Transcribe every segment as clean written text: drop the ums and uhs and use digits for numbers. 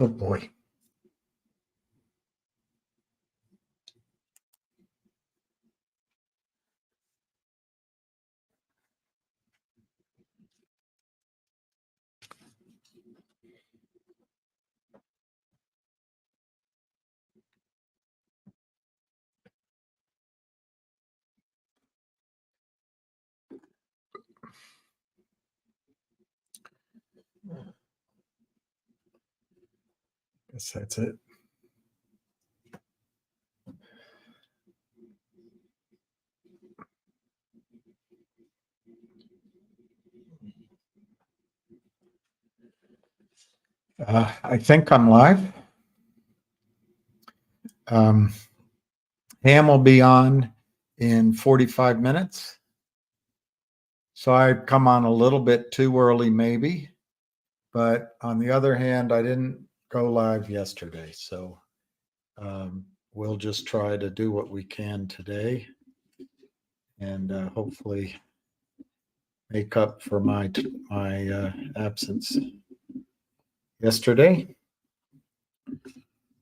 Good boy. Guess that's it. I think I'm live. Ham will be on in 45 minutes. So I come on a little bit too early, maybe. But on the other hand, I didn't go live yesterday. So we'll just try to do what we can today and hopefully make up for my absence yesterday.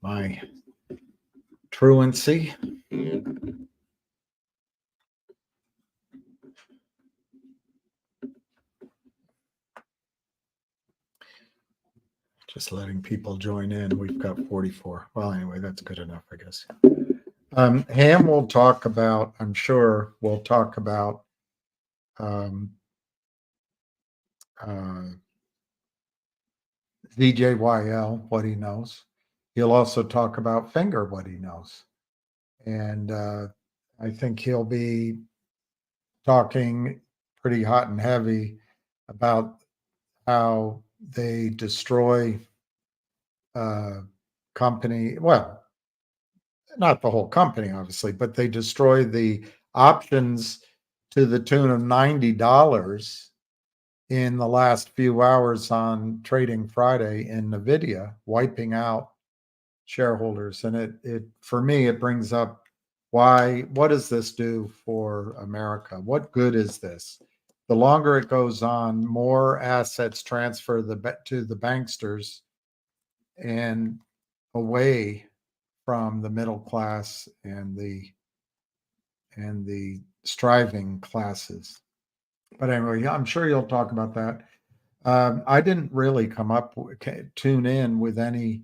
My truancy. Just letting people join in. We've got 44. Well, anyway, that's good enough, I guess. Ham will talk about, I'm sure, we'll talk about ZJYL, what he knows. He'll also talk about Finger, what he knows. And I think he'll be talking pretty hot and heavy about how they destroy company. Well, not the whole company, obviously, but they destroy the options to the tune of $90 in the last few hours on Trading Friday in Nvidia, wiping out shareholders. And it for me, it brings up what does this do for America? What good is this? The longer it goes on, more assets transfer to the banksters and away from the middle class and the striving classes. But anyway, I'm sure you'll talk about that. I didn't really tune in with any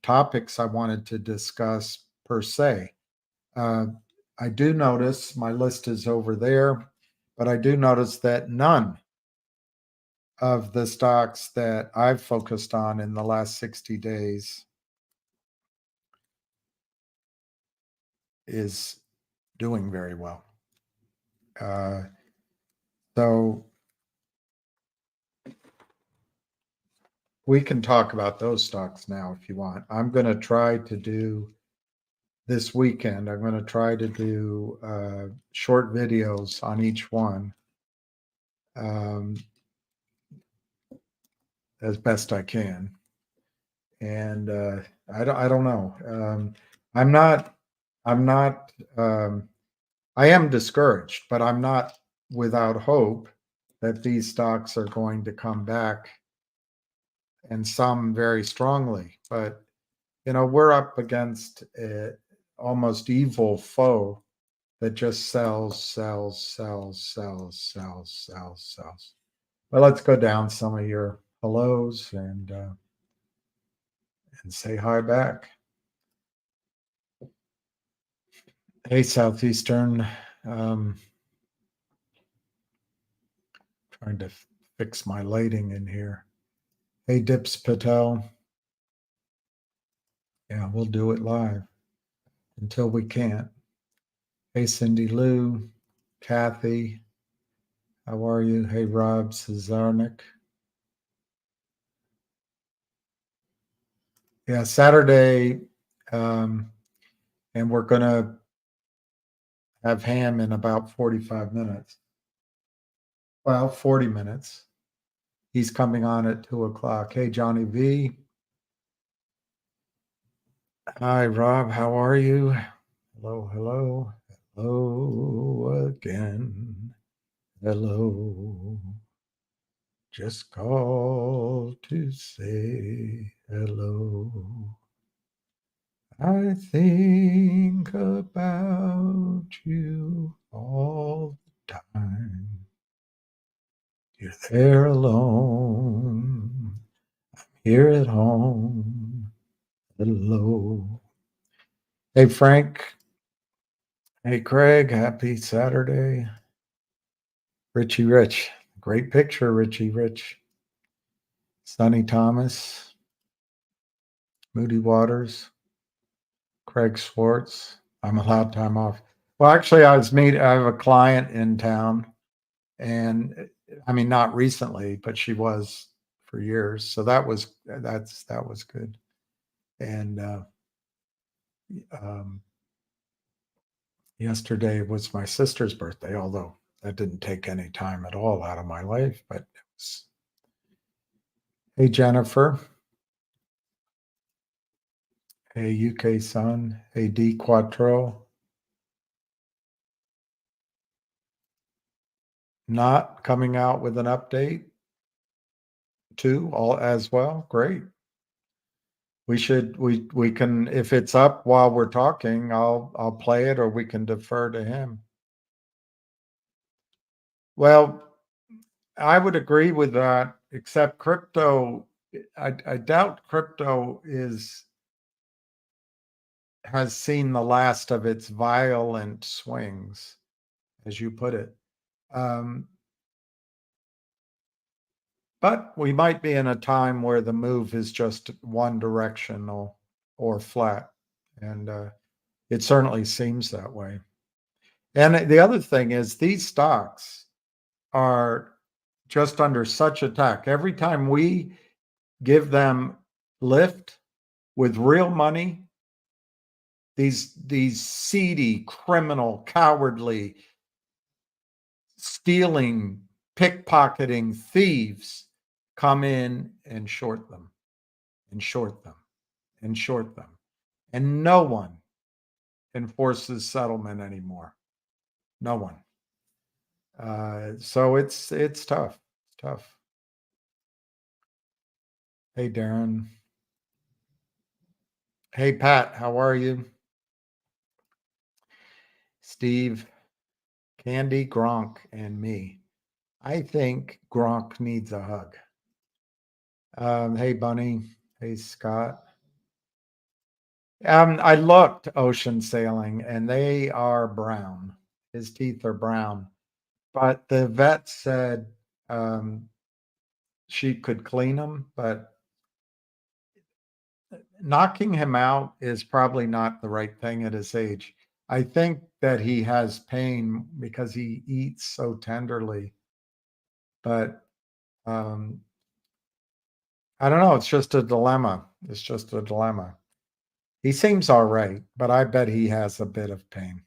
topics I wanted to discuss per se. I do notice my list is over there, but I do notice that none of the stocks that I've focused on in the last 60 days is doing very well. So we can talk about those stocks now if you want. I'm going to try to do this weekend. I'm going to try to do short videos on each one as best I can. And I don't know. I am discouraged, but I'm not without hope that these stocks are going to come back, and some very strongly. But we're up against an almost evil foe that just sells. Well, let's go down some of your hellos and say hi back. Hey, Southeastern. Trying to fix my lighting in here. Hey, Dips Patel. Yeah, we'll do it live until we can't. Hey, Cindy Lou. Kathy. How are you? Hey, Rob Cesarnik. Yeah, Saturday, and we're going to have Ham in about 45 minutes. Well, 40 minutes. He's coming on at 2 o'clock. Hey, Johnny V. Hi, Rob. How are you? Hello again. Hello. Just call to say Hello. I think about you all the time. You're there alone. I'm here at home. Hello. Hey, Frank. Hey, Craig. Happy Saturday. Richie Rich. Great picture, Richie Rich. Sonny Thomas. Moody Waters. Craig Swartz. I'm allowed time off. Well, actually, I have a client in town, and I mean, not recently, but she was for years. So that was good. And um, yesterday was my sister's birthday, although that didn't take any time at all out of my life. But it was, hey, Jennifer. Hey, UK Sun. Hey, D Quattro. Not coming out with an update too, all as well. Great. We can, if it's up while we're talking, I'll play it, or we can defer to him. Well, I would agree with that, except crypto, I doubt crypto has seen the last of its violent swings, as you put it. But we might be in a time where the move is just one directional or flat. And it certainly seems that way. And the other thing is, these stocks are just under such attack. Every time we give them lift with real money, these seedy, criminal, cowardly, stealing, pickpocketing thieves come in and short them and short them and short them. And no one enforces settlement anymore. No one. So it's tough. It's tough. Hey, Darren. Hey, Pat. How are you? Steve, Candy, Gronk, and me. I think Gronk needs a hug. Hey, Bunny. Hey, Scott. I looked ocean sailing, and they are brown. His teeth are brown. But the vet said she could clean them, but knocking him out is probably not the right thing at his age. I think that he has pain because he eats so tenderly, but um, I don't know. It's just a dilemma. It's just a dilemma. He seems all right, but I bet he has a bit of pain.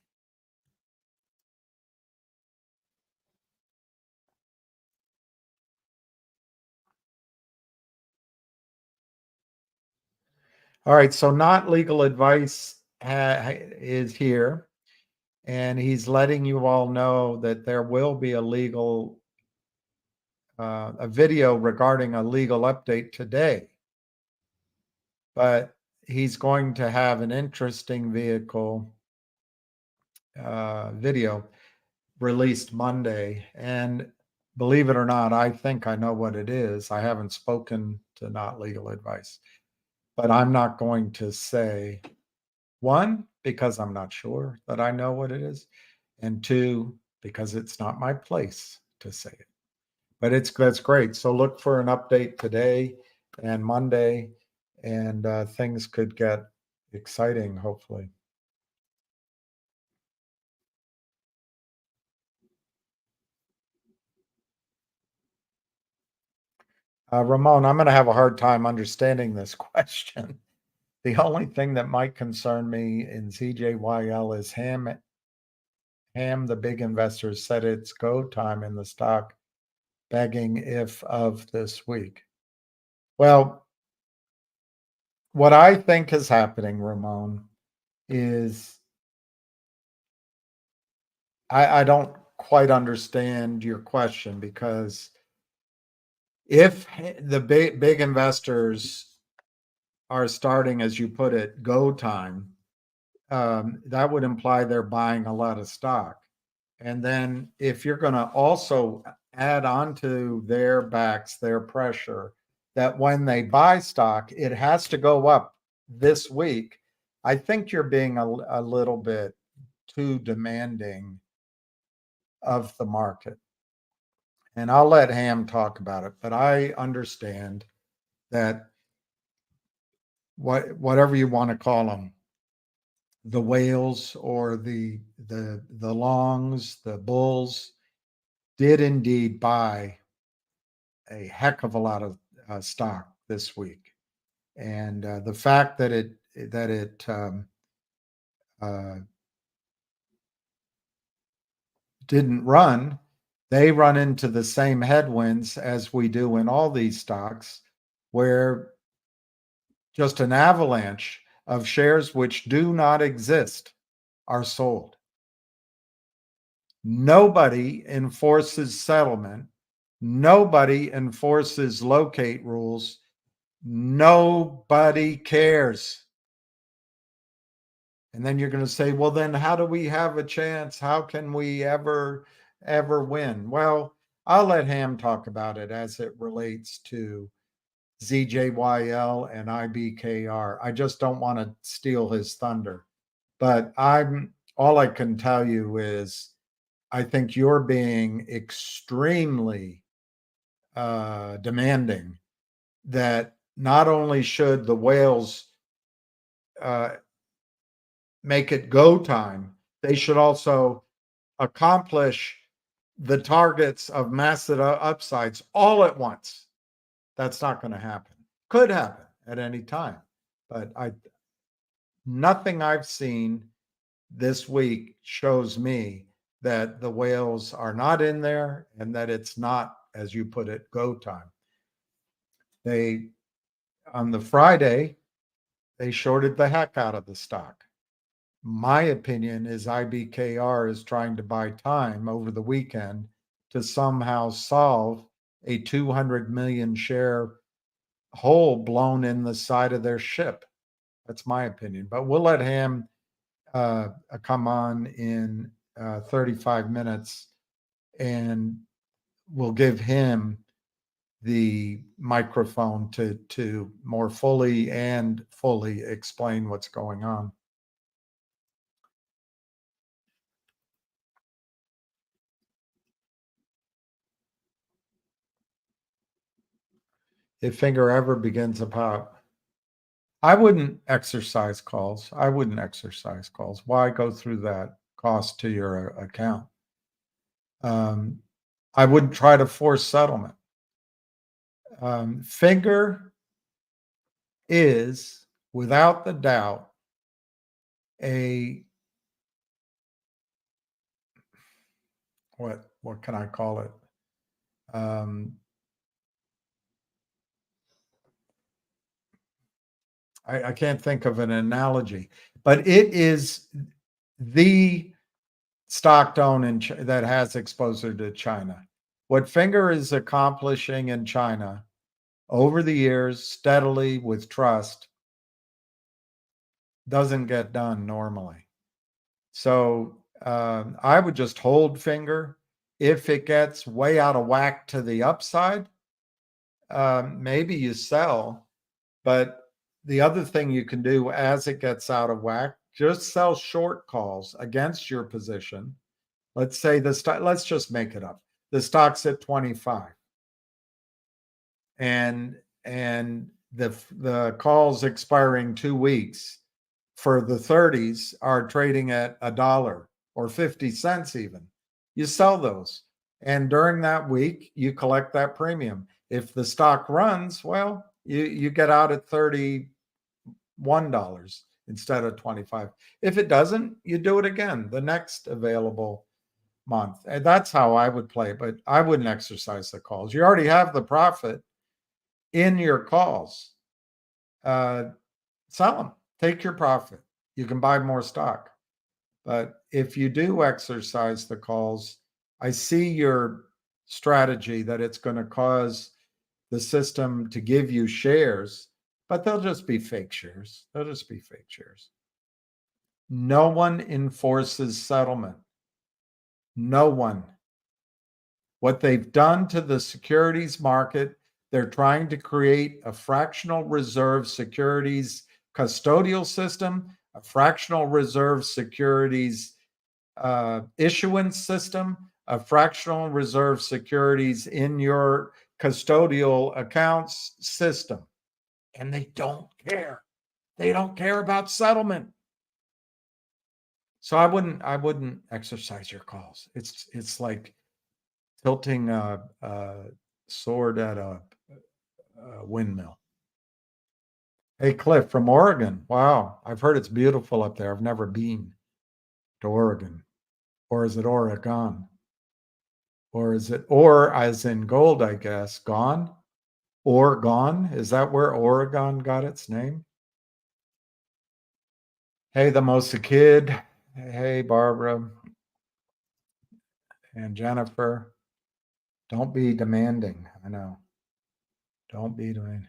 All right, so not legal advice is here, and he's letting you all know that there will be a video regarding a legal update today, but he's going to have an interesting video released Monday. And believe it or not, I think I know what it is. I haven't spoken to not legal advice, but I'm not going to say, one, because I'm not sure that I know what it is, and two, because it's not my place to say it. But that's great. So look for an update today and Monday, and things could get exciting, hopefully. Ramon, I'm going to have a hard time understanding this question. The only thing that might concern me in ZJYL is Ham, the big investors, said it's go time in the stock, begging if of this week. Well, what I think is happening, Ramon, is I don't quite understand your question, because if the big investors are starting, as you put it, go time, that would imply they're buying a lot of stock. And then if you're going to also add on to their backs, their pressure, that when they buy stock, it has to go up this week, I think you're being a little bit too demanding of the market. And I'll let Ham talk about it, but I understand that whatever you want to call them, the whales or the longs, the bulls, did indeed buy a heck of a lot of stock this week, and the fact that it uh, didn't run, they run into the same headwinds as we do in all these stocks, where just an avalanche of shares which do not exist are sold. Nobody enforces settlement. Nobody enforces locate rules. Nobody cares. And then you're going to say, well, then how do we have a chance? How can we ever win? Well, I'll let Ham talk about it as it relates to ZJYL and IBKR. I just don't want to steal his thunder. But all I can tell you is I think you're being extremely demanding that not only should the whales make it go time, they should also accomplish the targets of massive upsides all at once. That's not going to happen. Could happen at any time, but nothing I've seen this week shows me that the whales are not in there and that it's not, as you put it, go time. They, on the Friday, they shorted the heck out of the stock. My opinion is IBKR is trying to buy time over the weekend to somehow solve a 200 million share hole blown in the side of their ship. That's my opinion. But we'll let Ham come on in 35 minutes and we'll give him the microphone to more fully explain what's going on. If finger ever begins a pop, I wouldn't exercise calls. Why go through that cost to your account? I wouldn't try to force settlement. Finger is, without the doubt, what can I call it? I can't think of an analogy, but it is the stock that has exposure to China. What Finger is accomplishing in China over the years, steadily with trust, doesn't get done normally. So I would just hold Finger. If it gets way out of whack to the upside, maybe you sell. But the other thing you can do as it gets out of whack, just sell short calls against your position. Let's say let's just make it up. The stock's at 25. And the calls expiring 2 weeks for the 30s are trading at $1 or 50 cents even. You sell those. And during that week, you collect that premium. If the stock runs, well, you get out at $31 instead of 25. If it doesn't, you do it again the next available month. And that's how I would play, but I wouldn't exercise the calls. You already have the profit in your calls. Sell them. Take your profit. You can buy more stock. But if you do exercise the calls, I see your strategy that it's going to cause the system to give you shares, but they'll just be fake shares. They'll just be fake shares. No one enforces settlement. No one. What they've done to the securities market, they're trying to create a fractional reserve securities custodial system, a fractional reserve securities issuance system, a fractional reserve securities in your custodial accounts system. And they don't care. They don't care about settlement. So I wouldn't exercise your calls. It's like tilting a sword at a windmill. Hey, Cliff from Oregon. Wow, I've heard it's beautiful up there. I've never been to Oregon. Or is it Oregon? Or is it or as in gold, I guess, gone? Oregon? Is that where Oregon got its name? Hey, the Mosa Kid. Hey, Barbara and Jennifer. Don't be demanding. I know. Don't be demanding.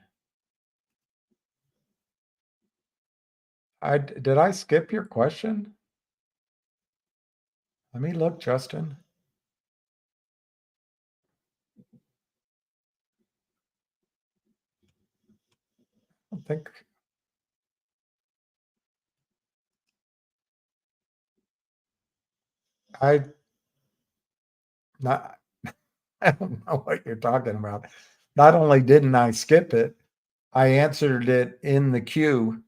Did I skip your question? Let me look, Justin. I think I not I don't know what you're talking about. Not only didn't I skip it, I answered it in the queue.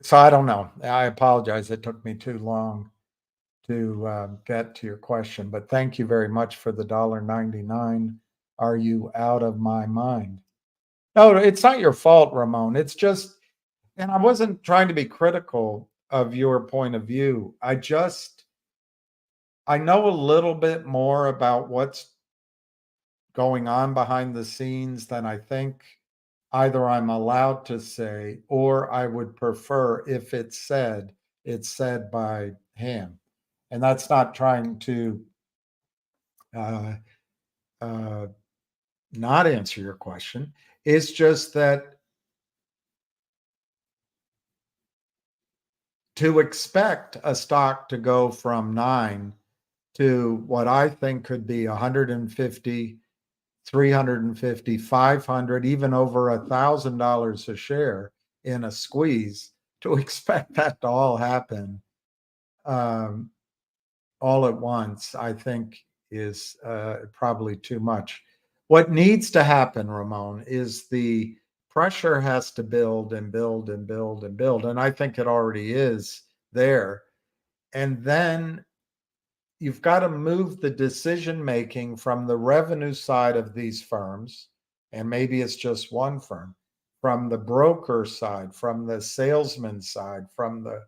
So I don't know. I apologize. It took me too long to get to your question, but thank you very much for the $1.99. Are you out of my mind? No, it's not your fault, Ramon. It's just, and I wasn't trying to be critical of your point of view. I know a little bit more about what's going on behind the scenes than I think either I'm allowed to say or I would prefer if it's said by him. And that's not trying to uh, uh, not answer your question. It's just that to expect a stock to go from 9 to what I think could be 150, 350, 500, even over $1,000 a share in a squeeze, to expect that to all happen um, all at once, I think is probably too much. What needs to happen, Ramon, is the pressure has to build and build and build and build. And I think it already is there. And then you've got to move the decision making from the revenue side of these firms, and maybe it's just one firm, from the broker side, from the salesman side, from the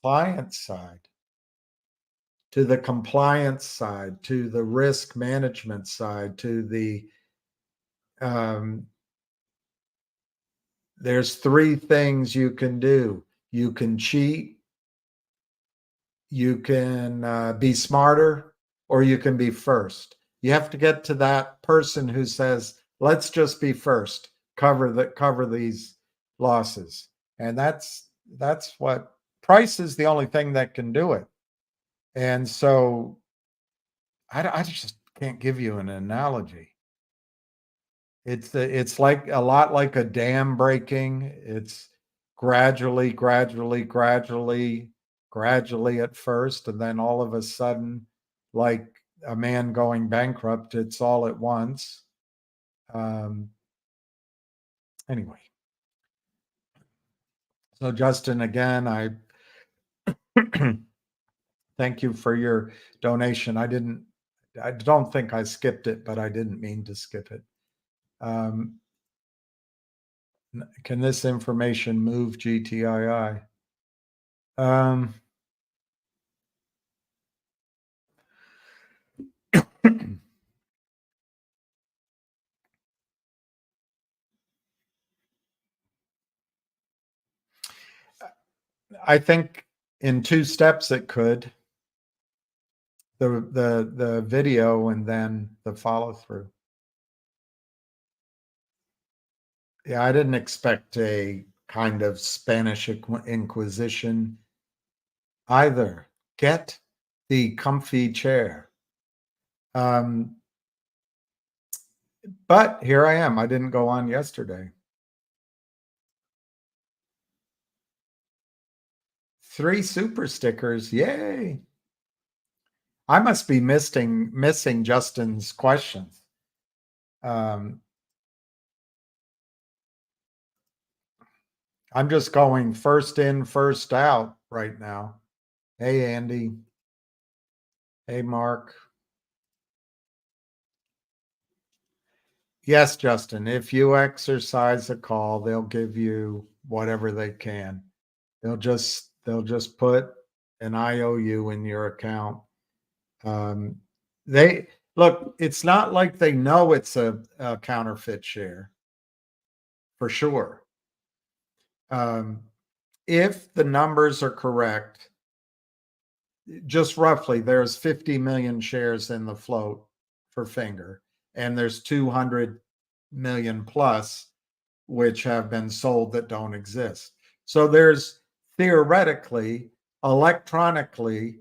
client side, to the compliance side, to the risk management side, to the there's three things you can do. You can cheat, you can be smarter, or you can be first. You have to get to that person who says, let's just be first, cover these losses. And that's what price is the only thing that can do it. And so I just can't give you an analogy. It's like a lot like a dam breaking. It's gradually, gradually, gradually, gradually at first, and then all of a sudden, like a man going bankrupt, it's all at once. Um, anyway, so Justin, again, I thank you for your donation. I don't think I skipped it, but I didn't mean to skip it. Can this information move GTII? I think in two steps it could. The video and then the follow through. Yeah, I didn't expect a kind of Spanish Inquisition either. Get the comfy chair. But here I am. I didn't go on yesterday. 3 super stickers. Yay. I must be missing Justin's questions. I'm just going first in, first out right now. Hey, Andy. Hey, Mark. Yes, Justin, if you exercise a call, they'll give you whatever they can. They'll just put an IOU in your account. They look, it's not like they know it's a counterfeit share for sure. If the numbers are correct, just roughly, there's 50 million shares in the float for Finger, and there's 200 million plus which have been sold that don't exist. So there's theoretically, electronically,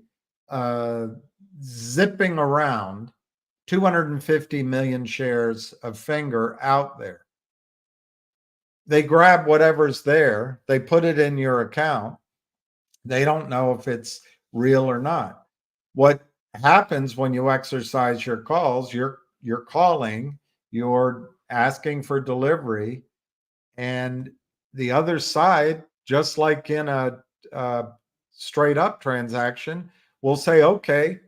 zipping around 250 million shares of Finger out there. They grab whatever's there, they put it in your account. They don't know if it's real or not. What happens when you exercise your calls, you're calling, you're asking for delivery, and the other side, just like in a straight up transaction, will say, okay,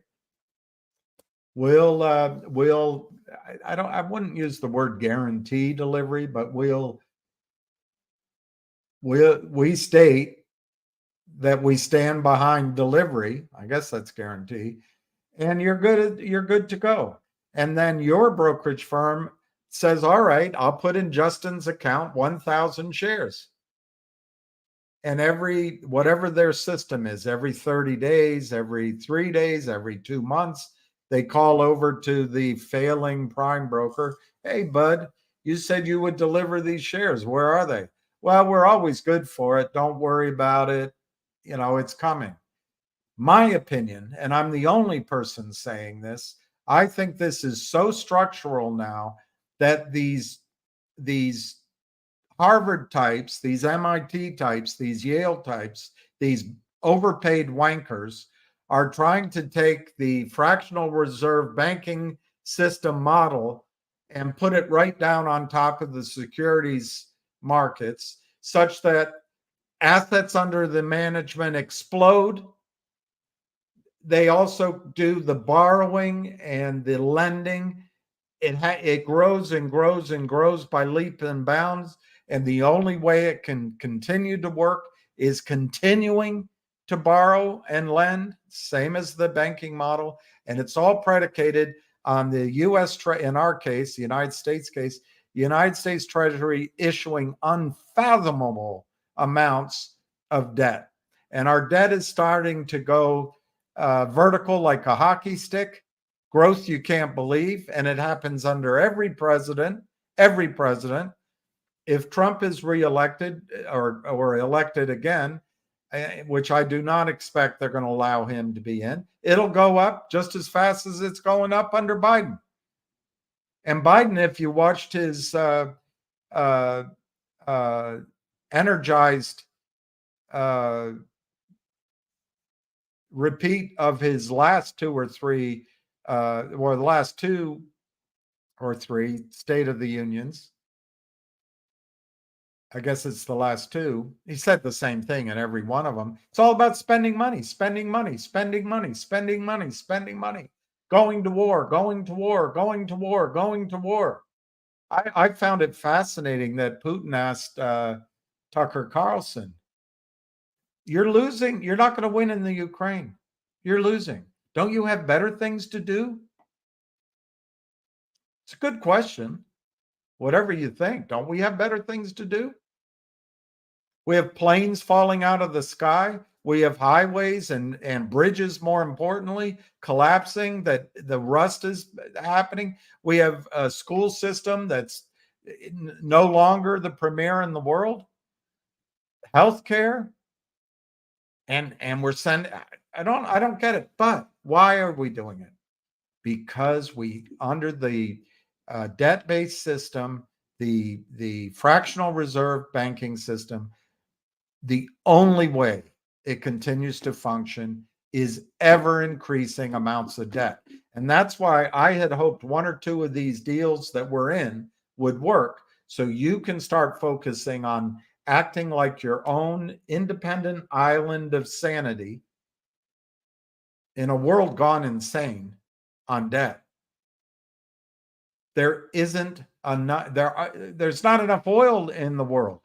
we'll I wouldn't use the word guarantee delivery, but we state that we stand behind delivery. I guess that's guarantee. And you're good to go. And then your brokerage firm says, all right, I'll put in Justin's account 1,000 shares. And whatever their system is, every 30 days, every 3 days, every 2 months, they call over to the failing prime broker. Hey, bud, you said you would deliver these shares. Where are they? Well, we're always good for it. Don't worry about it. It's coming. My opinion, and I'm the only person saying this, I think this is so structural now that these Harvard types, these MIT types, these Yale types, these overpaid wankers are trying to take the fractional reserve banking system model and put it right down on top of the securities markets such that assets under the management explode. They also do the borrowing and the lending. It grows and grows and grows by leaps and bounds. And the only way it can continue to work is continuing to borrow and lend, same as the banking model. And it's all predicated on the U.S. in our case, the United States case, the United States Treasury issuing unfathomable amounts of debt. And our debt is starting to go vertical like a hockey stick. Growth you can't believe, and it happens under every president. If Trump is reelected or elected again, which I do not expect they're going to allow him to be in, it'll go up just as fast as it's going up under Biden. And Biden, if you watched his energized repeat of his last 2 or 3 or the last 2 or 3 State of the Unions. I guess it's the last 2. He said the same thing in every one of them. It's all about spending money, spending money, spending money, spending money, spending money, going to war, going to war, going to war, going to war. I found it fascinating that Putin asked Tucker Carlson, you're losing. You're not going to win in the Ukraine. You're losing. Don't you have better things to do? It's a good question. Whatever you think, don't we have better things to do? We have planes falling out of the sky. We have highways and bridges, more importantly, collapsing, that the rust is happening. We have a school system that's no longer the premier in the world. Healthcare, and we're sending. I don't get it. But why are we doing it? Because we, under the debt-based system, the fractional reserve banking system, the only way it continues to function is ever increasing amounts of debt. And that's why I had hoped one or two of these deals that we're in would work, so you can start focusing on acting like your own independent island of sanity in a world gone insane on debt. There isn't enough, there's not enough oil in the world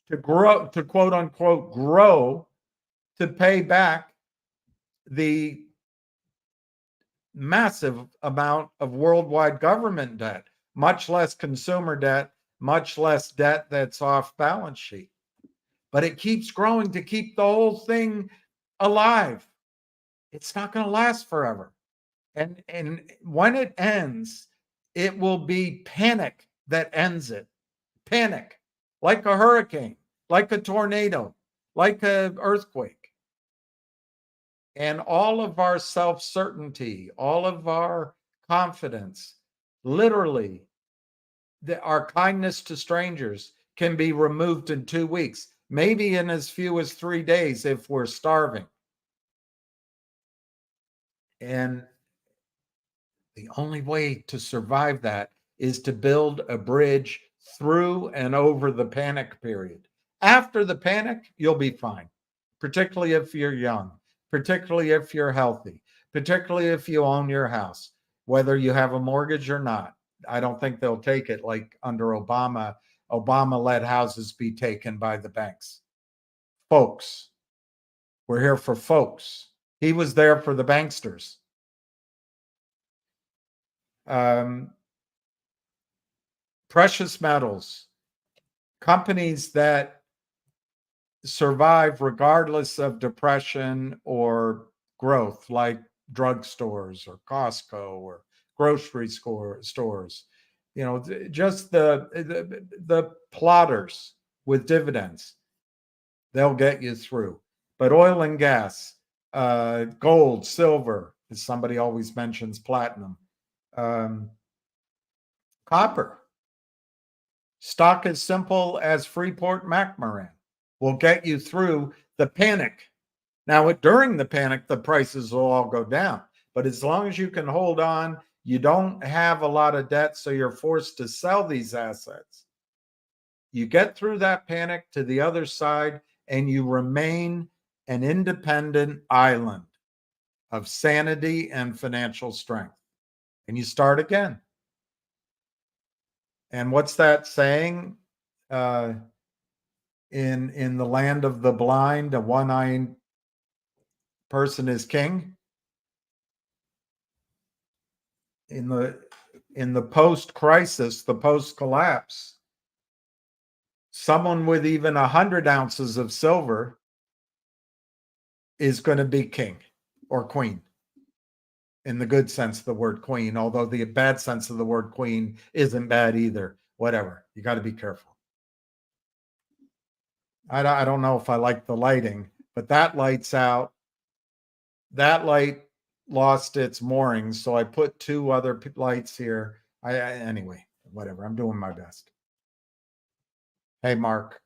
to grow, to quote unquote grow, to pay back the massive amount of worldwide government debt, much less consumer debt, much less debt that's off balance sheet. But it keeps growing to keep the whole thing alive. It's not going to last forever. And when it ends, it will be panic that ends it. Panic, like a hurricane, like a tornado, like an earthquake. And all of our self-certainty, all of our confidence, literally, our kindness to strangers can be removed in 2 weeks, maybe in as few as 3 days if we're starving. And the only way to survive that is to build a bridge through and over the panic period. After the panic, you'll be fine, particularly if you're young, particularly if you're healthy, particularly if you own your house, whether you have a mortgage or not. I don't think they'll take it like under Obama. Obama let houses be taken by the banks. Folks, we're here for folks. He was there for the banksters. Precious metals, companies that survive regardless of depression or growth, like drugstores or Costco or grocery stores, just the plotters with dividends, they'll get you through. But oil and gas, gold, silver, as somebody always mentions, platinum, copper, stock as simple as Freeport McMoran will get you through the panic. Now, during the panic, the prices will all go down. But as long as you can hold on, you don't have a lot of debt, so you're forced to sell these assets. You get through that panic to the other side, and you remain an independent island of sanity and financial strength. And you start again. And what's that saying? In the land of the blind, a one-eyed person is king. In the post-crisis, the post-collapse, someone with even 100 ounces of silver is going to be king or queen, in the good sense of the word queen, although the bad sense of the word queen isn't bad either. Whatever. You got to be careful. I don't know if I like the lighting, but that light's out. That light lost its moorings, so I put 2 other lights here. Anyway, whatever. I'm doing my best. Hey, Mark.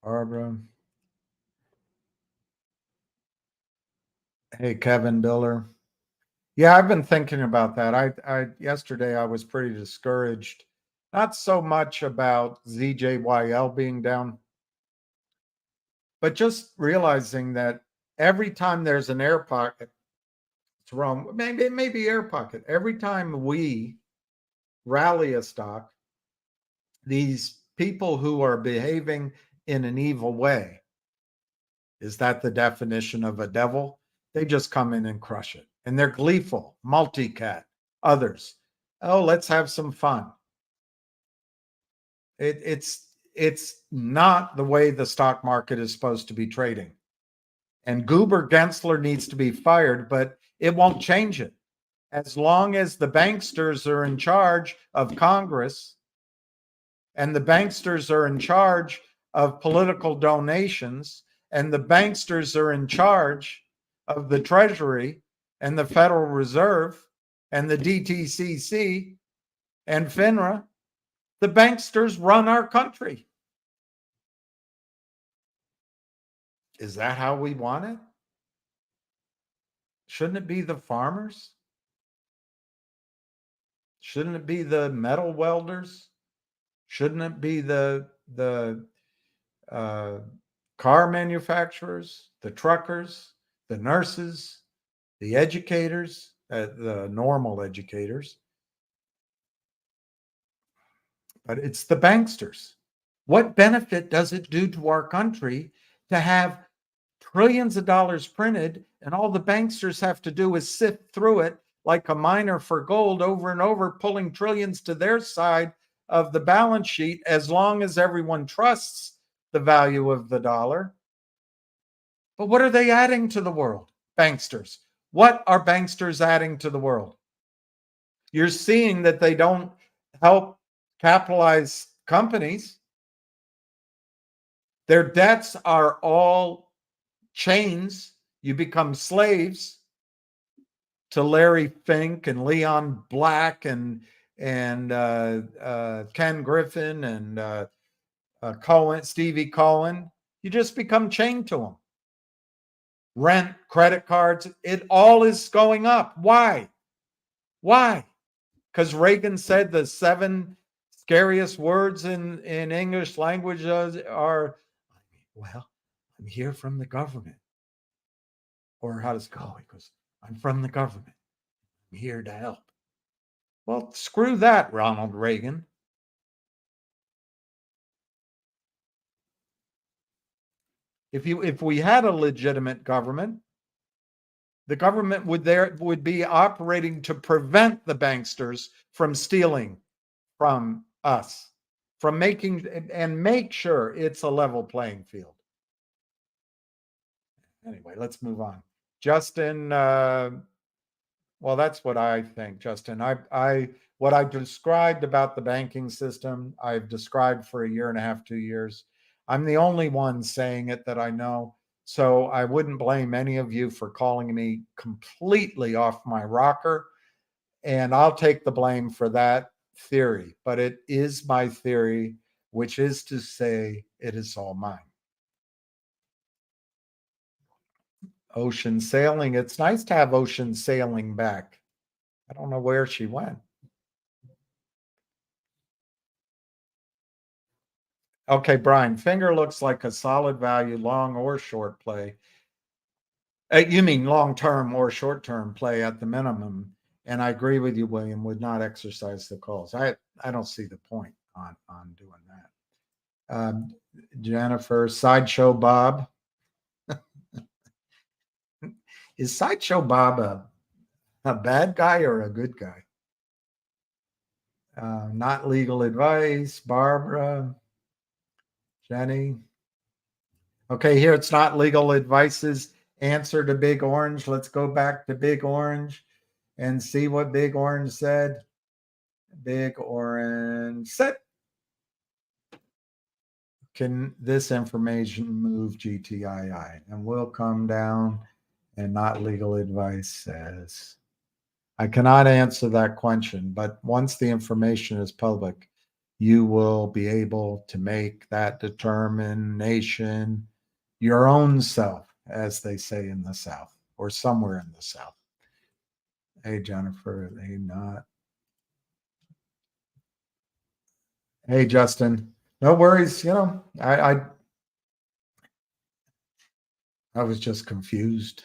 Barbara. Hey, Kevin Biller. Yeah, I've been thinking about that. I yesterday I was pretty discouraged. Not so much about ZJYL being down, but just realizing that every time there's an air pocket, it's wrong. Maybe air pocket. Every time we rally a stock, these people who are behaving in an evil way, is that the definition of a devil? They just come in and crush it. And they're gleeful, multi-cat, others. Oh, let's have some fun. It's not the way the stock market is supposed to be trading. And Goober Gensler needs to be fired, but it won't change it. As long as the banksters are in charge of Congress and the banksters are in charge of political donations and the banksters are in charge of the Treasury and the Federal Reserve and the DTCC and FINRA, the banksters run our country. Is that how we want it? Shouldn't it be the farmers? Shouldn't it be the metal welders? Shouldn't it be the car manufacturers, the truckers, the nurses, the educators, the normal educators? But it's the banksters. What benefit does it do to our country to have trillions of dollars printed and all the banksters have to do is sift through it like a miner for gold over and over, pulling trillions to their side of the balance sheet as long as everyone trusts the value of the dollar? But what are they adding to the world? Banksters. What are banksters adding to the world? You're seeing that they don't help capitalize companies. Their debts are all chains. You become slaves to Larry Fink and Leon Black and Ken Griffin and Stevie Cohen. You just become chained to them. Rent, credit cards, it all is going up. Why? Why? Because Reagan said the 7 scariest words in English language are, well, I'm here from the government. Or how does it go? He goes, I'm from the government. I'm here to help. Well, screw that, Ronald Reagan. If we had a legitimate government, the government would be operating to prevent the banksters from stealing from us, from making and make sure it's a level playing field. Anyway, let's move on. Justin, well, that's what I think, Justin. What I described about the banking system, I've described for a year and a half, 2 years. I'm the only one saying it that I know. So I wouldn't blame any of you for calling me completely off my rocker. And I'll take the blame for that theory. But it is my theory, which is to say, it is all mine. Ocean sailing. It's nice to have ocean sailing back. I don't know where she went. Okay, Brian, finger looks like a solid value, long or short play. You mean long-term or short-term play at the minimum. And I agree with you, William, would not exercise the calls. I don't see the point on doing that. Jennifer, Sideshow Bob. Is Sideshow Bob a bad guy or a good guy? Not legal advice. Barbara. Jenny. Okay, here it's not legal advice's answer to Big Orange. Let's go back to Big Orange and see what Big Orange said. Big Orange said, can this information move GTII? And we'll come down and not legal advice says, I cannot answer that question, but once the information is public, you will be able to make that determination your own self, as they say in the South or somewhere in the South. Hey, Jennifer, they not. Hey, Justin, no worries. You know, I was just confused.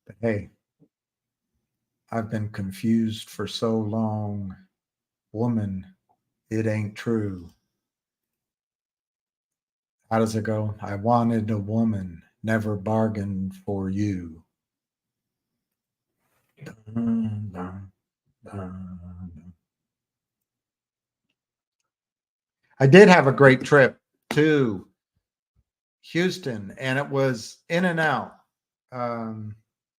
But hey, I've been confused for so long. Woman, it ain't true. How does it go? I wanted a woman, never bargained for you. Dun, dun, dun. I did have a great trip to Houston, and it was in and out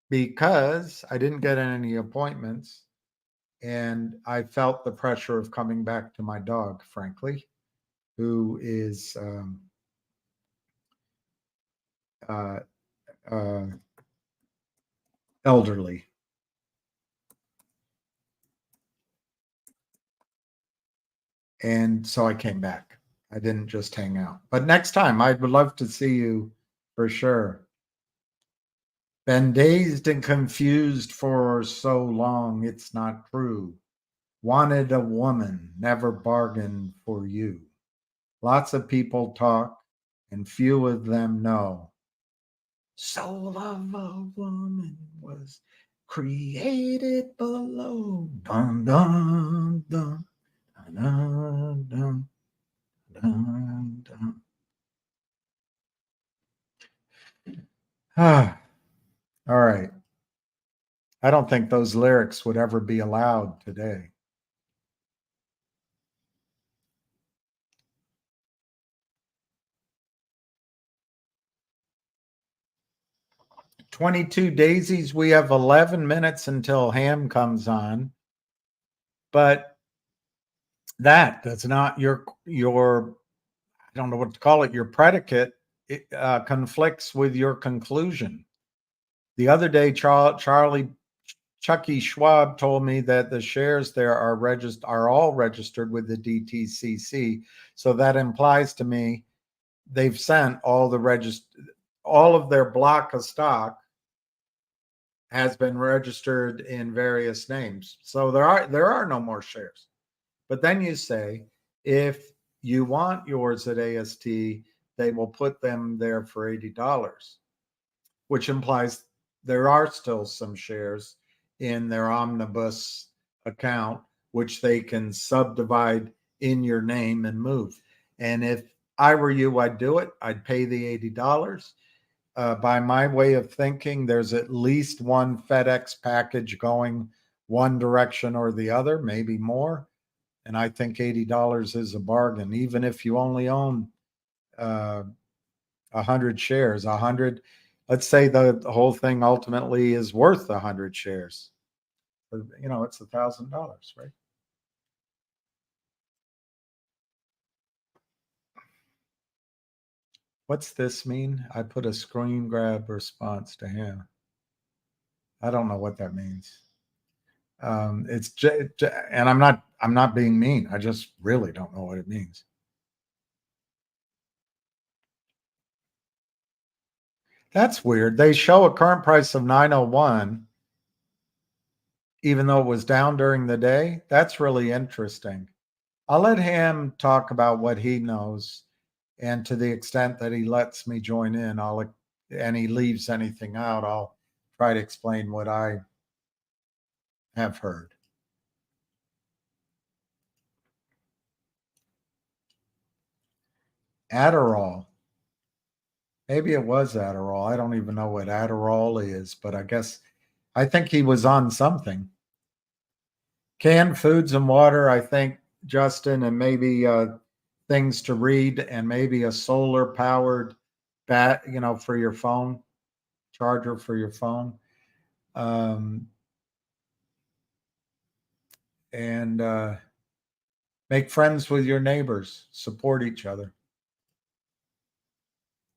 because I didn't get any appointments, and I felt the pressure of coming back to my dog, frankly, who is uh, uh, elderly. And so I came back. I didn't just hang out. But next time, I would love to see you for sure. Been dazed and confused for so long, it's not true. Wanted a woman, never bargained for you. Lots of people talk, and few of them know. Soul of a woman was created below. Dun, dun, dun, dun, dun, dun, dun. Ah, all right. I don't think those lyrics would ever be allowed today. "22 Daisies." We have 11 minutes until Ham comes on, but that's not your. I don't know what to call it. Your predicate conflicts with your conclusion. The other day, Chucky Schwab told me that the shares there are all registered with the DTCC. So that implies to me they've sent all of their block of stock has been registered in various names. So there are no more shares. But then you say, if you want yours at AST, they will put them there for $80, which implies there are still some shares in their omnibus account, which they can subdivide in your name and move. And if I were you, I'd do it. I'd pay the $80. By my way of thinking, there's at least one FedEx package going one direction or the other, maybe more. And I think $80 is a bargain, even if you only own 100 shares. 100, let's say the whole thing ultimately is worth 100 shares. It's $1,000, right? What's this mean? I put a screen grab response to him. I don't know what that means. And I'm not being mean. I just really don't know what it means. That's weird. They show a current price of 901, even though it was down during the day. That's really interesting. I'll let him talk about what he knows. And to the extent that he lets me join in, and he leaves anything out, I'll try to explain what I have heard. Adderall. Maybe it was Adderall. I don't even know what Adderall is, but I think he was on something. Canned foods and water, I think, Justin, and maybe things to read, and maybe a solar powered for your phone, charger for your phone. And make friends with your neighbors, support each other.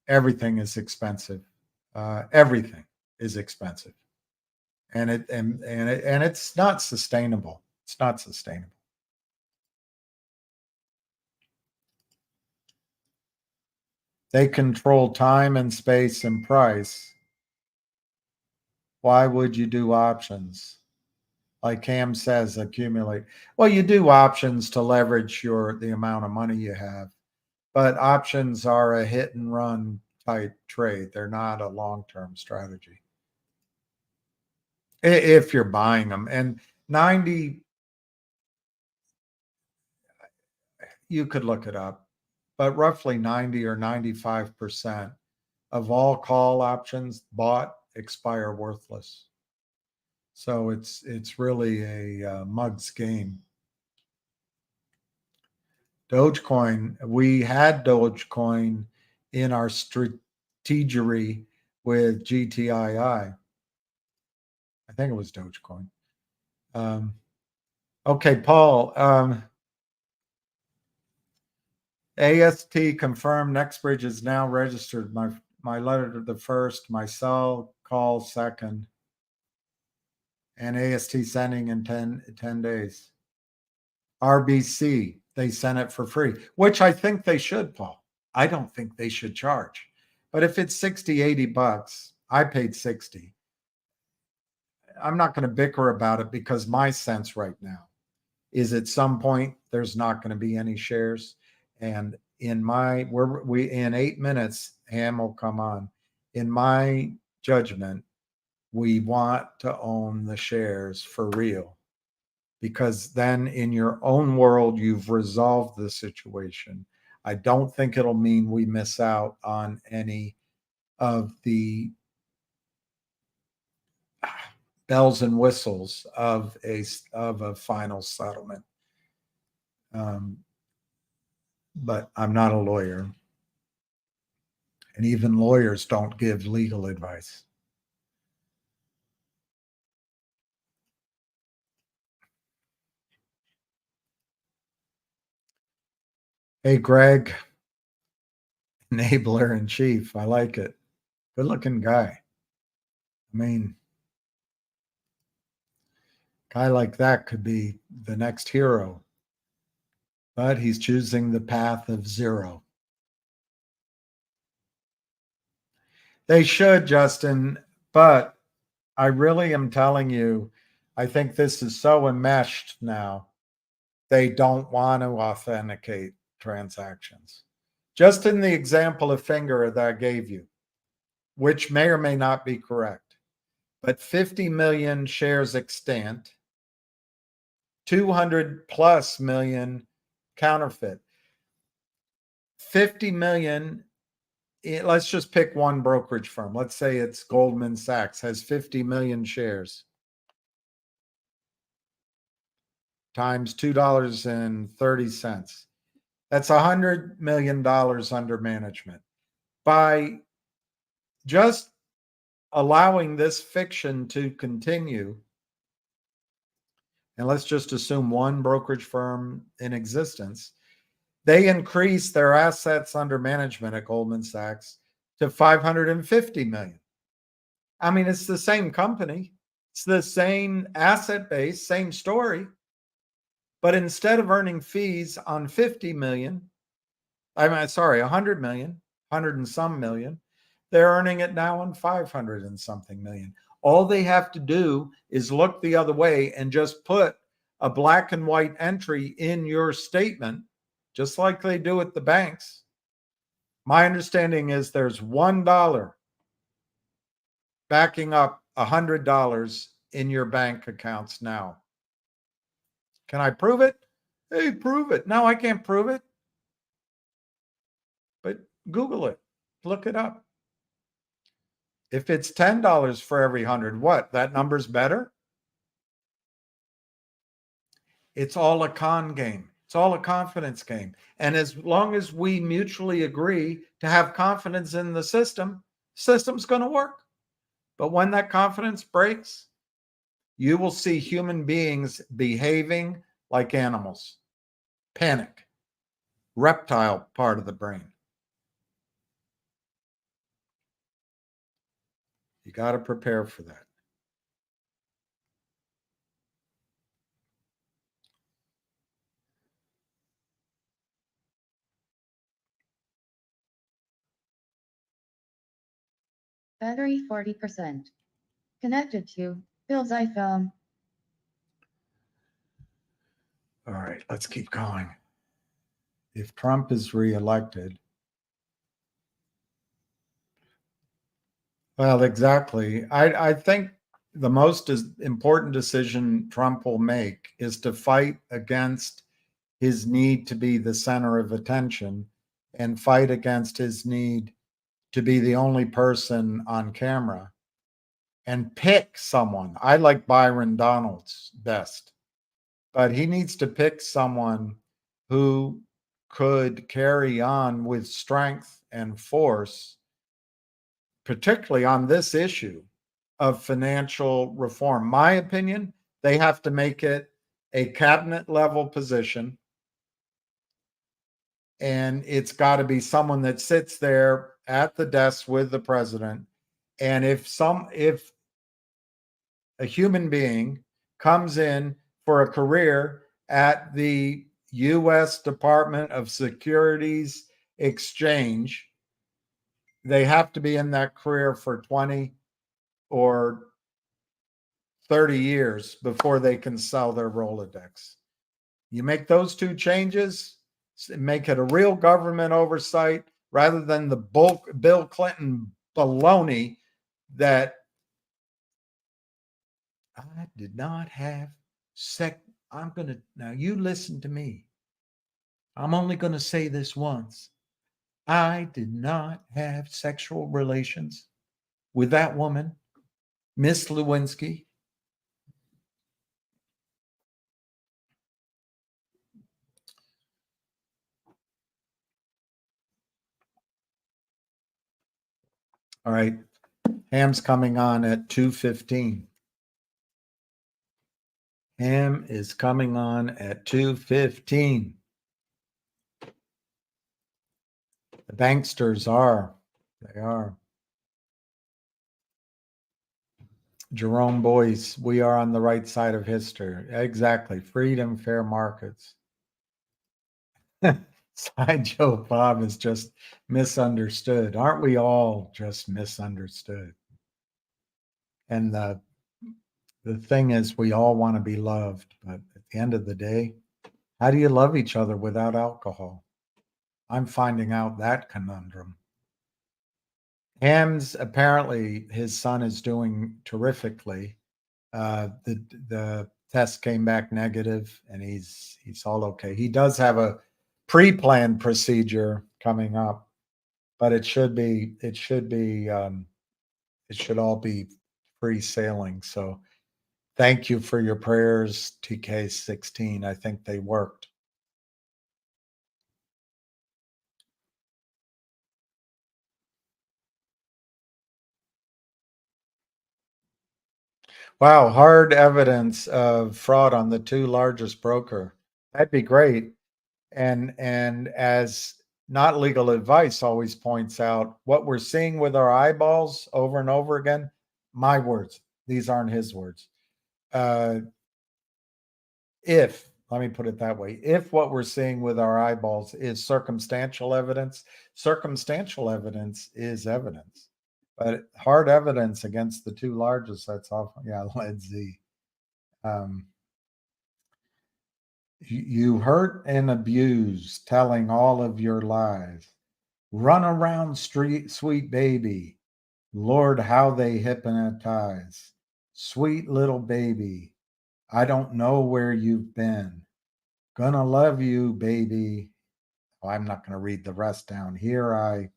Everything is expensive. Everything is expensive, and it's not sustainable. It's not sustainable. They control time and space and price. Why would you do options? Like Cam says, accumulate. Well, you do options to leverage the amount of money you have, but options are a hit and run type trade. They're not a long-term strategy. If you're buying them, and 90, you could look it up, but roughly 90 or 95% of all call options bought expire worthless. So it's really a mug's game. Dogecoin, we had Dogecoin in our strategery with GTII. I think it was Dogecoin. Okay, Paul. AST confirmed NextBridge is now registered. My letter to the first, my cell call second, and AST sending in 10 days. RBC, they sent it for free, which I think they should, Paul. I don't think they should charge. But if it's 60, 80 bucks, I paid 60. I'm not going to bicker about it because my sense right now is at some point there's not going to be any shares. And in in 8 minutes, Ham will come on. In my judgment, we want to own the shares for real, because then in your own world, you've resolved the situation. I don't think it'll mean we miss out on any of the bells and whistles of a final settlement. But I'm not a lawyer. And even lawyers don't give legal advice. Hey, Greg, enabler in chief. I like it. Good looking guy. I mean, guy like that could be the next hero, but he's choosing the path of zero. They should, Justin, but I really am telling you, I think this is so enmeshed now. They don't want to authenticate transactions. Just in the example of Finger that I gave you, which may or may not be correct, but 50 million shares extant, 200 plus million counterfeit. 50 million, let's just pick one brokerage firm. Let's say it's Goldman Sachs, has 50 million shares times $2.30. That's $100 million under management. By just allowing this fiction to continue, and let's just assume one brokerage firm in existence, they increase their assets under management at Goldman Sachs to 550 million. I mean, it's the same company. It's the same asset base, same story. But instead of earning fees on 50 million, 100 million, 100 and some million, they're earning it now on 500 and something million. All they have to do is look the other way and just put a black and white entry in your statement, just like they do at the banks. My understanding is there's $1 backing up $100 in your bank accounts now. Can I prove it? Hey, prove it. No, I can't prove it. But Google it. Look it up. If it's $10 for every 100, what? That number's better? It's all a con game. It's all a confidence game. And as long as we mutually agree to have confidence in the system's going to work. But when that confidence breaks, you will see human beings behaving like animals. Panic. Reptile part of the brain. You got to prepare for that. Battery 40%. Connected to Bill's iPhone. All right, let's keep going. If Trump is reelected, well, exactly. I think the most important decision Trump will make is to fight against his need to be the center of attention and fight against his need to be the only person on camera and pick someone. I like Byron Donalds best, but he needs to pick someone who could carry on with strength and force, particularly on this issue of financial reform. My opinion, they have to make it a cabinet level position. And it's got to be someone that sits there at the desk with the president. And if a human being comes in for a career at the U.S. Department of Securities Exchange, they have to be in that career for 20 or 30 years before they can sell their Rolodex. You make those two changes, make it a real government oversight rather than the bulk Bill Clinton baloney that I did not have now you listen to me. I'm only going to say this once. I did not have sexual relations with that woman, Miss Lewinsky. All right. Ham's coming on at 2:15. Ham is coming on at 2:15. The banksters are. They are. Jerome Boyce, we are on the right side of history. Exactly. Freedom, fair markets. Sideshow Bob is just misunderstood. Aren't we all just misunderstood? And the thing is, we all want to be loved. But at the end of the day, how do you love each other without alcohol? I'm finding out that conundrum. Ham's apparently his son is doing terrifically. The test came back negative, and he's all okay. He does have a pre-planned procedure coming up, but it should all be free sailing. So thank you for your prayers, TK16. I think they worked. Wow, hard evidence of fraud on the two largest broker. That'd be great. And as not legal advice always points out, what we're seeing with our eyeballs over and over again, my words, these aren't his words. Let me put it that way, if what we're seeing with our eyeballs is circumstantial evidence is evidence. But hard evidence against the two largest, that's awful. Yeah, Led Z. You hurt and abuse, telling all of your lies. Run around street, sweet baby. Lord, how they hypnotize. Sweet little baby. I don't know where you've been. Gonna love you, baby. Oh, I'm not going to read the rest down. Here I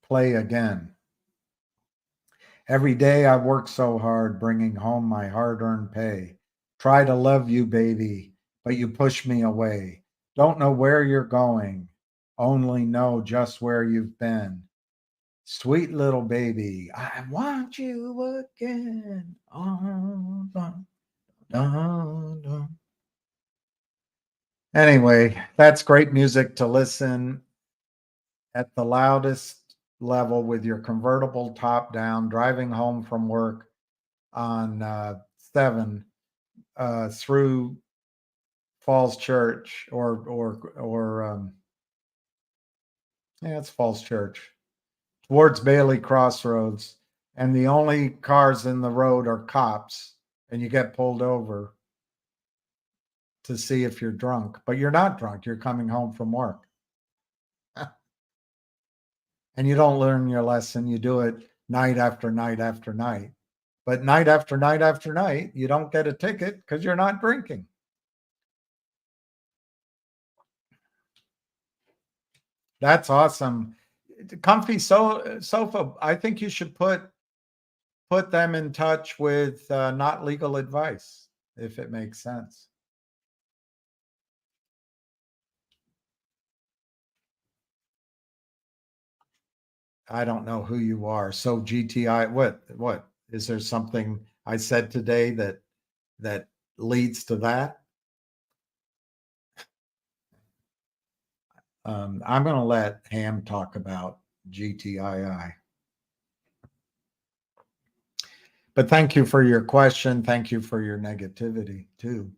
play again. Every day I work so hard, bringing home my hard-earned pay. Try to love you, baby, but you push me away. Don't know where you're going, only know just where you've been. Sweet little baby, I want you again. Oh, dun, dun, dun. Anyway, that's great music to listen at the loudest level with your convertible top down, driving home from work on 7 through Falls Church it's Falls Church towards Bailey Crossroads, and the only cars in the road are cops, and you get pulled over to see if you're drunk, but you're not drunk. You're coming home from work. And you don't learn your lesson. You do it night after night after night. But night after night after night, you don't get a ticket because you're not drinking. That's awesome. Comfy Sofa, I think you should put them in touch with Not Legal Advice. if it makes sense. I don't know who you are. So GTI, what is there something I said today that leads to that? I'm going to let Ham talk about GTII. But thank you for your question. Thank you for your negativity too.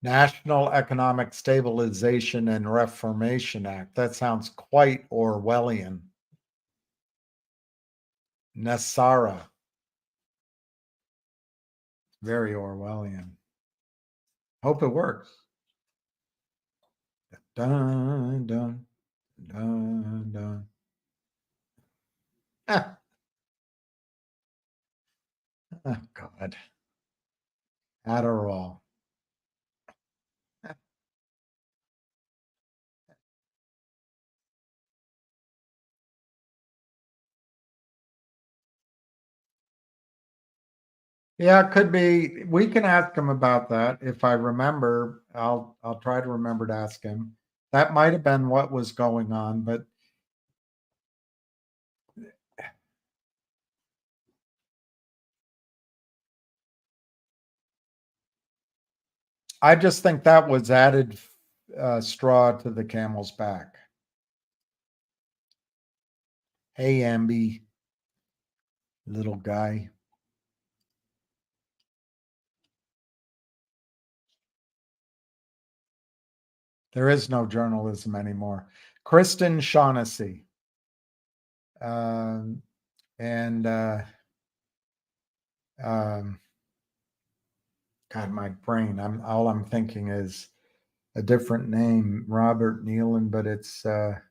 National Economic Stabilization and Reformation Act. That sounds quite Orwellian. Nassara. Very Orwellian. Hope it works. Dun, dun, dun, dun. Ah, oh, God. Adderall. Yeah, it could be. We can ask him about that. If I remember, I'll try to remember to ask him. That might have been what was going on, but I just think that was added straw to the camel's back. Hey, Amby, little guy. There is no journalism anymore. Kristen Shaughnessy. And God, my brain. All I'm thinking is a different name, Robert Nealon, but it's the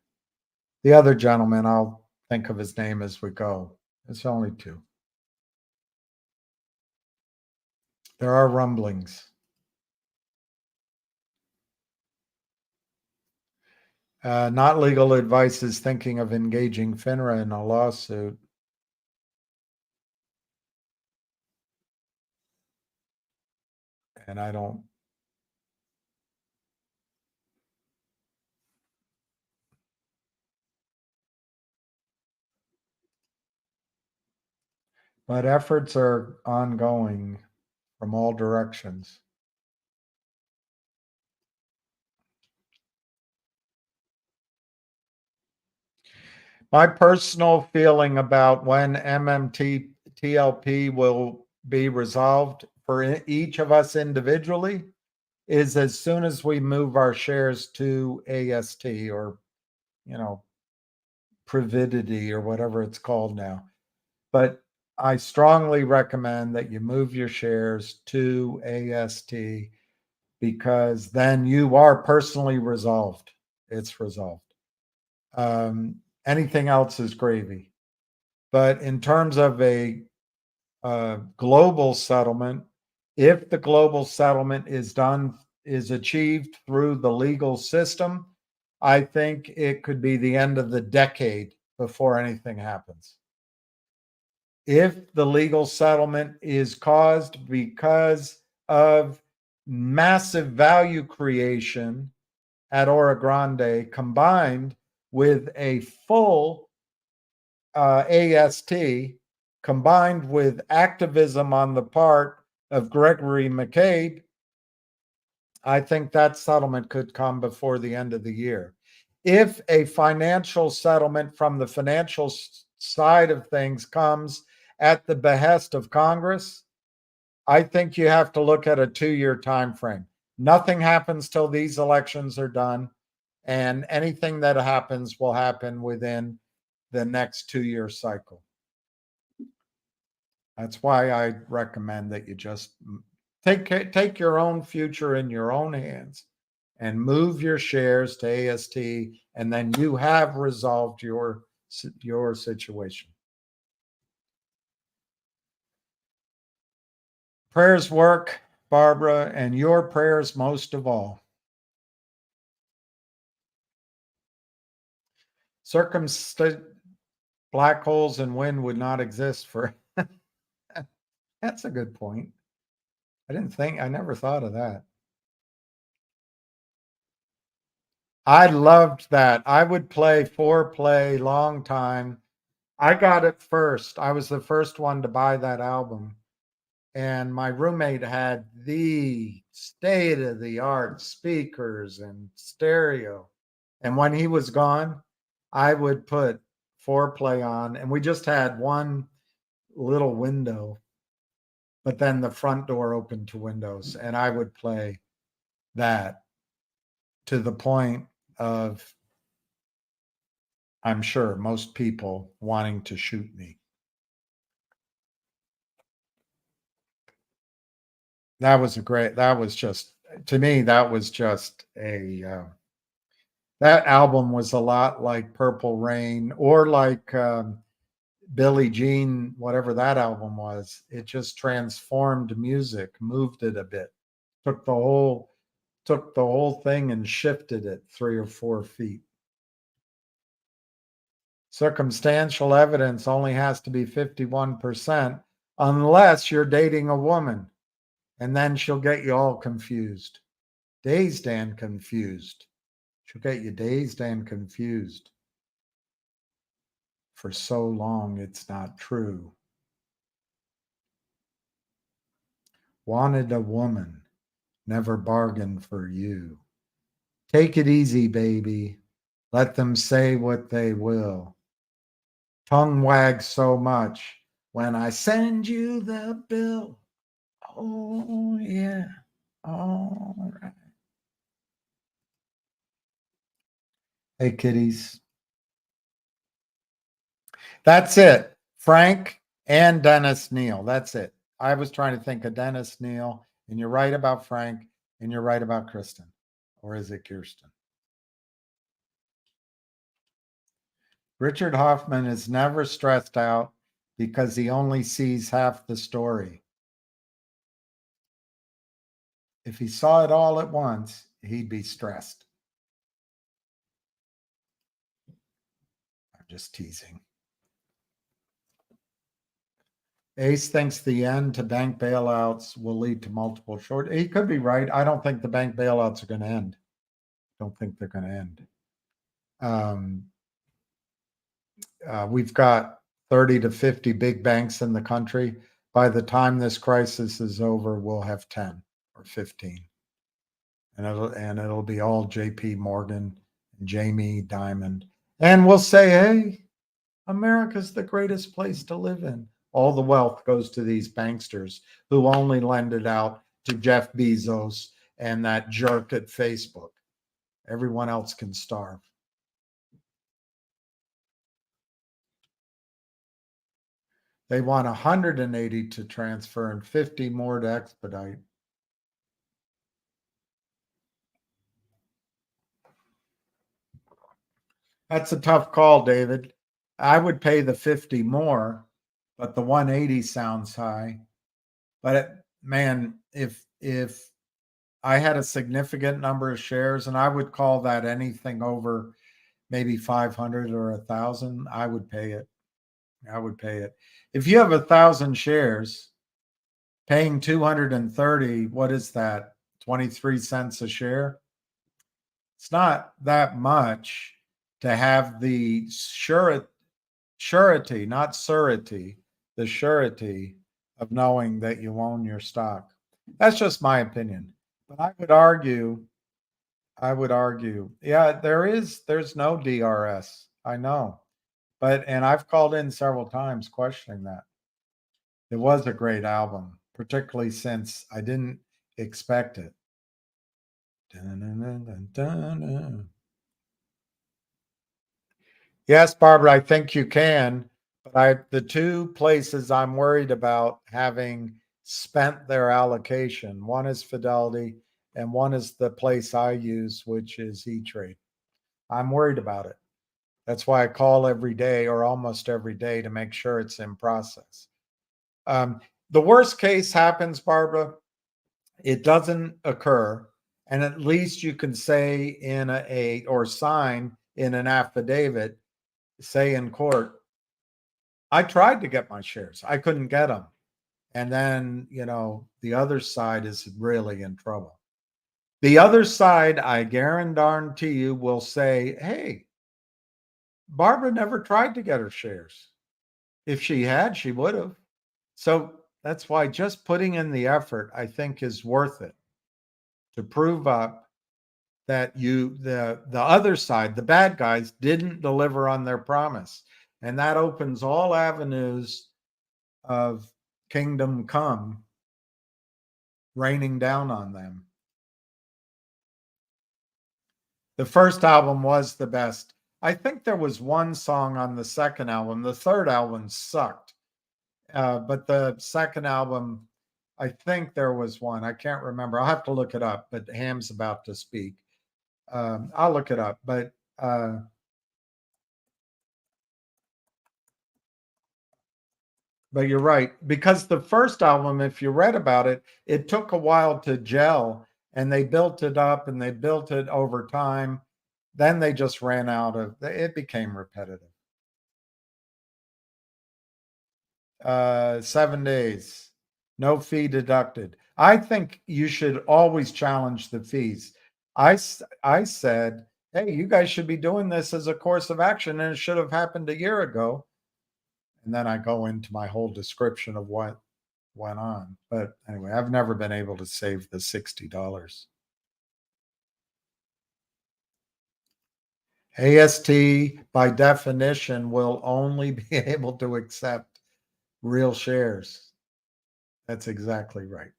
other gentleman. I'll think of his name as we go. It's only two. There are rumblings. Not legal advice is thinking of engaging FINRA in a lawsuit. And I don't. But efforts are ongoing from all directions. My personal feeling about when MMT TLP will be resolved for each of us individually is as soon as we move our shares to AST or, Prividity or whatever it's called now. But I strongly recommend that you move your shares to AST because then you are personally resolved. It's resolved. Anything else is gravy. But in terms of a global settlement, if the global settlement is achieved through the legal system, I think it could be the end of the decade before anything happens. If the legal settlement is caused because of massive value creation at Ora Grande combined with a full AST combined with activism on the part of Gregory McCabe, I think that settlement could come before the end of the year. If a financial settlement from the financial side of things comes at the behest of Congress, I think you have to look at a 2-year time frame. Nothing happens till these elections are done, and anything that happens will happen within the next 2-year cycle. That's why I recommend that you just take your own future in your own hands and move your shares to AST, and then you have resolved your situation. Prayers work, Barbara, and your prayers most of all. Black holes and wind would not exist for. That's a good point. I never thought of that. I loved that. I would play foreplay long time. I got it first. I was the first one to buy that album. And my roommate had the state of the art speakers and stereo. And when he was gone, I would put foreplay on, and we just had one little window, but then the front door opened to windows, and I would play that to the point of, I'm sure, most people wanting to shoot me. That was just, to me, that was just that album was a lot like Purple Rain, or like Billie Jean, whatever that album was. It just transformed music, moved it a bit, took the whole thing and shifted it 3 or 4 feet. Circumstantial evidence only has to be 51% unless you're dating a woman, and then she'll get you all confused. Dazed and confused. She'll get you dazed and confused. For so long, it's not true. Wanted a woman, never bargained for you. Take it easy, baby. Let them say what they will. Tongue wags so much when I send you the bill. Oh, yeah. All right. Hey, kitties. That's it. Frank and Dennis Neal. That's it. I was trying to think of Dennis Neal, and you're right about Frank, and you're right about Kristen. Or is it Kirsten? Richard Hoffman is never stressed out because he only sees half the story. If he saw it all at once, he'd be stressed. I'm just teasing. Ace thinks the end to bank bailouts will lead to multiple short. He could be right. I don't think the bank bailouts are going to end. Don't think they're going to end. We've got 30 to 50 big banks in the country. By the time this crisis is over, we'll have 10 or 15. And it'll be all JP Morgan and Jamie Dimon. And we'll say, hey, America's the greatest place to live in. All the wealth goes to these banksters who only lend it out to Jeff Bezos and that jerk at Facebook. Everyone else can starve. They want 180 to transfer and 50 more to expedite. That's a tough call, David. I would pay the 50 more, but the 180 sounds high. But man, if I had a significant number of shares, and I would call that anything over maybe 500 or 1,000, I would pay it. I would pay it. If you have 1,000 shares, paying 230, what is that? 23 cents a share? It's not that much to have the surety, not surety, the surety of knowing that you own your stock. That's just my opinion. But I would argue, yeah, there's no DRS. I know. And I've called in several times questioning that. It was a great album, particularly since I didn't expect it. Yes, Barbara, I think you can. But the two places I'm worried about having spent their allocation, one is Fidelity and one is the place I use, which is E-Trade. I'm worried about it. That's why I call every day or almost every day to make sure it's in process. The worst case happens, Barbara. It doesn't occur. And at least you can say or sign in an affidavit say in court, I tried to get my shares. I couldn't get them. And then, the other side is really in trouble. The other side, I guarantee you, will say, hey, Barbara never tried to get her shares. If she had, she would have. So that's why just putting in the effort, I think, is worth it to prove up that the other side, the bad guys, didn't deliver on their promise. And that opens all avenues of kingdom come raining down on them. The first album was the best. I think there was one song on the second album. The third album sucked. But the second album, I think there was one. I can't remember. I'll have to look it up, but Ham's about to speak. I'll look it up. But you're right. Because the first album, if you read about it, it took a while to gel, and they built it up and they built it over time. Then they just ran out of it, became repetitive. 7 days, no fee deducted. I think you should always challenge the fees. I said, hey, you guys should be doing this as a course of action, and it should have happened a year ago. And then I go into my whole description of what went on. But anyway, I've never been able to save the $60. AST, by definition, will only be able to accept real shares. That's exactly right.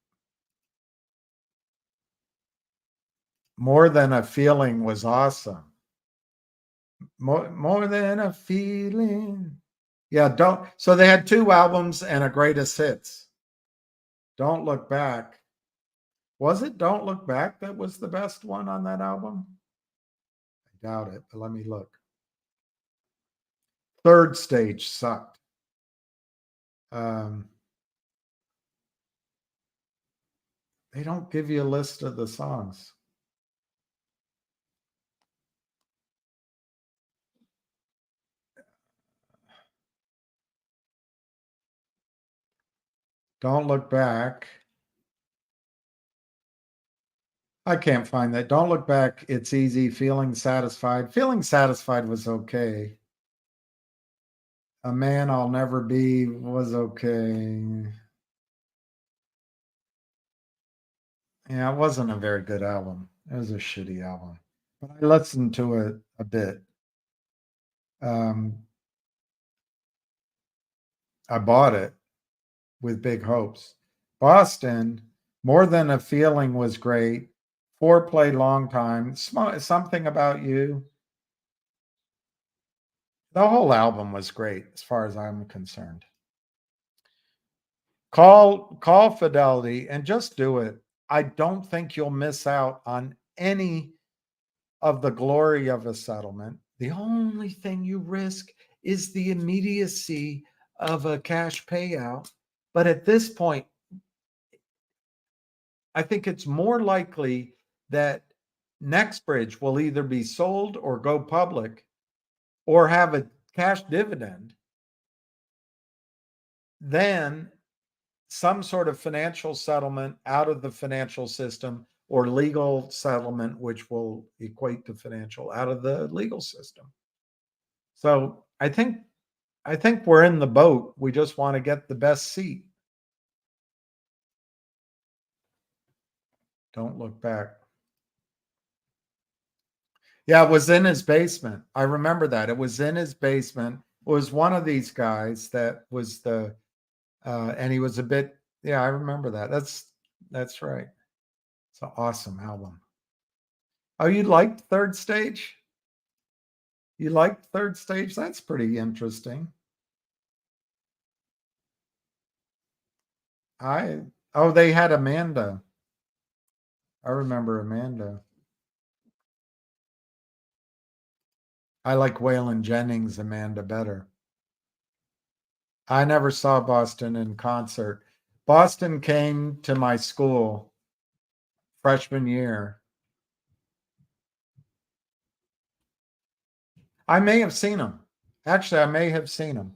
More Than a Feeling was awesome. More Than a Feeling. Yeah, so they had 2 albums and a greatest hits. Don't Look Back. Was it Don't Look Back that was the best one on that album? I doubt it, but let me look. Third Stage sucked. They don't give you a list of the songs. Don't Look Back. I can't find that. Don't Look Back. It's Easy. Feeling Satisfied. Feeling Satisfied was okay. A Man I'll Never Be was okay. Yeah, it wasn't a very good album. It was a shitty album. But I listened to it a bit. I bought it with big hopes. Boston, More Than a Feeling was great. Foreplay, Long Time. Something About You. The whole album was great as far as I'm concerned. Call Fidelity and just do it. I don't think you'll miss out on any of the glory of a settlement. The only thing you risk is the immediacy of a cash payout. But at this point, I think it's more likely that NextBridge will either be sold or go public or have a cash dividend than some sort of financial settlement out of the financial system, or legal settlement, which will equate to financial out of the legal system. So I think we're in the boat. We just want to get the best seat. Don't Look Back. Yeah, it was in his basement. I remember that. It was in his basement. It was one of these guys that was and he was a bit, yeah, I remember that. That's right. It's an awesome album. Oh, you liked Third Stage? You liked Third Stage? That's pretty interesting. They had Amanda. I remember Amanda. I like Waylon Jennings' Amanda better. I never saw Boston in concert. Boston came to my school freshman year. I may have seen him. Actually, I may have seen him.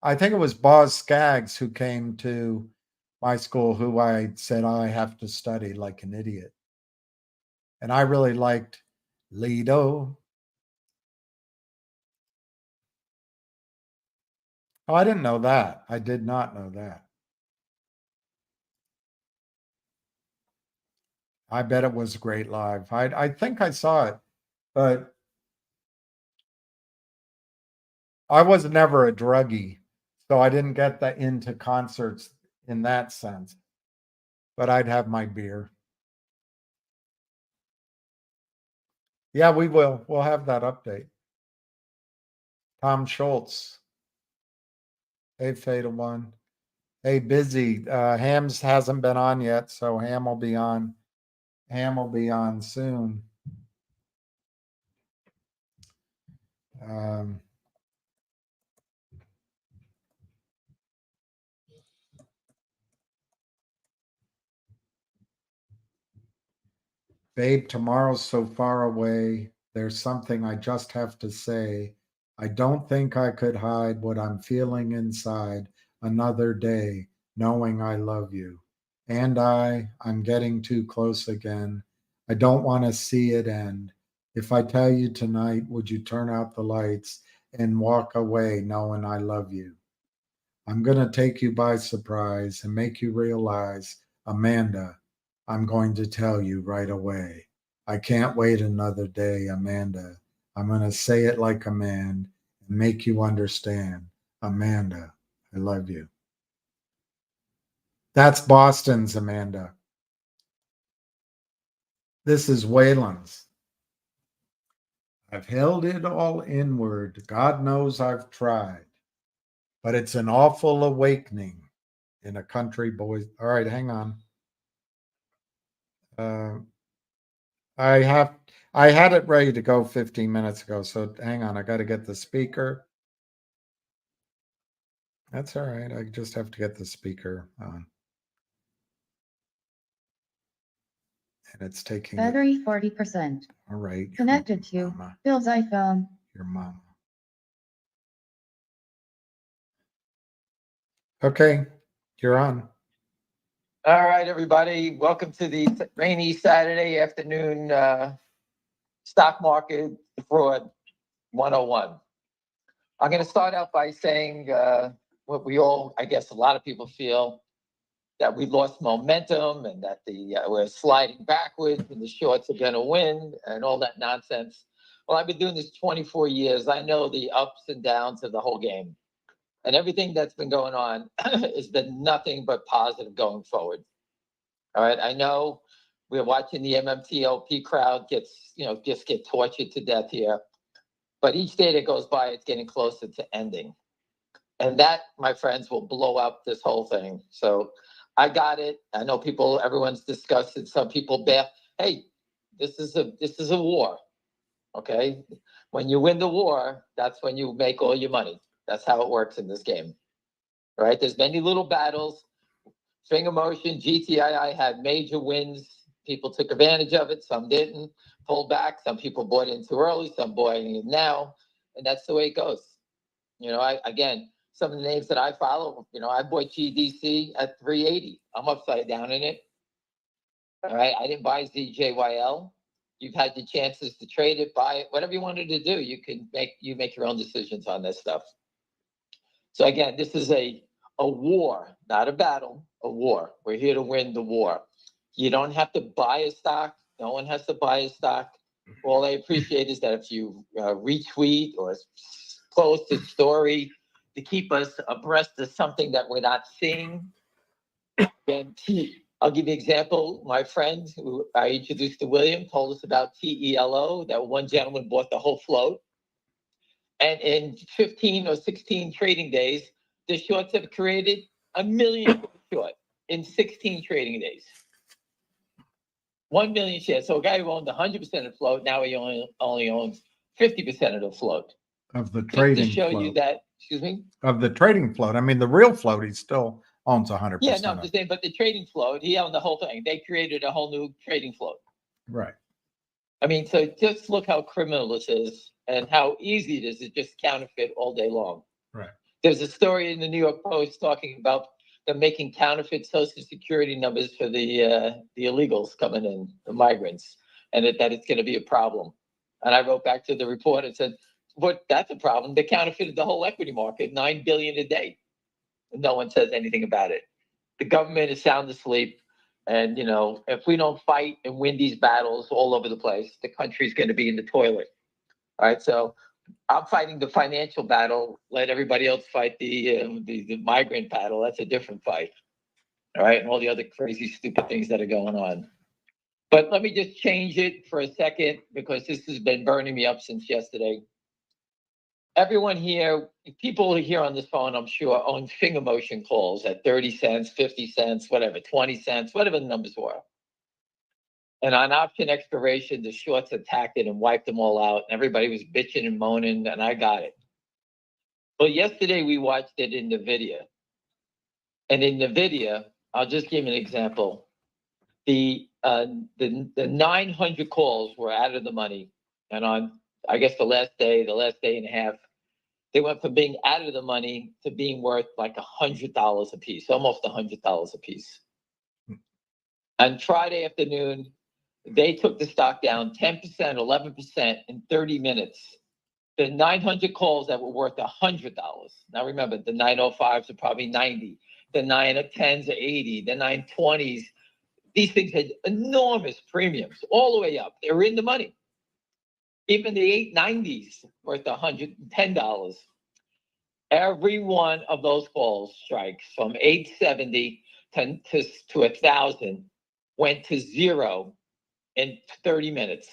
I think it was Boz Scaggs who came to my school, who I said I have to study like an idiot. And I really liked Lido. Oh, I didn't know that. I did not know that. I bet it was great live. I think I saw it, but I was never a druggie, so I didn't get that into concerts in that sense. But I'd have my beer. Yeah, we will. We'll have that update. Tom Schultz. Hey, Fatal One. Hey, busy. Hams hasn't been on yet, so Ham will be on. Ham will be on soon. Um, Babe, tomorrow's so far away. There's something I just have to say. I don't think I could hide what I'm feeling inside another day, knowing I love you. And I'm getting too close again. I don't want to see it end. If I tell you tonight, would you turn out the lights and walk away knowing I love you? I'm going to take you by surprise and make you realize, Amanda, I'm going to tell you right away. I can't wait another day, Amanda. I'm going to say it like a man and make you understand. Amanda, I love you. That's Boston's Amanda. This is Wayland's. I've held it all inward. God knows I've tried, but it's an awful awakening in a country boy. All right, hang on. Uh, I had it ready to go 15 minutes ago, so hang on, I got to get the speaker. That's all right. I just have to get the speaker on. And it's taking Battery 40%. All right. Connected to mama, Bill's iPhone. your mama. Okay, you're on. All right, everybody. Welcome to the rainy Saturday afternoon stock market fraud 101. I'm going to start out by saying what we all, I guess a lot of people feel, that we lost momentum and that we're sliding backwards and the shorts are going to win and all that nonsense. Well, I've been doing this 24 years. I know the ups and downs of the whole game. And everything that's been going on has been nothing but positive going forward. All right, I know we're watching the MMTLP crowd just get tortured to death here. But each day that goes by, it's getting closer to ending. And that, my friends, will blow up this whole thing. So I got it. I know everyone's discussed it. Some people hey, this is a war. Okay. When you win the war, that's when you make all your money. That's how it works in this game. Right? There's many little battles. Finger motion, GTII had major wins. People took advantage of it. Some didn't. Pulled back. Some people bought in too early. Some bought in now. And that's the way it goes. Again, some of the names that I follow, I bought GDC at 380. I'm upside down in it. All right. I didn't buy ZJYL. You've had your chances to trade it, buy it, whatever you wanted to do. You make your own decisions on this stuff. So again, this is a war, not a battle, a war. We're here to win the war. You don't have to buy a stock. No one has to buy a stock. All I appreciate is that if you retweet or post a story to keep us abreast of something that we're not seeing. And I'll give you an example. My friend who I introduced to William told us about TELO, that one gentleman bought the whole float. And in 15 or 16 trading days, the shorts have created $1 million short in 16 trading days. 1 million shares. So a guy who owned 100% of the float, now he only owns 50% of the float. Of the trading Just to show float. you that, excuse me? Of the trading float. I mean, the real float, he still owns 100%. Yeah, no, I'm just saying, but the trading float, he owned the whole thing. They created a whole new trading float. Right. I mean, so just look how criminal this is. and how easy it is to just counterfeit all day long. Right. There's a story in the New York Post talking about them making counterfeit Social Security numbers for the illegals coming in, the migrants, and that it's going to be a problem. And I wrote back to the report and said, "But that's a problem. They counterfeited the whole equity market, $9 billion a day. And no one says anything about it. The government is sound asleep. And, you know, if we don't fight and win these battles all over the place, the country's going to be in the toilet." All right. So I'm fighting the financial battle. Let everybody else fight the migrant battle. That's a different fight. All right. And all the other crazy, stupid things that are going on. But let me just change it for a second, because this has been burning me up since yesterday. Everyone here, people here on this phone, I'm sure, own finger motion calls at 30 cents, 50 cents, whatever, 20 cents, whatever the numbers were. And on option expiration, the shorts attacked it and wiped them all out. And everybody was bitching and moaning, and I got it. Well, yesterday we watched it in Nvidia. And in Nvidia, I'll just give you an example. The 900 calls were out of the money. And on, I guess, the last day and a half, they went from being out of the money to being worth like $100 a piece, almost $100 a piece. On Friday afternoon, they took the stock down 10%, 11% in 30 minutes. The 900 calls that were worth $100. Now remember, the 905s are probably 90. The 910s are 80. The 920s, these things had enormous premiums all the way up. They were in the money. Even the 890s worth $110. Every one of those calls strikes from 870 to 1,000 went to zero in 30 minutes.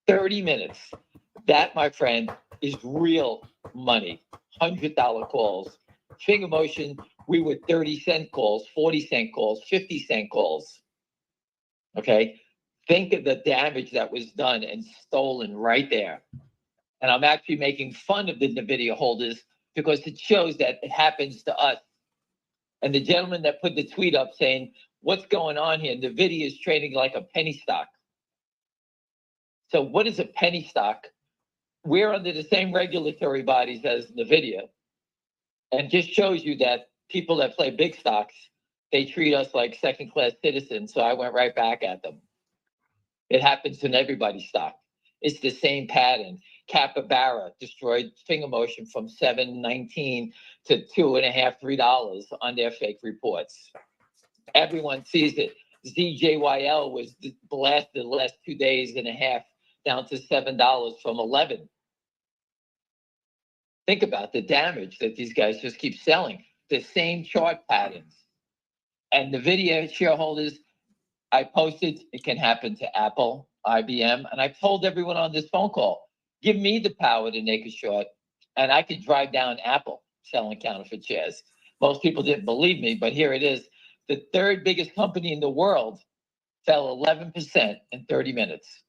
30 minutes. That, my friend, is real money. $100 calls. Finger motion, we were 30-cent calls, 40-cent calls, 50-cent calls. Okay? Think of the damage that was done and stolen right there. And I'm actually making fun of the Nvidia holders because it shows that it happens to us. And the gentleman that put the tweet up saying, "What's going on here? Nvidia is trading like a penny stock." So what is a penny stock? We're under the same regulatory bodies as Nvidia. And just shows you that people that play big stocks, they treat us like second-class citizens. So I went right back at them. It happens in everybody's stock. It's the same pattern. Capybara destroyed finger motion from $7.19 to $2.50, $3 on their fake reports. Everyone sees it. ZJYL was blasted the last 2 days and a half down to $7 from $11. Think about the damage that these guys just keep selling. The same chart patterns. And Nvidia shareholders, I posted, it can happen to Apple, IBM, and I told everyone on this phone call, give me the power to make a short, and I could drive down Apple selling counterfeit shares. Most people didn't believe me, but here it is. The third biggest company in the world fell 11% in 30 minutes.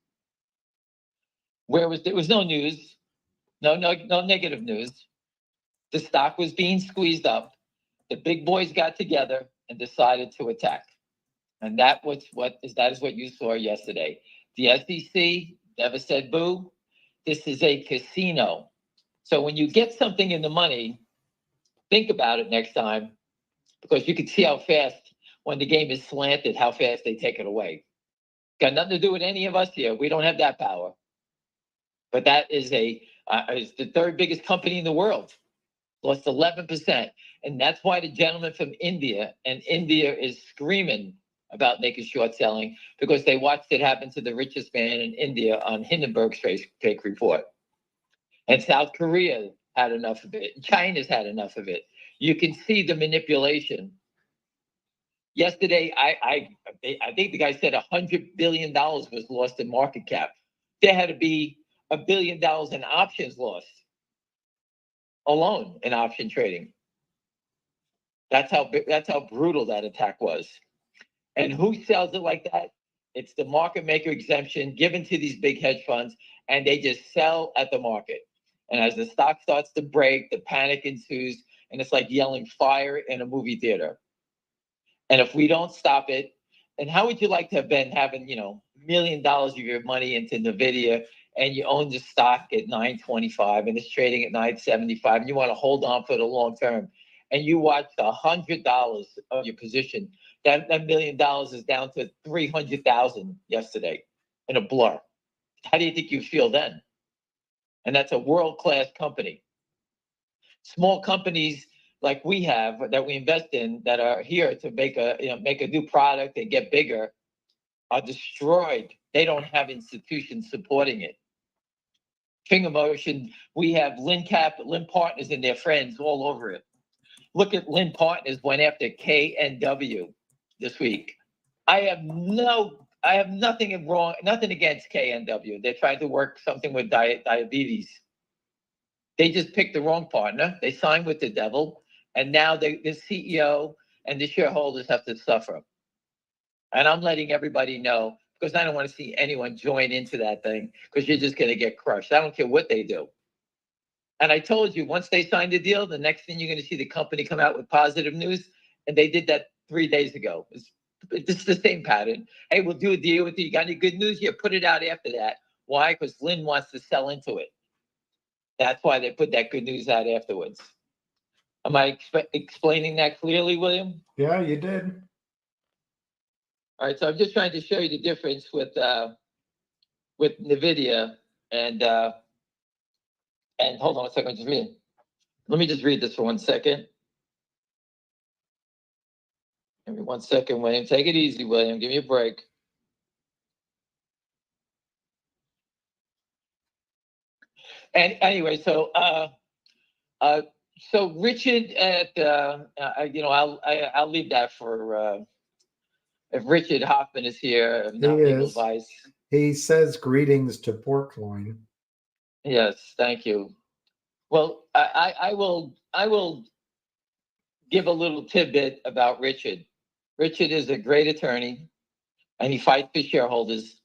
There was no news, no negative news. The stock was being squeezed up. The big boys got together and decided to attack. And that is what you saw yesterday. The SEC never said boo. This is a casino. So when you get something in the money, think about it next time, because you can see how fast, when the game is slanted, how fast they take it away. Got nothing to do with any of us here. We don't have that power. But that is is the third biggest company in the world. Lost 11%. And that's why the gentleman from India, and India is screaming about naked short selling, because they watched it happen to the richest man in India on Hindenburg's fake report. And South Korea had enough of it. China's had enough of it. You can see the manipulation. Yesterday, I think the guy said $100 billion was lost in market cap. There had to be $1 billion in options lost alone in option trading. That's how brutal that attack was. And who sells it like that? It's the market maker exemption given to these big hedge funds, and they just sell at the market. And as the stock starts to break, the panic ensues, and it's like yelling fire in a movie theater. And if we don't stop it, and how would you like to have been having, $1 million of your money into Nvidia and you own the stock at 925 and it's trading at 975 and you want to hold on for the long term and you watch $100 of your position, that $1 million is down to 300,000 yesterday in a blur. How do you think you feel then? And that's a world-class company. Small companies like we have that we invest in that are here to make a new product and get bigger are destroyed. They don't have institutions supporting it. Finger motion, we have Lynn Partners and their friends all over it. Look at Lynn Partners went after KNW this week. I have nothing against KNW. They're trying to work something with diabetes. They just picked the wrong partner. They signed with the devil, and now the CEO and the shareholders have to suffer. And I'm letting everybody know because I don't want to see anyone join into that thing because you're just going to get crushed. I don't care what they do. And I told you, once they signed the deal, the next thing you're going to see the company come out with positive news. And they did that 3 days ago. It's the same pattern. Hey, we'll do a deal with you. You got any good news? Yeah, put it out after that. Why? Because Lynn wants to sell into it. That's why they put that good news out afterwards. Am I explaining that clearly, William? Yeah, you did. All right, so I'm just trying to show you the difference with Nvidia and hold on a second, let me just read this for 1 second. Give me 1 second, William. Take it easy, William. Give me a break. And anyway, so Richard at I'll leave that for if Richard Hoffman is here, if not legal advice. He says greetings to Porkloin. Yes, thank you. Well, I will give a little tidbit about Richard. Richard is a great attorney, and he fights for shareholders.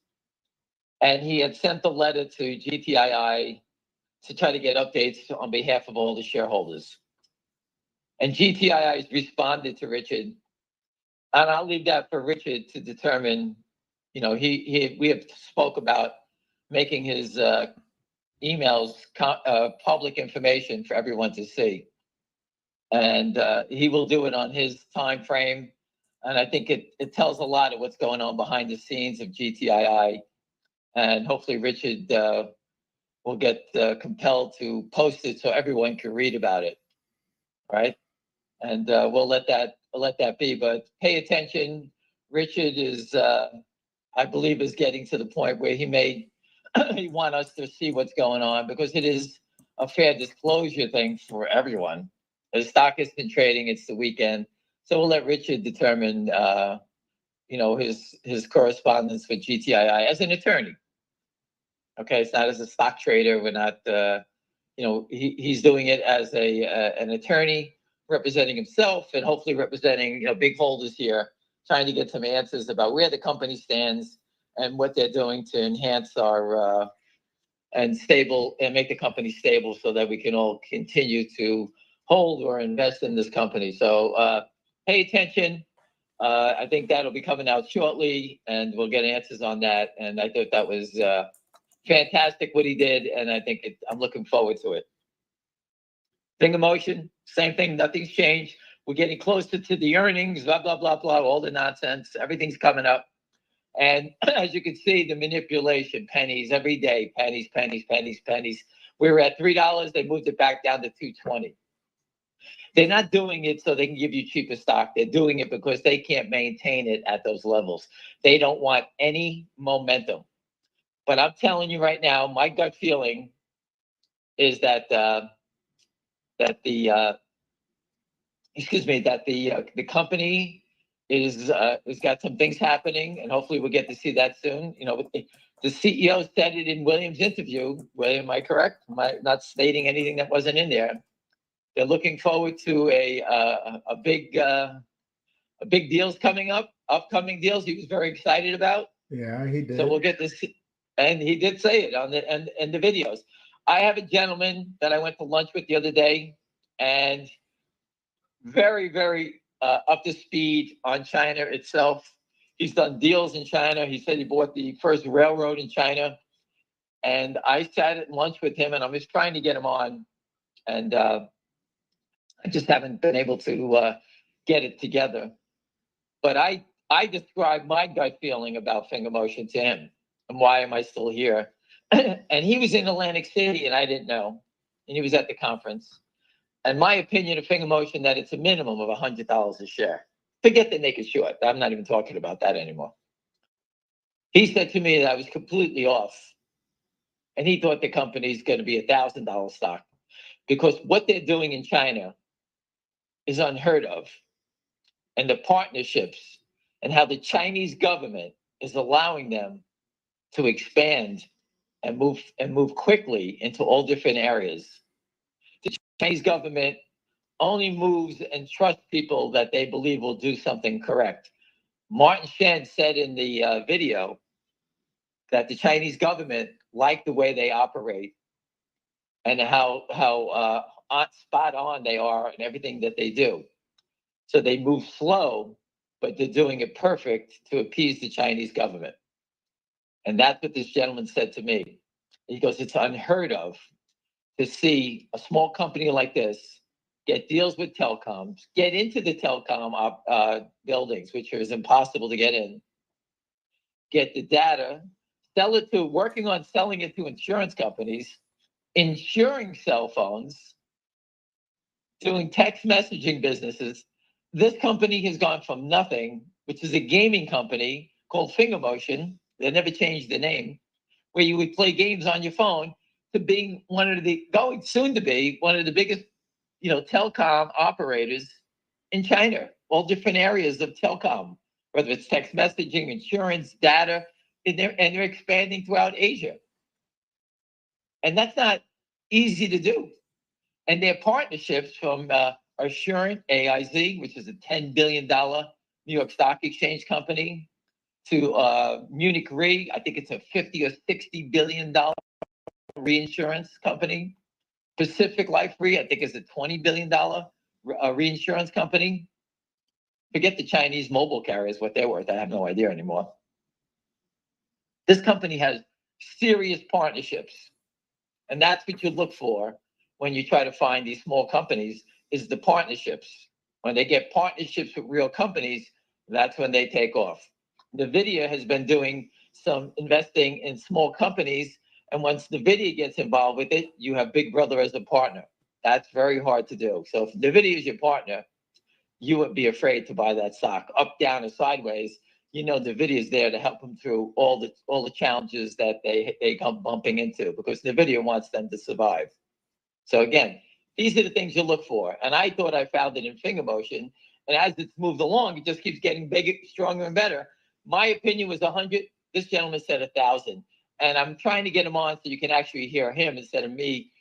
And he had sent a letter to GTII to try to get updates on behalf of all the shareholders. And GTII has responded to Richard. And I'll leave that for Richard to determine. We have spoke about making his emails public information for everyone to see. And he will do it on his time frame. And I think it tells a lot of what's going on behind the scenes of GTII. And hopefully Richard will get compelled to post it so everyone can read about it, right? And we'll let that be. But pay attention. Richard is, I believe, is getting to the point where he want us to see what's going on because it is a fair disclosure thing for everyone. The stock has been trading. It's the weekend. So we'll let Richard determine, his correspondence with GTII as an attorney. Okay, it's not as a stock trader. We're not, he's doing it as an attorney representing himself and hopefully representing, big holders here, trying to get some answers about where the company stands and what they're doing to enhance our and make the company stable so that we can all continue to hold or invest in this company. So pay attention. I think that'll be coming out shortly and we'll get answers on that. And I thought that was fantastic what he did. And I think I'm looking forward to it. Finger motion, same thing. Nothing's changed. We're getting closer to the earnings, blah, blah, blah, blah, all the nonsense. Everything's coming up. And as you can see, the manipulation, pennies every day, pennies. We were at $3. They moved it back down to $2.20. They're not doing it so they can give you cheaper stock. They're doing it because they can't maintain it at those levels. They don't want any momentum. But I'm telling you right now, my gut feeling is that the company has got some things happening, and hopefully we'll get to see that soon. The CEO said it in William's interview. William, am I correct? Am I not stating anything that wasn't in there? They're looking forward to a big deals coming up, upcoming deals. He was very excited about. Yeah, he did. So we'll get to see, and he did say it on the videos. I have a gentleman that I went to lunch with the other day, and very, very up to speed on China itself. He's done deals in China. He said he bought the first railroad in China. And I sat at lunch with him, and I was trying to get him on, and I just haven't been able to get it together. But I described my gut feeling about finger motion to him, and why am I still here? And he was in Atlantic City, and I didn't know, and he was at the conference. And my opinion of finger motion, that it's a minimum of $100 a share. Forget the naked short. I'm not even talking about that anymore. He said to me that I was completely off. And he thought the company's going to be $1,000 stock, because what they're doing in China is unheard of. And the partnerships and how the Chinese government is allowing them to expand and move quickly into all different areas. The Chinese government only moves and trusts people that they believe will do something correct. Martin Shen said in the video that the Chinese government liked the way they operate and how spot on they are in everything that they do. So they move slow, but they're doing it perfect to appease the Chinese government. And that's what this gentleman said to me. He goes, it's unheard of to see a small company like this get deals with telecoms, get into the telecom buildings, which is impossible to get in, get the data, sell it to, working on selling it to insurance companies, insuring cell phones, doing text messaging businesses. This company has gone from nothing, which is a gaming company called Finger Motion. They never changed the name, where you would play games on your phone, to being going soon to be one of the biggest, telecom operators in China, all different areas of telecom, whether it's text messaging, insurance, data, and they're expanding throughout Asia. And that's not easy to do. And their partnerships from Assurant, AIZ, which is a $10 billion New York Stock Exchange company, to Munich Re, I think it's a $50 or $60 billion reinsurance company. Pacific Life Re, I think is a $20 billion reinsurance company. Forget the Chinese mobile carriers, what they're worth. I have no idea anymore. This company has serious partnerships. And that's what you look for when you try to find these small companies, is the partnerships. When they get partnerships with real companies, that's when they take off. Nvidia has been doing some investing in small companies, and once Nvidia gets involved with it, you have Big Brother as a partner. That's very hard to do. So if Nvidia is your partner, you would be afraid to buy that stock, up, down, or sideways. Nvidia is there to help them through all the challenges that they come bumping into, because Nvidia wants them to survive. So again, these are the things you look for. And I thought I found it in finger motion. And as it's moved along, it just keeps getting bigger, stronger, and better. My opinion was 100. This gentleman said 1,000. And I'm trying to get him on so you can actually hear him instead of me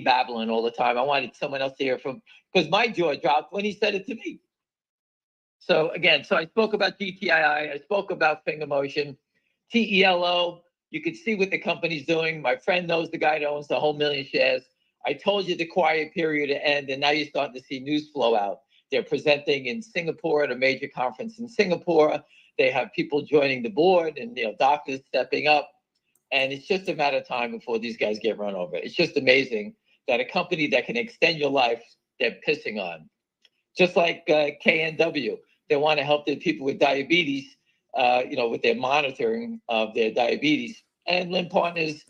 babbling all the time. I wanted someone else to hear from, because my jaw dropped when he said it to me. So again, I spoke about GTII. I spoke about finger motion. TELO, you can see what the company's doing. My friend knows the guy that owns the whole million shares. I told you the quiet period to end, and now you're starting to see news flow out. They're presenting in Singapore at a major conference in Singapore. They have people joining the board and doctors stepping up. And it's just a matter of time before these guys get run over. It's just amazing that a company that can extend your life, they're pissing on. Just like KNW, they want to help the people with diabetes, with their monitoring of their diabetes. And Lynn Partners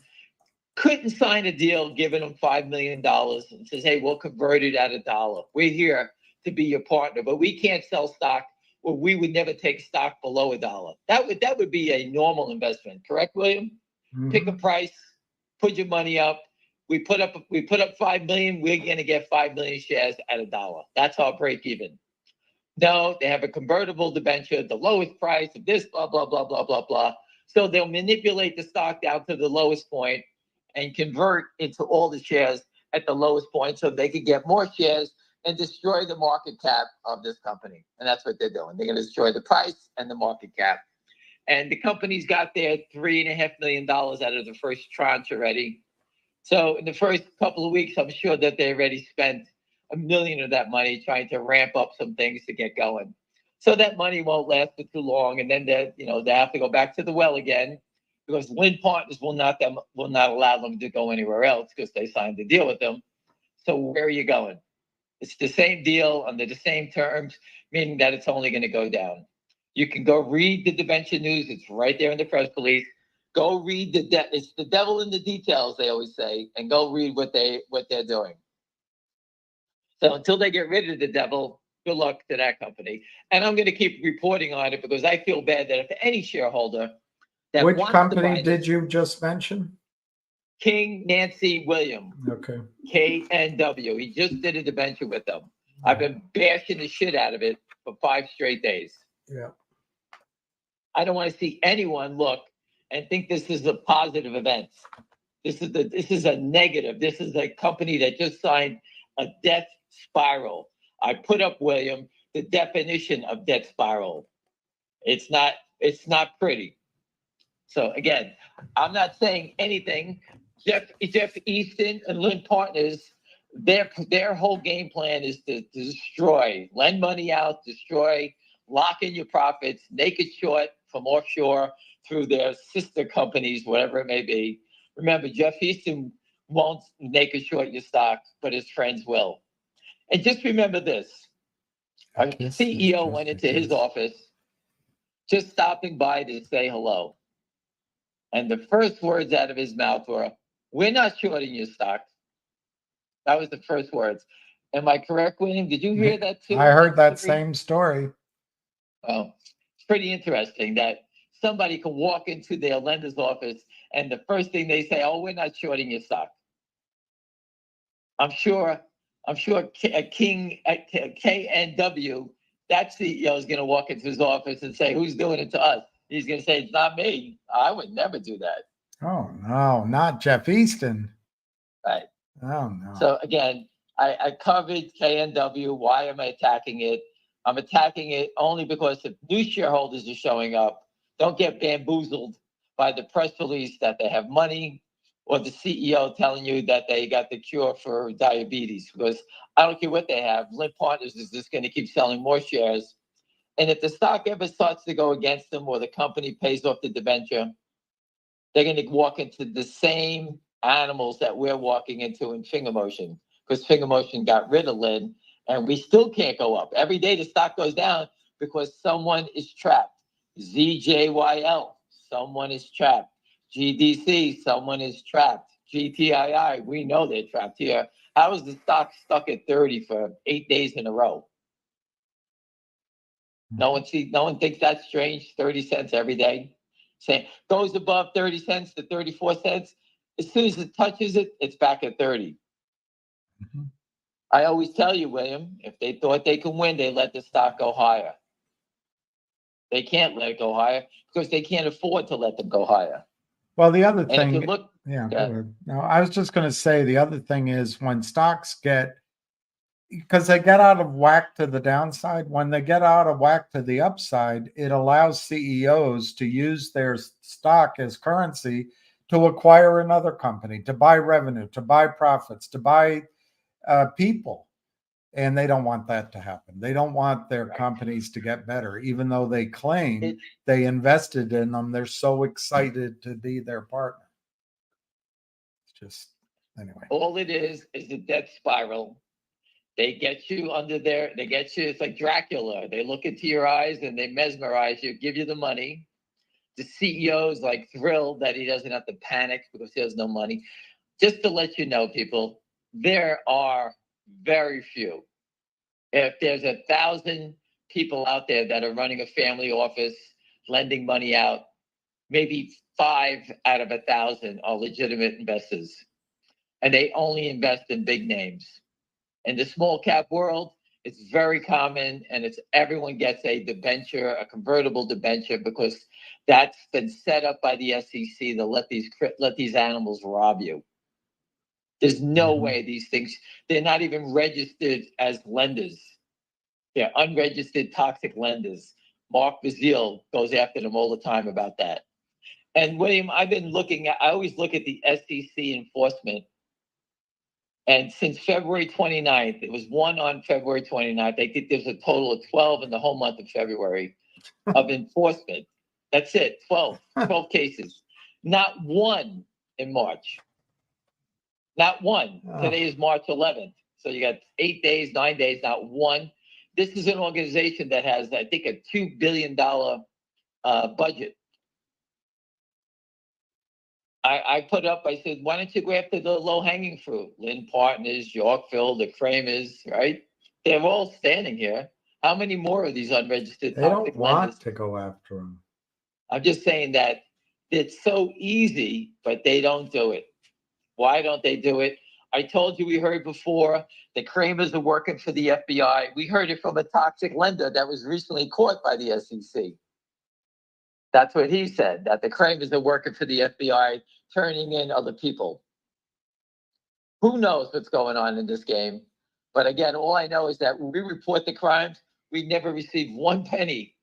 couldn't sign a deal giving them $5 million and says, hey, we'll convert it at $1. We're here to be your partner, but we can't sell stock, or we would never take stock below $1. That would be a normal investment, correct, William? Mm-hmm. Pick a price, put your money up. We put up 5 million. We're going to get 5 million shares at $1. That's our break even. No, they have a convertible debenture, the lowest price of this, blah, blah, blah, blah, blah, blah. So they'll manipulate the stock down to the lowest point and convert into all the shares at the lowest point so they could get more shares and destroy the market cap of this company. And that's what they're doing. They're going to destroy the price and the market cap. And the company's got their $3.5 million out of the first tranche already. So in the first couple of weeks, I'm sure that they already spent $1 million of that money trying to ramp up some things to get going. So that money won't last for too long. And then they have to go back to the well again because Lynn Partners will not allow them to go anywhere else because they signed a deal with them. So where are you going? It's the same deal under the same terms, meaning that it's only going to go down. You can go read the debenture news. It's right there in the press release. Go read it's the devil in the details, they always say, and go read what they're doing. So until they get rid of the devil, good luck to that company. And I'm going to keep reporting on it because I feel bad that if any shareholder that Which wants to company buy did this, you just mention? King Nancy William, Okay. KNW. He just did a debenture with them. I've been bashing the shit out of it for 5 straight days. Yeah. I don't want to see anyone look and think this is a positive event. This is a negative. This is a company that just signed a death spiral. I put up, William, the definition of death spiral. It's not pretty. So again, I'm not saying anything. Jeff Easton and Lynn Partners, their whole game plan is to destroy, lend money out, destroy, lock in your profits, naked short from offshore through their sister companies, whatever it may be. Remember, Jeff Easton won't naked short your stock, but his friends will. And just remember this. Our CEO went into his office just stopping by to say hello. And the first words out of his mouth were, "We're not shorting your stock." That was the first words. Am I correct, William? Did you hear that too? I heard that same story. Oh, it's pretty interesting that somebody can walk into their lender's office and the first thing they say, "Oh, we're not shorting your stock." I'm sure King KNW, that CEO is going to walk into his office and say, "Who's doing it to us?" He's going to say, "It's not me. I would never do that." Oh, no, not Jeff Easton. Right. Oh, no. So again, I covered KNW. Why am I attacking it? I'm attacking it only because if new shareholders are showing up, don't get bamboozled by the press release that they have money or the CEO telling you that they got the cure for diabetes. Because I don't care what they have, Lynn Partners is just going to keep selling more shares. And if the stock ever starts to go against them or the company pays off the debenture, they're going to walk into the same animals that we're walking into in Finger Motion, because Finger Motion got rid of Lynn and we still can't go up. Every day the stock goes down because someone is trapped. ZJYL, someone is trapped. GDC, someone is trapped. GTII, we know they're trapped here. How is the stock stuck at 30 for 8 days in a row? No one thinks that's strange. 30 cents every day. Say goes above 30 cents to 34 cents. As soon as it touches it, it's back at 30. Mm-hmm. I always tell you, William, if they thought they could win, they let the stock go higher. They can't let it go higher because they can't afford to let them go higher. Well, the other And thing, if you look, yeah, go ahead. No, I was just going to say the other thing is when stocks because they get out of whack to the downside, when they get out of whack to the upside, it allows CEOs to use their stock as currency to acquire another company, to buy revenue, to buy profits, to buy people. And they don't want that to happen. They don't want their companies to get better, even though they claim they invested in them. They're so excited to be their partner. It's just, anyway. All it is a death spiral. They get you it's like Dracula. They look into your eyes and they mesmerize you, give you the money. The CEO's like thrilled that he doesn't have to panic because he has no money. Just to let you know, people, there are very few. If there's 1,000 people out there that are running a family office, lending money out, maybe 5 out of 1,000 are legitimate investors. And they only invest in big names. In the small cap world, it's very common, and everyone gets a debenture, a convertible debenture, because that's been set up by the SEC to let these animals rob you. There's no way these things, they're not even registered as lenders. They're unregistered toxic lenders. Mark Bazile goes after them all the time about that. And William, I always look at the SEC enforcement. And since February 29th, it was one on February 29th. I think there's a total of 12 in the whole month of February of enforcement. That's it, 12 cases. Not one in March. Not one. Oh. Today is March 11th. So you got 8 days, 9 days, not one. This is an organization that has, I think, a $2 billion budget. I put up, I said, why don't you go after the low-hanging fruit? Lynn Partners, Yorkville, the Kramers, right? They're all standing here. How many more of these unregistered They toxic don't want lenders? to go after them. I'm just saying that it's so easy, but they don't do it. Why don't they do it? I told you, we heard before, the Kramers are working for the FBI. We heard it from a toxic lender that was recently caught by the SEC. That's what he said, that the Kramers are working for the FBI, turning in other people. Who knows what's going on in this game? But again, all I know is that when we report the crimes, we never receive 1 penny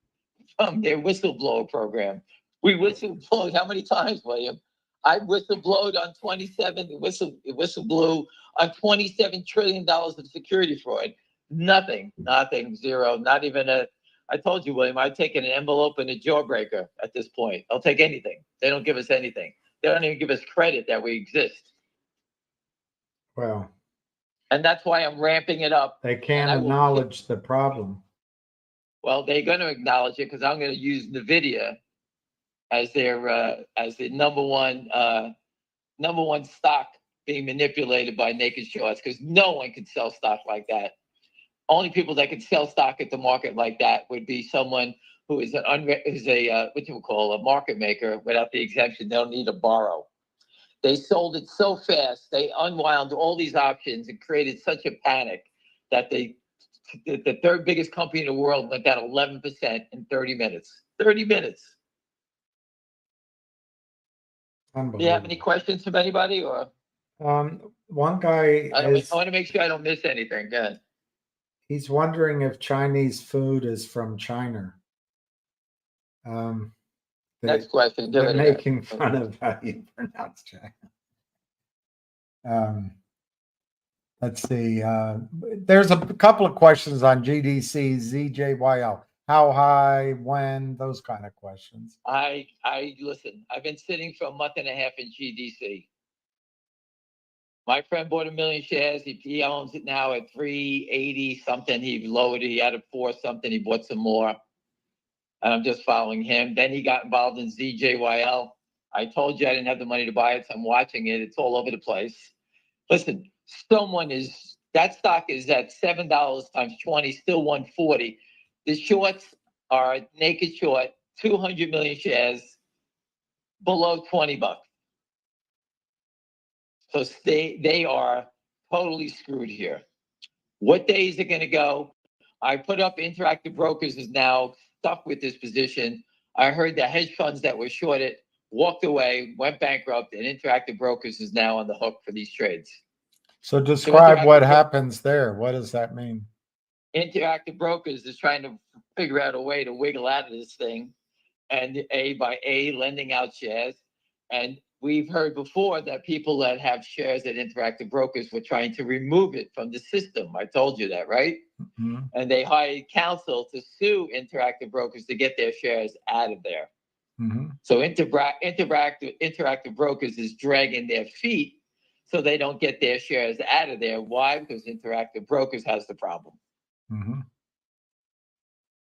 from their whistleblower program. We whistleblowed how many times, William? I whistleblowed on 27, whistleblew on $27 trillion of security fraud. Nothing, zero, not even a, I told you, William, I'd take an envelope and a jawbreaker at this point. I'll take anything. They don't give us anything. They don't even give us credit that we exist. Well, And that's why I'm ramping it up. they can't And I will acknowledge the problem. Well, they're going to acknowledge it because I'm going to use Nvidia as their as the number one stock being manipulated by naked shorts, because no one can sell stock like that. Only people that can sell stock at the market like that would be someone who is what you would call a market maker without the exemption. They'll need to borrow. They sold it so fast, they unwound all these options and created such a panic that the third biggest company in the world went down 11% in 30 minutes. 30 minutes. Do you have any questions from anybody? Or One guy I is, want to make sure I don't miss anything. Go ahead. he's wondering if Chinese food is from China. Next question. Give They're it a making go. fun of how you pronounce China. Let's see. There's a couple of questions on GDC, ZJYL. How high, when, those kind of questions. I listen, I've been sitting for a month and a half in GDC. My friend bought 1 million shares. He owns it now at 380 something. He lowered it. He had it 4 something. He bought some more. And I'm just following him. Then he got involved in ZJYL. I told you I didn't have the money to buy it, so I'm watching it. It's all over the place. Listen, that stock is at $7 times 20, still 140. The shorts are naked short, 200 million shares, below $20. So they are totally screwed here. What day is it going to go? I put up Interactive Brokers is now stuck with this position. I heard the hedge funds that were shorted walked away, went bankrupt, and Interactive Brokers is now on the hook for these trades. So describe what happens there. What does that mean? Interactive Brokers is trying to figure out a way to wiggle out of this thing, and lending out shares. And we've heard before that people that have shares at Interactive Brokers were trying to remove it from the system. I told you that, right? Mm-hmm. And they hired counsel to sue Interactive Brokers to get their shares out of there. Mm-hmm. So Interactive Brokers is dragging their feet so they don't get their shares out of there. Why? Because Interactive Brokers has the problem. Mm-hmm.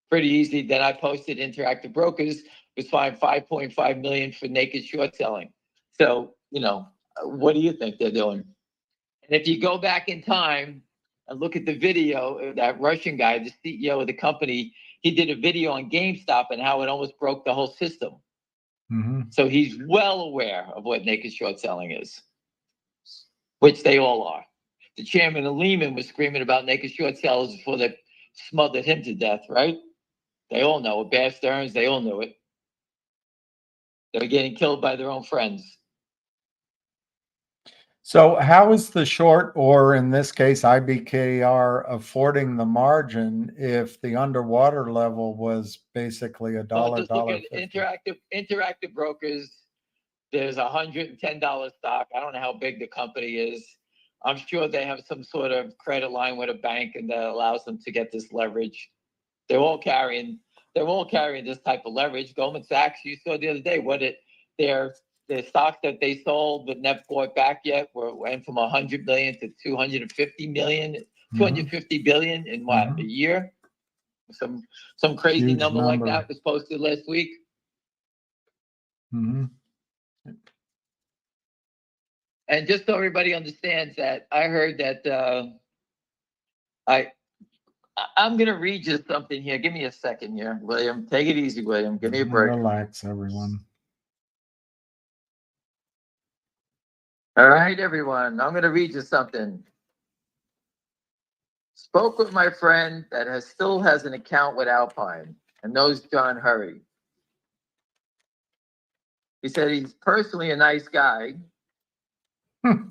Pretty easy. Then I posted Interactive Brokers was fined $5.5 million for naked short selling. So, what do you think they're doing? And if you go back in time and look at the video of that Russian guy, the CEO of the company, he did a video on GameStop and how it almost broke the whole system. Mm-hmm. So he's well aware of what naked short selling is, which they all are. The chairman of Lehman was screaming about naked short sellers before they smothered him to death, right? They all know it. Bear Stearns, they all knew it. They're getting killed by their own friends. So how is the short, or in this case, IBKR, affording the margin if the underwater level was basically $1, Well, just look at $1.50? Interactive Brokers. There's a $110 stock. I don't know how big the company is. I'm sure they have some sort of credit line with a bank and that allows them to get this leverage. They're all carrying this type of leverage. Goldman Sachs, you saw the other day, their the stocks that they sold but never bought back yet went from 100 million to 250 million, 250 billion in what, a year? Some crazy Huge number like number. that was posted last week. Mhm. And just so everybody understands that, I heard that I'm gonna read you something here. Give me a second here, William. Take it easy, William. Give me a break. Relax, everyone. All right, everyone. I'm gonna read you something. Spoke with my friend that still has an account with Alpine and knows John Hurry. He said he's personally a nice guy,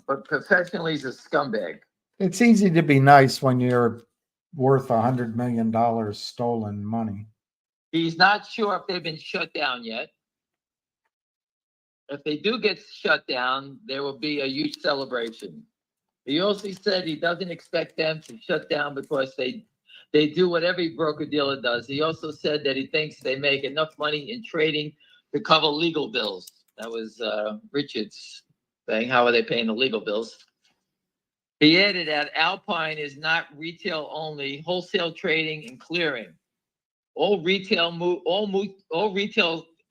but professionally he's a scumbag. It's easy to be nice when you're worth $100 million stolen money. He's not sure if they've been shut down yet. If they do get shut down, there will be a huge celebration. He also said he doesn't expect them to shut down because they do what every broker-dealer does. He also said that he thinks they make enough money in trading to cover legal bills. That was Richard's thing. How are they paying the legal bills? He added that Alpine is not retail only, wholesale trading and clearing. All retail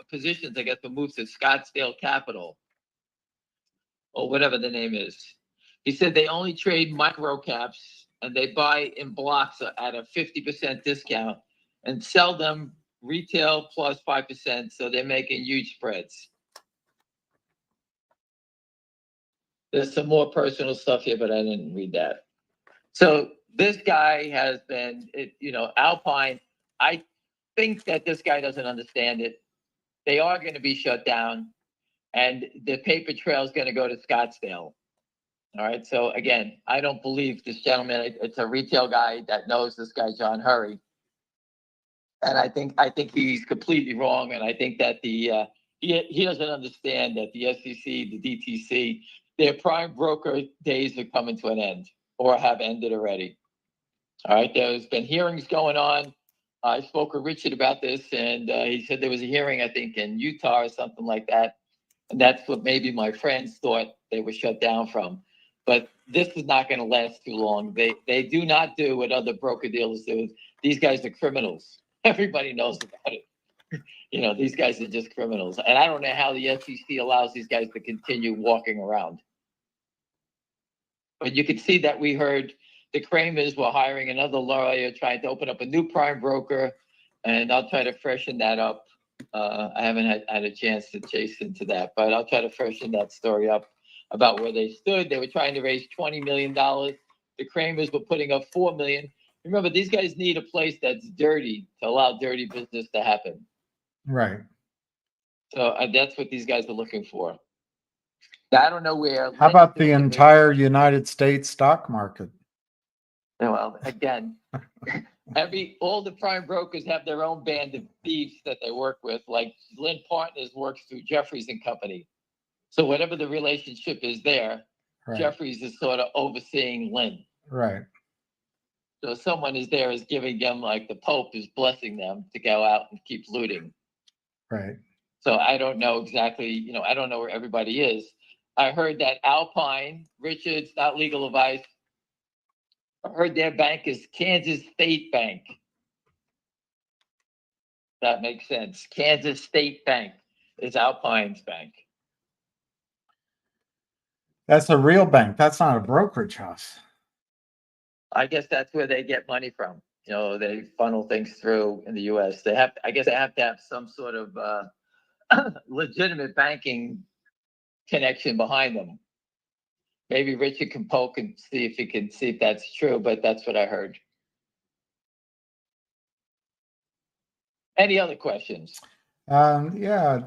positions, I guess, will move to Scottsdale Capital or whatever the name is. He said they only trade micro caps and they buy in blocks at a 50% discount and sell them retail plus 5%. So they're making huge spreads. There's some more personal stuff here, but I didn't read that. So this guy has been, Alpine. I think that this guy doesn't understand it. They are going to be shut down and the paper trail is going to go to Scottsdale. All right. So again, I don't believe this gentleman. It's a retail guy that knows this guy, John Hurry. And I think he's completely wrong. And I think that he doesn't understand that the SEC, the DTC, their prime broker days are coming to an end or have ended already. All right. There's been hearings going on. I spoke with Richard about this and he said there was a hearing, I think, in Utah or something like that. And that's what maybe my friends thought they were shut down from. But this is not going to last too long. They do not do what other broker dealers do. These guys are criminals. Everybody knows about it. These guys are just criminals. And I don't know how the SEC allows these guys to continue walking around. But you can see that we heard the Kramers were hiring another lawyer, trying to open up a new prime broker. And I'll try to freshen that up. I haven't had a chance to chase into that, but I'll try to freshen that story up about where they stood. They were trying to raise $20 million. The Kramers were putting up $4 million. Remember, these guys need a place that's dirty to allow dirty business to happen. Right. So that's what these guys are looking for. I don't know where. How about the entire United States stock market? Well, again, all the prime brokers have their own band of thieves that they work with. Like Lynn Partners works through Jeffries and Company. So whatever the relationship is there, right. Jeffries is sort of overseeing Lynn. Right. So someone is giving them, like the Pope is blessing them to go out and keep looting. Right. So I don't know exactly, I don't know where everybody is. I heard that Alpine, Richard's not legal advice. I heard their bank is Kansas State Bank. That makes sense. Kansas State Bank is Alpine's bank. That's a real bank. That's not a brokerage house. I guess that's where they get money from. They funnel things through in the U.S. They have to have some sort of legitimate banking connection behind them. Maybe Richard can poke and see if that's true, but that's what I heard. Any other questions? Yeah,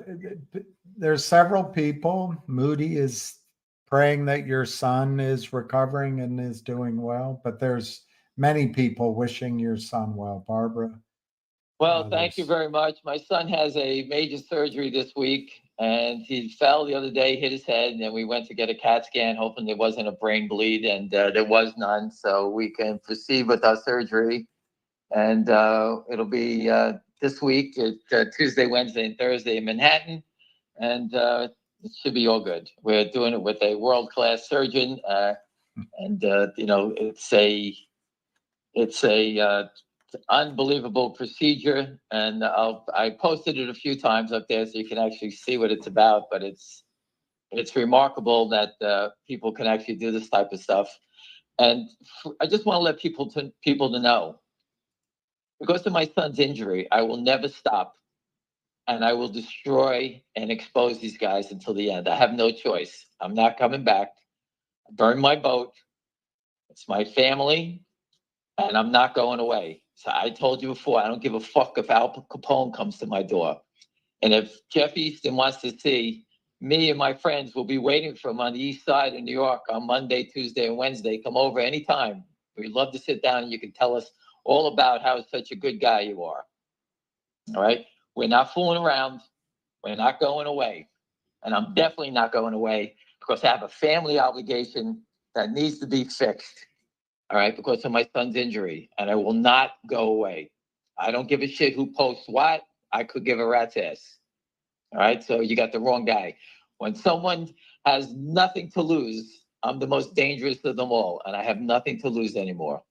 there's several people. Moody is praying that your son is recovering and is doing well, but there's many people wishing your son well. Barbara? Well, thank you very much. My son has a major surgery this week, and he fell the other day, hit his head, and then we went to get a CAT scan, hoping there wasn't a brain bleed, and there was none, so we can proceed with our surgery. And it'll be this week, Tuesday, Wednesday, and Thursday in Manhattan. And It should be all good. We're doing it with a world-class surgeon, and you know, it's a unbelievable procedure, and I posted it a few times up there so you can actually see what it's about. But it's remarkable that people can actually do this type of stuff. And I just want to let people to know, because of my son's injury, I will never stop, and I will destroy and expose these guys until the end. I have no choice. I'm not coming back. I burned my boat. It's my family, and I'm not going away. So I told you before, I don't give a fuck if Al Capone comes to my door. And if Jeff Easton wants to see me and my friends, will be waiting for him on the east side of New York on Monday, Tuesday, and Wednesday. Come over anytime. We'd love to sit down and you can tell us all about how such a good guy you are. All right? We're not fooling around. We're not going away. And I'm definitely not going away because I have a family obligation that needs to be fixed. All right? Because of my son's injury. And I will not go away. I don't give a shit who posts what. I could give a rat's ass. All right? So you got the wrong guy. When someone has nothing to lose, I'm the most dangerous of them all. And I have nothing to lose anymore.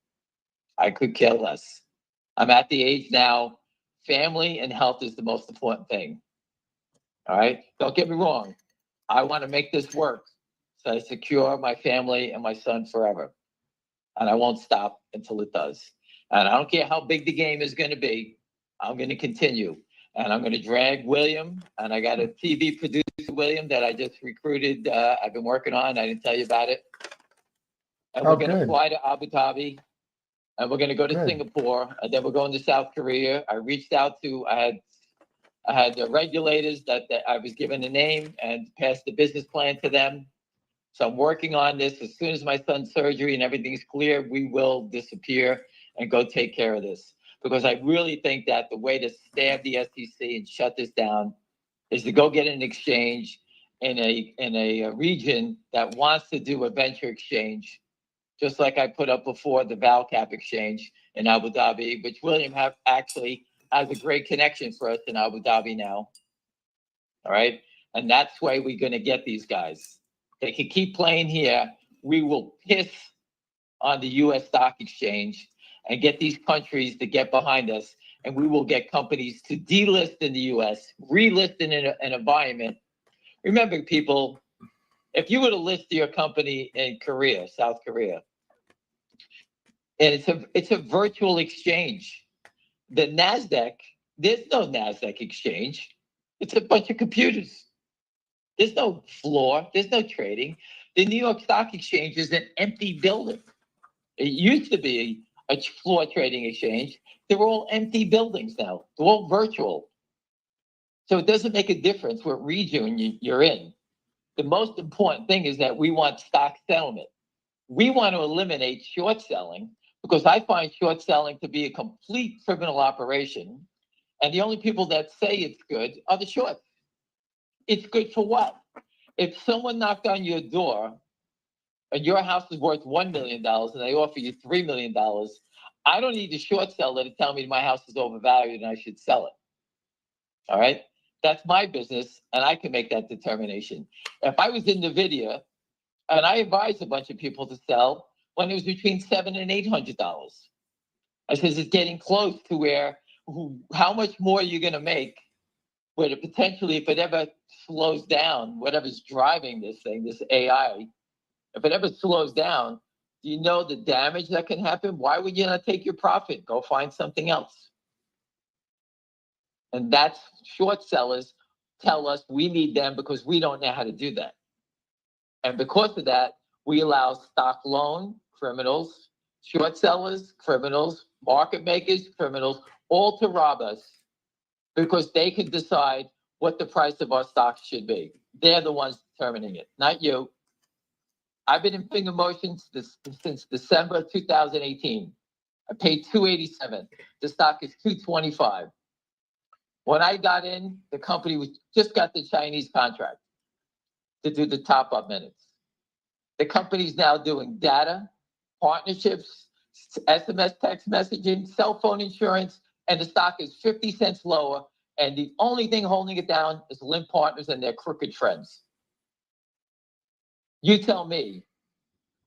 I could care less. I'm at the age now, family and health is the most important thing. All right? Don't get me wrong. I want to make this work so I secure my family and my son forever. And I won't stop until it does. And I don't care how big the game is going to be. I'm going to continue. And I'm going to drag William. And I got a TV producer, William, that I just recruited. I've been working on. I didn't tell you about it. And we're going to fly to Abu Dhabi. And we're going to go to Singapore. And then we're going to South Korea. I reached out to, I had the regulators that I was given a name and passed the business plan to them. So I'm working on this. As soon as my son's surgery and everything's clear, we will disappear and go take care of this. Because I really think that the way to stab the SEC and shut this down is to go get an exchange in a region that wants to do a venture exchange, just like I put up before the ValCap exchange in Abu Dhabi, which William actually has a great connection for us in Abu Dhabi now. All right? And that's why we're going to get these guys. They can keep playing here. We will piss on the U.S. stock exchange and get these countries to get behind us. And we will get companies to delist in the U.S., relist in an environment. Remember, people, if you were to list your company in Korea, South Korea, and it's a virtual exchange. The NASDAQ, there's no NASDAQ exchange. It's a bunch of computers. There's no floor. There's no trading. The New York Stock Exchange is an empty building. It used to be a floor trading exchange. They're all empty buildings now. They're all virtual. So it doesn't make a difference what region you're in. The most important thing is that we want stock settlement. We want to eliminate short selling because I find short selling to be a complete criminal operation. And the only people that say it's good are the shorts. It's good for what? If someone knocked on your door and your house is worth $1 million and they offer you $3 million, I don't need the short seller to tell me my house is overvalued and I should sell it. All right? That's my business and I can make that determination. If I was in Nvidia and I advised a bunch of people to sell when it was between $700 and $800, I says it's getting close to where how much more you're going to make where potentially if it ever slows down, whatever's driving this thing, this AI, if it ever slows down, do you know the damage that can happen? Why would you not take your profit? Go find something else. And that's short sellers tell us we need them because we don't know how to do that. And because of that, we allow stock loan criminals, short sellers, criminals, market makers, criminals, all to rob us because they can decide what the price of our stocks should be. They're the ones determining it, not you. I've been in finger motions since December 2018. I paid $287. The stock is $225. When I got in, the company just got the Chinese contract to do the top-up minutes. The company's now doing data, partnerships, SMS text messaging, cell phone insurance, and the stock is 50 cents lower. And the only thing holding it down is Limp Partners and their crooked friends. You tell me.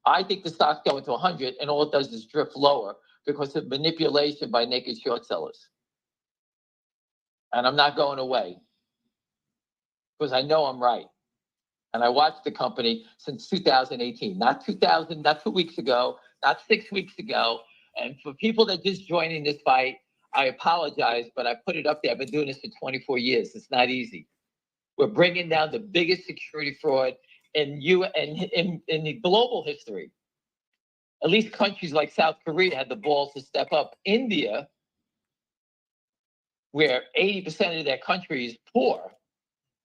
I think the stock's going to 100 and all it does is drift lower because of manipulation by naked short sellers. And I'm not going away because I know I'm right. And I watched the company since 2018, not 2000, not 2 weeks ago, not 6 weeks ago. And for people that just joining this fight, I apologize, but I put it up there. I've been doing this for 24 years. It's not easy. We're bringing down the biggest security fraud in the global history. At least countries like South Korea had the balls to step up. India, where 80% of their country is poor,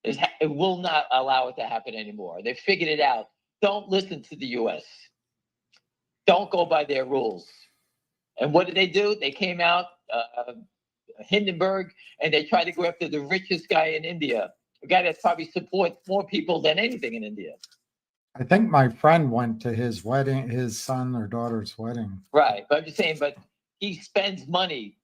it will not allow it to happen anymore. They figured it out. Don't listen to the U.S. Don't go by their rules. And what did they do? They came out, Hindenburg, and they tried to go after the richest guy in India, a guy that probably supports more people than anything in India. I think my friend went to his wedding, his son or daughter's wedding. Right. But I'm just saying, but he spends money.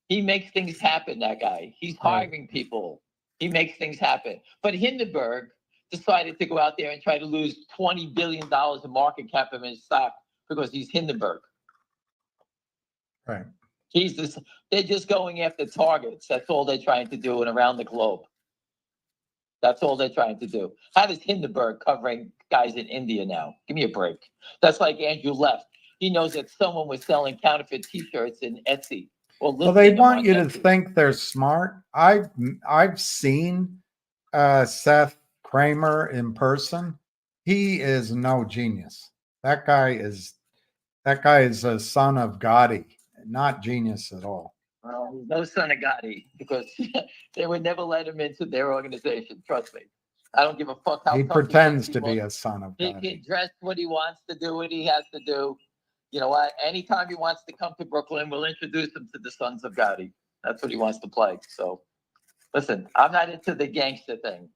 He makes things happen, that guy. He's hiring people. He makes things happen. But Hindenburg decided to go out there and try to lose $20 billion in market cap of his stock because he's Hindenburg. Right. They're just going after targets. That's all they're trying to do and around the globe. That's all they're trying to do. How does Hindenburg covering guys in India now? Give me a break. That's like Andrew Left. He knows that someone was selling counterfeit T-shirts in Etsy. Well, they want you to think they're smart. I've seen Seth Kramer in person. He is no genius. That guy is a son of Gotti, not genius at all. Well, he's no son of Gotti because they would never let him into their organization. Trust me. I don't give a fuck how he tough pretends he to be a son of He Gotti. can dress what he wants to do, what he has to do. You know what? Anytime he wants to come to Brooklyn, we'll introduce him to the sons of Gotti. That's what he wants to play. So, listen, I'm not into the gangster thing.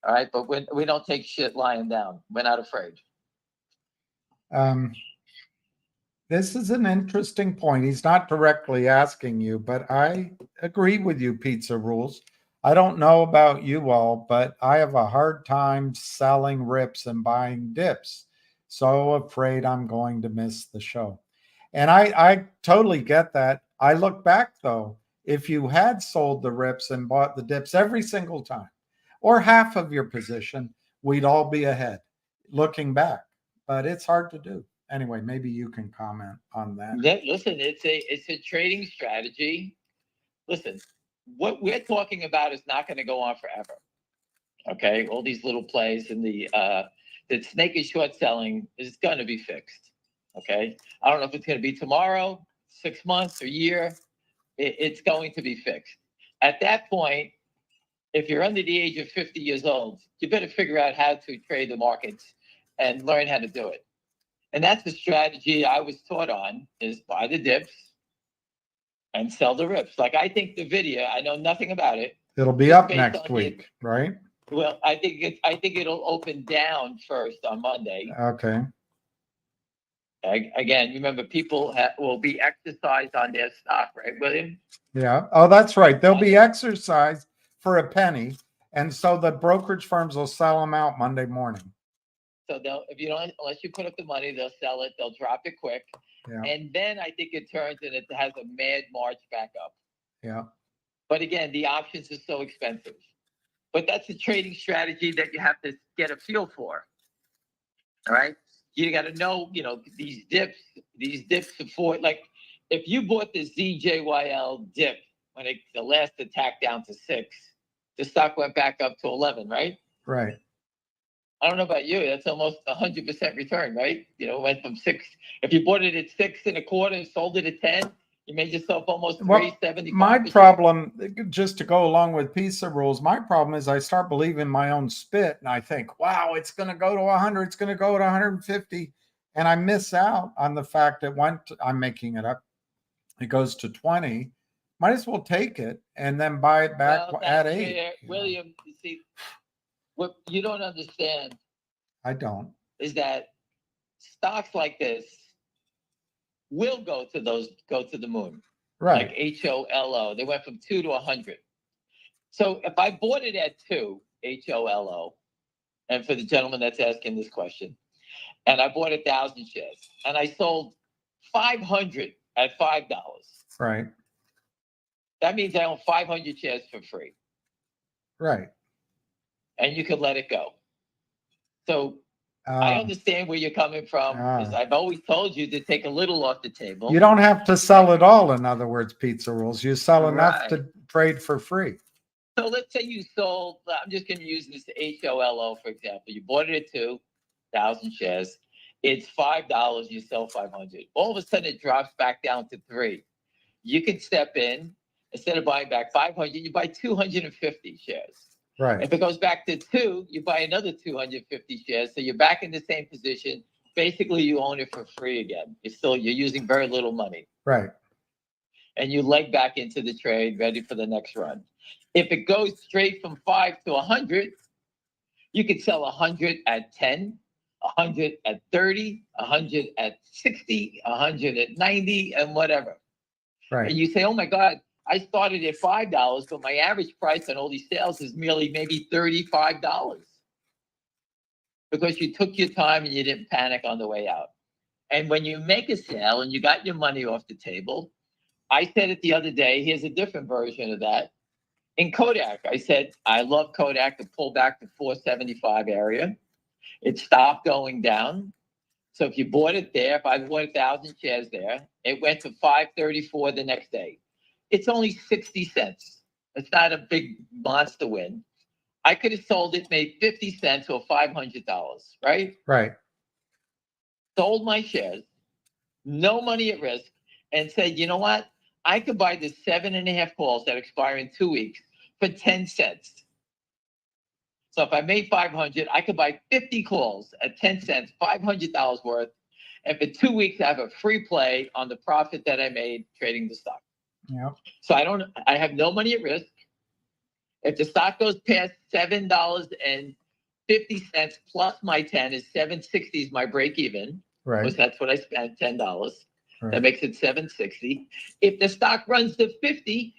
All right, but we don't take shit lying down. We're not afraid. This is an interesting point. He's not directly asking you, but I agree with you, Pizza Rules. I don't know about you all, but I have a hard time selling rips and buying dips. So afraid I'm going to miss the show. And I totally get that. I look back though, if you had sold the rips and bought the dips every single time, or half of your position, we'd all be ahead looking back. But it's hard to do. Anyway, maybe you can comment on that. Listen, it's a trading strategy. Listen, what we're talking about is not going to go on forever. Okay, all these little plays and the snake is short selling is going to be fixed. Okay, I don't know if it's going to be tomorrow, 6 months, or year. It's going to be fixed. At that point, if you're under the age of 50 years old, you better figure out how to trade the markets and learn how to do it. And that's the strategy I was taught on, is buy the dips and sell the rips. Like, I think Nvidia, I know nothing about it. It'll be up next week, right? Well, I think it'll open down first on Monday. Okay. Again, remember, people will be exercised on their stock, right, William? Yeah. Oh, that's right. They'll be exercised for a penny. And so the brokerage firms will sell them out Monday morning. So unless you put up the money, they'll sell it. They'll drop it quick. Yeah. And then I think it turns and it has a mad march back up. Yeah. But again, the options are so expensive. But that's a trading strategy that you have to get a feel for. All right. You got to know, these dips support, like if you bought the ZJYL dip when the last attack down to 6, the stock went back up to 11, right? Right. I don't know about you. That's almost 100% return, right? It went from 6. If you bought it at 6 1/4 and sold it at 10, you made yourself almost $3.75. My problem, just to go along with Pizza Rules, my problem is I start believing my own spit and I think, wow, it's going to go to 100. It's going to go to 150. And I miss out on the fact I'm making it up. It goes to 20. Might as well take it and then buy it back at 8. William, you see, what you don't understand. I don't. Is that stocks like this will go to the moon. Right. Like HOLO. They went from 2 to 100. So if I bought it at 2, HOLO, and for the gentleman that's asking this question, and I bought 1,000 shares, and I sold 500 at $5. Right. That means I own 500 shares for free, Right. and you can let it go. So I Uh, understand where you're coming from, because I've always told you to take a little off the table. you don't have to sell it all. In other words, pizza rules. You sell enough Right. to trade for free. So let's say you sold, I'm just going to use this HOLO, for example. You bought it at 2,000 shares. It's $5. You sell 500. All of a sudden, it drops back down to 3. You can step in. Instead of buying back 500, you buy 250 shares. Right. If it goes back to 2, you buy another 250 shares. So you're back in the same position. Basically, you own it for free again. You're using very little money. Right. And you leg back into the trade, ready for the next run. If it goes straight from 5 to 100, you could sell 100 at 10, 100 at 30, 100 at 60, 100 at 90, and whatever. Right. And you say, oh my God, I started at $5, but my average price on all these sales is merely maybe $35. Because you took your time and you didn't panic on the way out. And when you make a sale and you got your money off the table, I said it the other day, here's a different version of that. In Kodak, I said, I love Kodak to pull back to 475 area. It stopped going down. So if you bought it there, if I bought 1,000 shares there, it went to 534 the next day. It's only 60 cents. It's not a big monster win. I could have sold it, made 50 cents or $500, right? Right. Sold my shares, no money at risk, and said, you know what? I could buy the 7.5 calls that expire in 2 weeks for 10 cents. So if I made 500, I could buy 50 calls at 10 cents, $500 worth. And for 2 weeks, I have a free play on the profit that I made trading the stock. Yeah. So I have no money at risk. If the stock goes past $7.50 plus my 10 is 760 is my break even. Right. Because that's what I spent, $10. Right. That makes it 760. If the stock runs to 50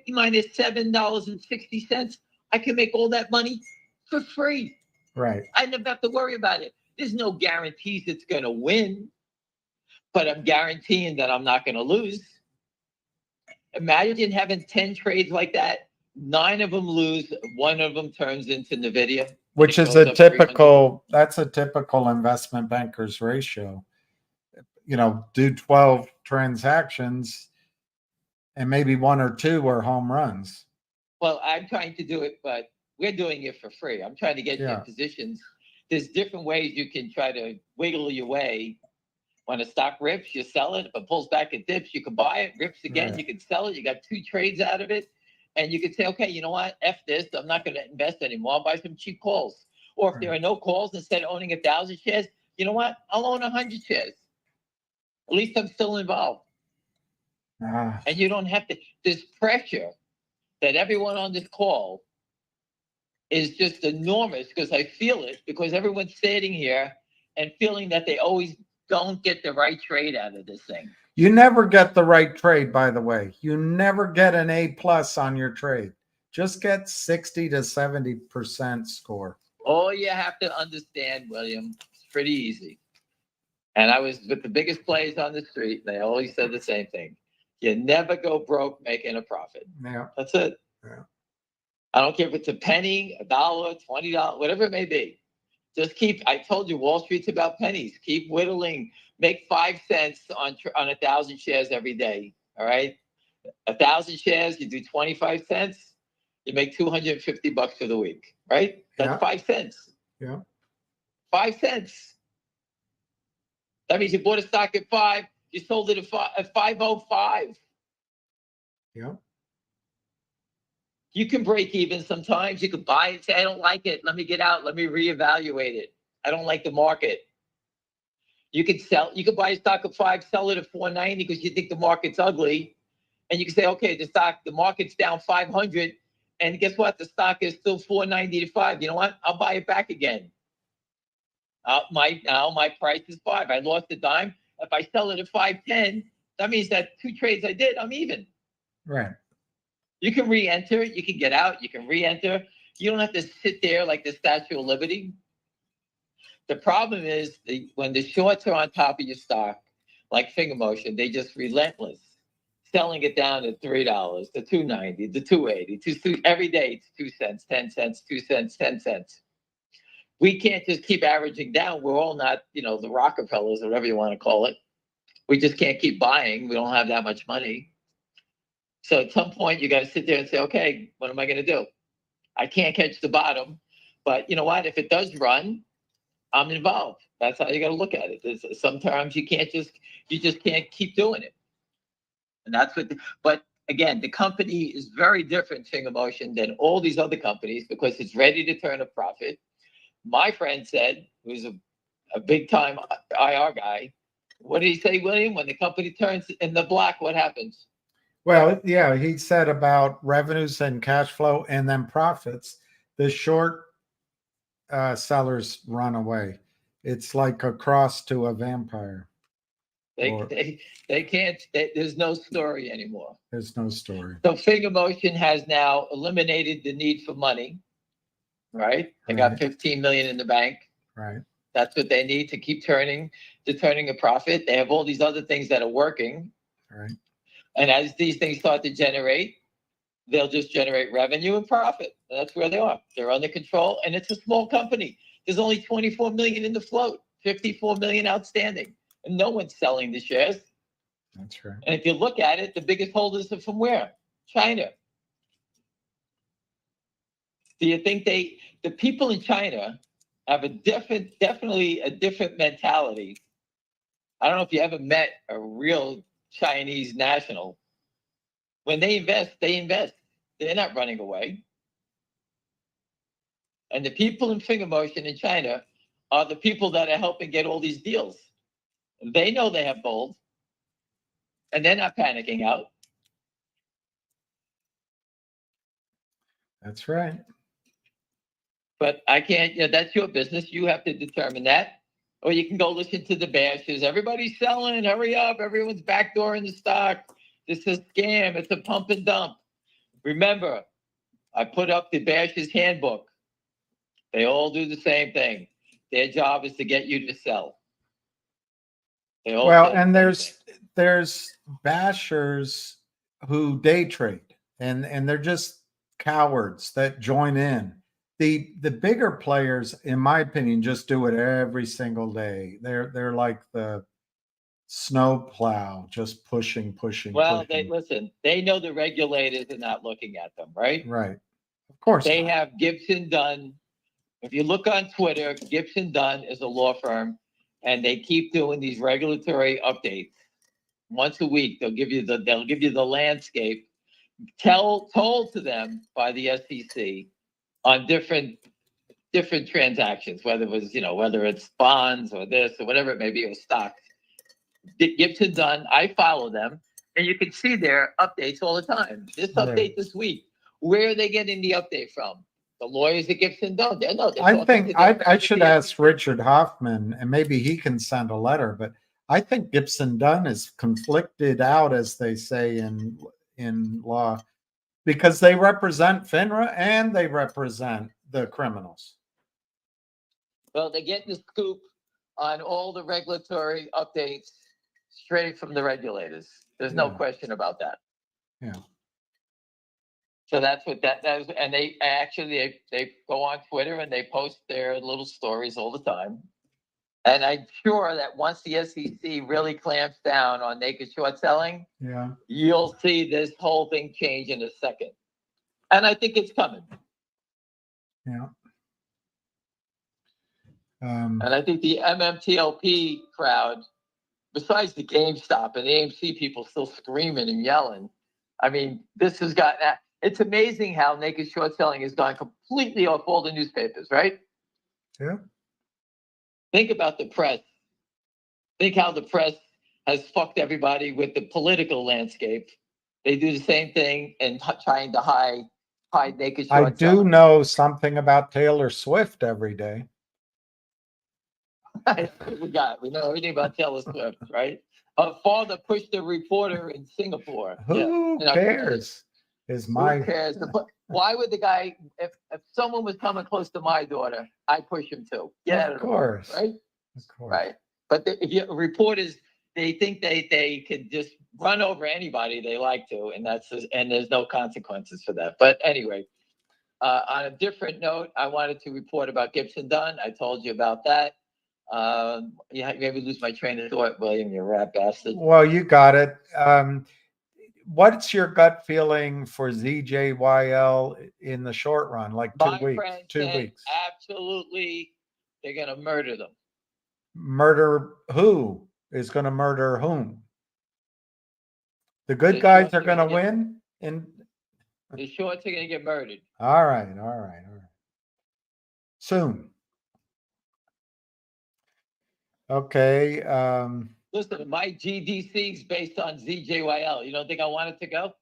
minus $7.60, I can make all that money for free. Right. I never have to worry about it. There's no guarantees it's going to win, but I'm guaranteeing that I'm not going to lose. Imagine having 10 trades like that. 9 of them lose. 1 of them turns into Nvidia. Which is a typical, that's a typical investment banker's ratio. You know, do 12 transactions and maybe 1 or 2 are home runs. Well, I'm trying to do it, but we're doing it for free. I'm trying to get you in positions. There's different ways you can try to wiggle your way. When a stock rips, you sell it. If it pulls back, it dips, you can buy it. Rips again, Right. you can sell it. You got 2 trades out of it. And you can say, okay, you know what? F this. I'm not going to invest anymore. I'll buy some cheap calls. Or if there are no calls, instead of owning 1,000 shares, you know what? I'll own 100 shares. At least I'm still involved. And you don't have to, this pressure that everyone on this call is just enormous, because I feel it, because everyone's sitting here and feeling that they always don't get the right trade out of this thing. You never get the right trade, by the way. You never get an A+ on your trade. Just get 60 to 70% score. All you have to understand, William, it's pretty easy. And I was with the biggest players on the street, and they always said the same thing. You never go broke making a profit. Yeah. That's it. Yeah. I don't care if it's a penny, $1, $20, whatever it may be. Just keep, I told you, Wall Street's about pennies. Keep whittling. Make 5 cents on 1,000 shares every day. All right. 1,000 shares, you do 25 cents, you make $250 for the week. Right. That's 5 cents. Yeah. 5 cents. That means you bought a stock at 5, you sold it at 505. Yeah. You can break even sometimes. You could buy it, say, I don't like it. Let me get out. Let me reevaluate it. I don't like the market. You could sell. You could buy a stock at 5, sell it at 490 because you think the market's ugly. And you can say, okay, the market's down 500. And guess what? The stock is still 490 to 5. You know what? I'll buy it back again. Now my price is 5. I lost a dime. If I sell it at 510, that means that 2 trades I did, I'm even. Right. You can re-enter, you can get out, you can re-enter. You don't have to sit there like the Statue of Liberty. The problem is when the shorts are on top of your stock, like finger motion, they just relentless, selling it down to $3, to $2.90, to $2.80, every day it's 2 cents, 10 cents, 2 cents, 10 cents. We can't just keep averaging down. We're all not, the Rockefellers or whatever you want to call it. We just can't keep buying. We don't have that much money. So at some point you got to sit there and say, okay, what am I going to do? I can't catch the bottom, but you know what? If it does run, I'm involved. That's how you got to look at it. Sometimes you just can't keep doing it. And that's but again, the company is very different, Finger Motion, than all these other companies because it's ready to turn a profit. My friend said, who's a big time IR guy, what did he say, William? When the company turns in the black, what happens? Well, yeah, he said about revenues and cash flow and then profits. The short sellers run away. It's like a cross to a vampire. They can't. There's no story anymore. There's no story. So Finger Motion has now eliminated the need for money. Right? They got 15 million in the bank. Right. That's what they need to keep turning a profit. They have all these other things that are working. Right. And as these things start to generate, they'll just generate revenue and profit. And that's where they are. They're under control, and it's a small company. There's only 24 million in the float, 54 million outstanding, and no one's selling the shares. That's right. And if you look at it, the biggest holders are from where? China. Do you think the people in China have definitely a different mentality? I don't know if you ever met a real Chinese national. When they invest, they invest. They're not running away. And the people in Finger Motion in China are the people that are helping get all these deals. They know they have gold, and they're not panicking out. That's right. But I can't, that's your business. You have to determine that. Or you can go listen to the bashes. Everybody's selling, hurry up. Everyone's backdooring the stock. This is a scam. It's a pump and dump. Remember, I put up the bashes handbook. They all do the same thing. Their job is to get you to sell. Well, and there's bashers who day trade and they're just cowards that join in. The bigger players, in my opinion, just do it every single day. They're like the snow plow, just pushing. Well, pushing. they know the regulators are not looking at them, right? Right. Of course. They have Gibson Dunn. If you look on Twitter, Gibson Dunn is a law firm, and they keep doing these regulatory updates. Once a week, they'll give you the landscape told to them by the SEC on different transactions, whether it's bonds or this or whatever it may be, or stocks. Gibson Dunn, I follow them, and you can see their updates all the time. This update this week, where are they getting the update from? The lawyers at Gibson Dunn. I think I should ask Richard Hoffman, and maybe he can send a letter, but I think Gibson Dunn is conflicted out, as they say in law, because they represent FINRA and they represent the criminals. Well, they get the scoop on all the regulatory updates straight from the regulators. There's no question about that. Yeah. So that's what that is. And they actually, they go on Twitter and they post their little stories all the time. And I'm sure that once the SEC really clamps down on naked short selling, you'll see this whole thing change in a second. And I think it's coming. Yeah. And I think the MMTLP crowd, besides the GameStop and the AMC people still screaming and yelling, I mean, this has got that. It's amazing how naked short selling has gone completely off all the newspapers, right? Yeah. Think about the press. Think how the press has fucked everybody with the political landscape. They do the same thing and trying to hide naked short I do know something about Taylor Swift every day. We know everything about Taylor Swift, right? Her father pushed a reporter in Singapore. Who cares? is Who my, cares? Why would the guy, if someone was coming close to my daughter, I'd push him too. Get out of of the way, course, right? of course. Right. But if you reporters, they think they can just run over anybody they like to, and and there's no consequences for that. But anyway, on a different note, I wanted to report about Gibson Dunn. I told you about that. You maybe lose my train of thought, William, you rat bastard. Well, you got it. What's your gut feeling for ZJYL in the short run? Like 2 My weeks, friend 2 said, weeks. absolutely, they're going to murder them. Murder who is going to murder whom? The good The guys shorts are are going to gonna get- win? And The shorts are going to get murdered. all right, all right, all right. Soon. Okay. Listen, my GDC is based on ZJYL. You don't think I want it to go?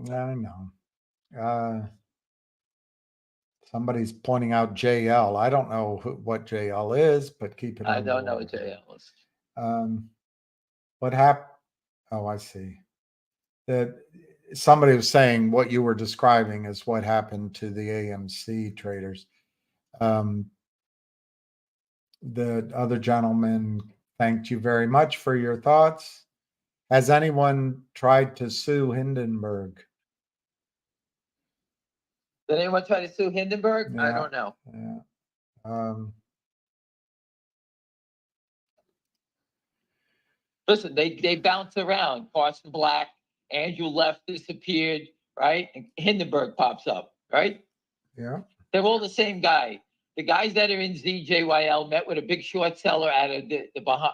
I know. Somebody's pointing out JL. I don't know what JL is, but keep it on I the don't know wall. what JL is. What happened? Oh, I see. That somebody was saying what you were describing is what happened to the AMC traders. The other gentleman thanked you very much for your thoughts. Has anyone tried to sue Hindenburg? Did anyone try to sue Hindenburg? I Yeah. don't know. Yeah. Listen, they bounce around. Carson Black, Andrew Left disappeared, right? And Hindenburg pops up, right? Yeah. They're all the same guy. The guys that are in ZJYL met with a big short seller out of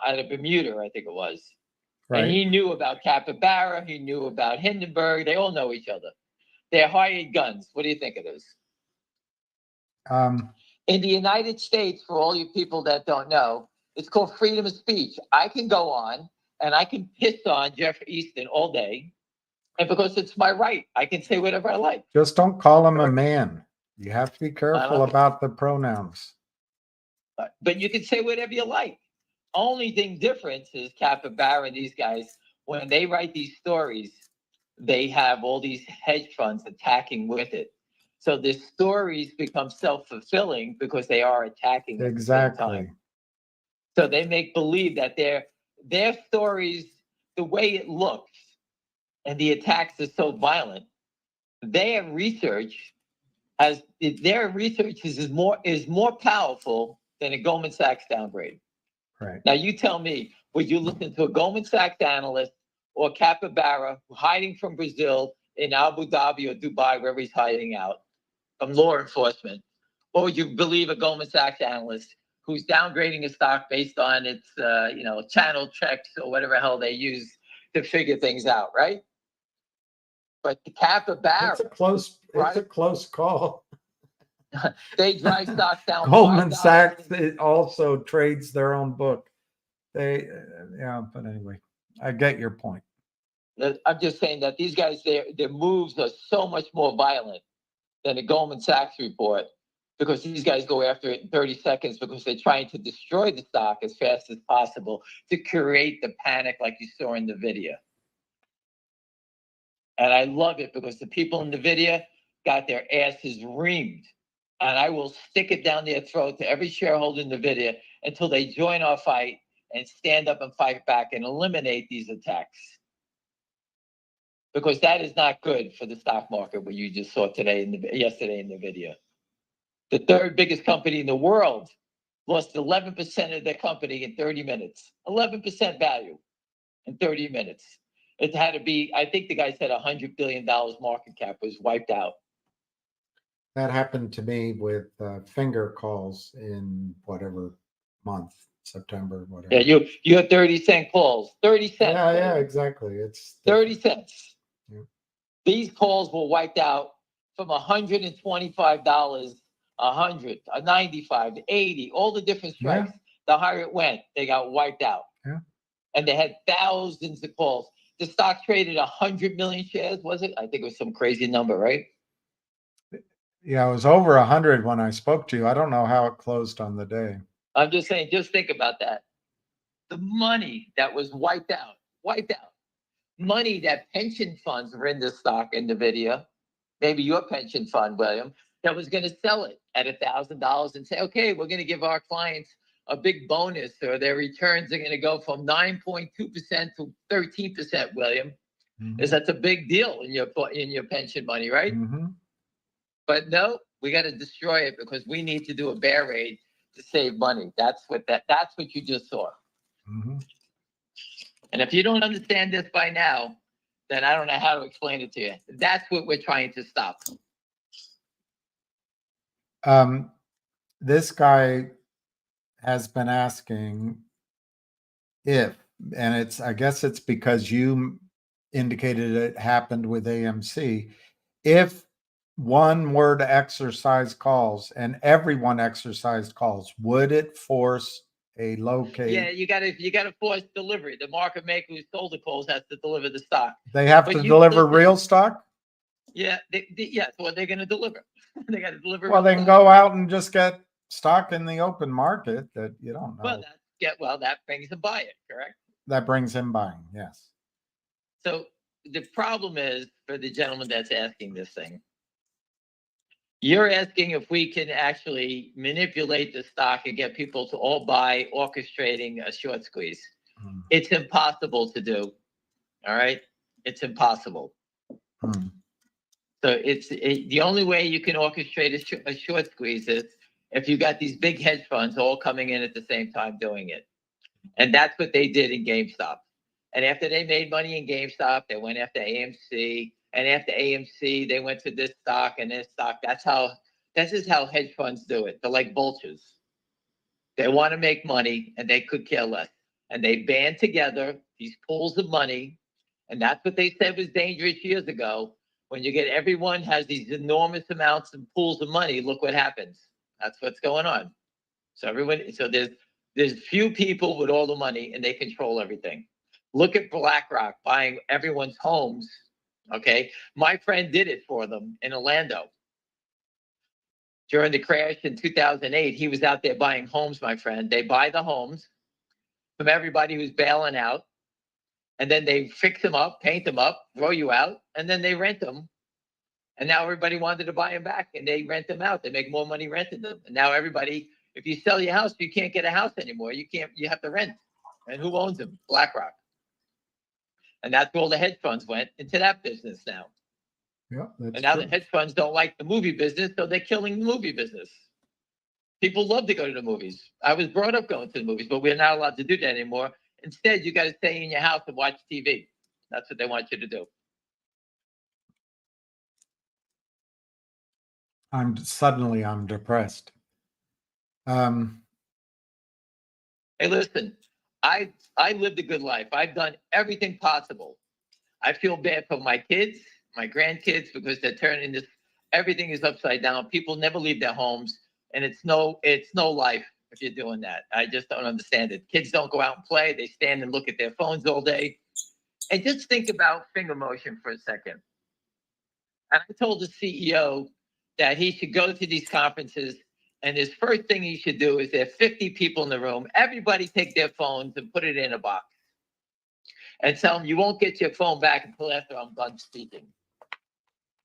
out of Bermuda, I think it was. Right. And he knew about Capybara. He knew about Hindenburg. They all know each other. They're hired guns. What do you think of this? In the United States, for all you people that don't know, it's called freedom of speech. I can go on and I can piss on Jeff Easton all day. And because it's my right, I can say whatever I like. Just don't call him a man. You have to be careful don't- about the pronouns. But you can say whatever you like. Only thing difference is Capybara and these guys, when they write these stories, they have all these hedge funds attacking with it. So the stories become self-fulfilling because they are attacking at the same Exactly. time. So they make believe that their stories, the way it looks, and the attacks are so violent, their research is more powerful than a Goldman Sachs downgrade. Right. Now you tell me, would you listen to a Goldman Sachs analyst or Capybara hiding from Brazil in Abu Dhabi or Dubai, wherever he's hiding out from law enforcement? Or would you believe a Goldman Sachs analyst who's downgrading a stock based on its, channel checks or whatever hell they use to figure things out, right? But the Capybara, It's a close call. they drive stocks down. Goldman $5. Sachs it also trades their own book. But anyway, I get your point. I'm just saying that these guys, their moves are so much more violent than the Goldman Sachs report, because these guys go after it in 30 seconds because they're trying to destroy the stock as fast as possible to create the panic like you saw in the video. And I love it because the people in the video got their asses reamed. And I will stick it down their throat to every shareholder in the video until they join our fight and stand up and fight back and eliminate these attacks. Because that is not good for the stock market, what you just saw yesterday in the video. The third biggest company in the world lost 11% of their company in 30 minutes. 11% value in 30 minutes. It had to be, I think the guy said $100 billion market cap was wiped out. That happened to me with finger calls in whatever month, September, whatever. Yeah, you had 30-cent calls. 30 cents. Yeah, exactly. It's 30 cents. Yeah. These calls were wiped out from $125, 100, 95, 80, all the different strikes. Yeah. The higher it went, they got wiped out. Yeah. And they had thousands of calls. The stock traded 100 million shares, was it? I think it was some crazy number, right? Yeah, it was over 100 when I spoke to you. I don't know how it closed on the day. I'm just saying, just think about that. The money that was wiped out. Money that pension funds were in the stock in the video. maybe your pension fund, William, that was going to sell it at $1,000 and say, okay, we're going to give our clients a big bonus, or their returns are going to go from 9.2% to 13%, William. Is that's a big deal in your pension money, right? Mm-hmm. But no, we got to destroy it because we need to do a bear raid to save money. That's what you just saw. Mm-hmm. And if you don't understand this by now, then I don't know how to explain it to you. That's what we're trying to stop. This guy has been asking if, and I guess it's because you indicated it happened with AMC. If one were to exercise calls and everyone exercised calls, would it force a locate? Yeah, you gotta force delivery. The market maker who sold the calls has to deliver the stock. They have to deliver real stock? Yeah, yes. What they're gonna deliver? They got to deliver. Well, they can go out and just get stock in the open market that you don't know. Well, that brings them buy it, correct? That brings him buying, yes. So the problem is, for the gentleman that's asking this thing, you're asking if we can actually manipulate the stock and get people to all buy, orchestrating a short squeeze. Mm. It's impossible to do. All right? It's impossible. Mm. So the only way you can orchestrate a short squeeze is if you got these big hedge funds all coming in at the same time doing it. And that's what they did in GameStop. And after they made money in GameStop, they went after AMC. And after AMC, they went to this stock and this stock. This is how hedge funds do it. They're like vultures. They want to make money and they could care less. And they band together these pools of money. And that's what they said was dangerous years ago. When you get everyone has these enormous amounts of pools of money, look what happens. That's what's going on. So there's few people with all the money and they control everything. Look at BlackRock buying everyone's homes. Okay. My friend did it for them in Orlando. During the crash in 2008, he was out there buying homes, my friend. They buy the homes from everybody who's bailing out. And then they fix them up, paint them up, throw you out, and then they rent them. And now everybody wanted to buy them back and they rent them out. They make more money renting them. And now everybody, if you sell your house, you can't get a house anymore. You have to rent. And who owns them? BlackRock. And that's where all the hedge funds went into that business now. Yeah, and now the hedge funds don't like the movie business, so they're killing the movie business. People love to go to the movies. I was brought up going to the movies, but we're not allowed to do that anymore. Instead, you got to stay in your house and watch TV. That's what they want you to do. I'm depressed. Hey, listen, I lived a good life. I've done everything possible. I feel bad for my kids, my grandkids, because they're turning this. Everything is upside down. People never leave their homes, and it's no life if you're doing that. I just don't understand it. Kids don't go out and play. They stand and look at their phones all day. And just think about finger motion for a second. And I told the CEO that he should go to these conferences, and his first thing he should do is there are 50 people in the room. Everybody take their phones and put it in a box. And tell them you won't get your phone back until after I'm done speaking.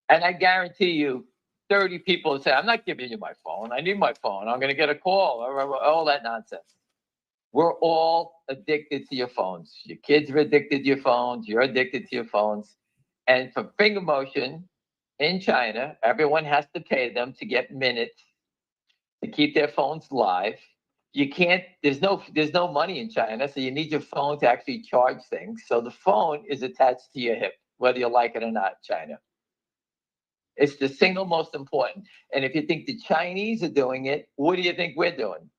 And I guarantee you, 30 people will say, I'm not giving you my phone. I need my phone. I'm going to get a call. All that nonsense. We're all addicted to your phones. Your kids are addicted to your phones. You're addicted to your phones. And for finger motion in China, everyone has to pay them to get minutes to keep their phones live. You can't, there's no money in China, so you need your phone to actually charge things. So the phone is attached to your hip, whether you like it or not, China. It's the single most important. And if you think the Chinese are doing it, what do you think we're doing?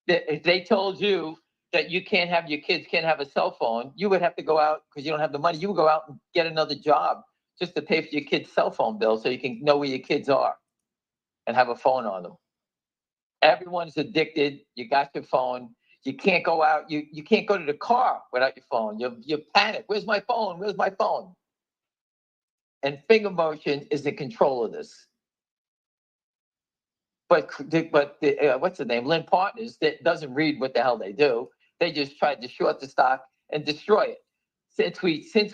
If they told you that your kids can't have a cell phone, you would have to go out because you don't have the money. You would go out and get another job just to pay for your kids' cell phone bill so you can know where your kids are and have a phone on them. Everyone's addicted. You got your phone. You can't go out. You can't go to the car without your phone. You panic. Where's my phone? Where's my phone? And finger motion is in control of this. But what's the name? Lynn Partners that doesn't read what the hell they do. They just tried to short the stock and destroy it. Since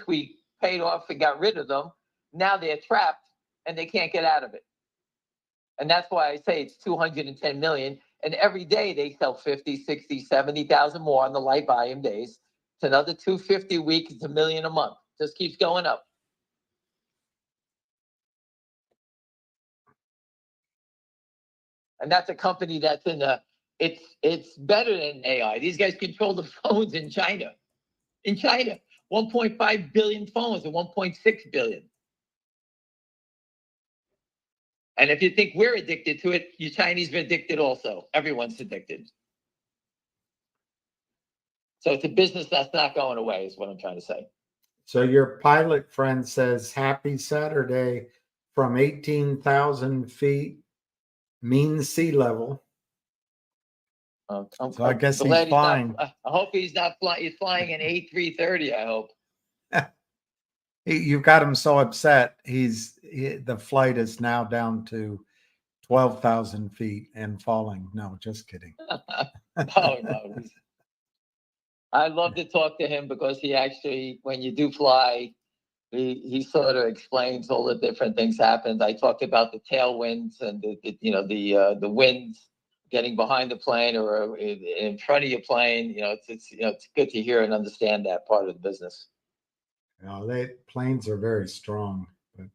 we paid off and got rid of them, now they're trapped and they can't get out of it. And that's why I say it's 210 million. And every day they sell 50, 60, 70,000 more on the light volume days. It's another 250 a week. It's $1 million a month. Just keeps going up. And that's a company that's in the, it's better than AI. These guys control the phones in China. In China, 1.5 billion phones and 1.6 billion. And if you think we're addicted to it, you Chinese are addicted also. Everyone's addicted. So it's a business that's not going away, is what I'm trying to say. So your pilot friend says, happy Saturday from 18,000 feet, mean sea level. So I guess he's flying. I hope he's not flying. He's flying an A330, I hope. You got him so upset. The flight is now down to 12,000 feet and falling. No, just kidding. No. I'd love to talk to him because he actually, when you do fly, he sort of explains all the different things happen. I talked about the tailwinds and the winds getting behind the plane or in front of your plane. It's good to hear and understand that part of the business. Planes are very strong. But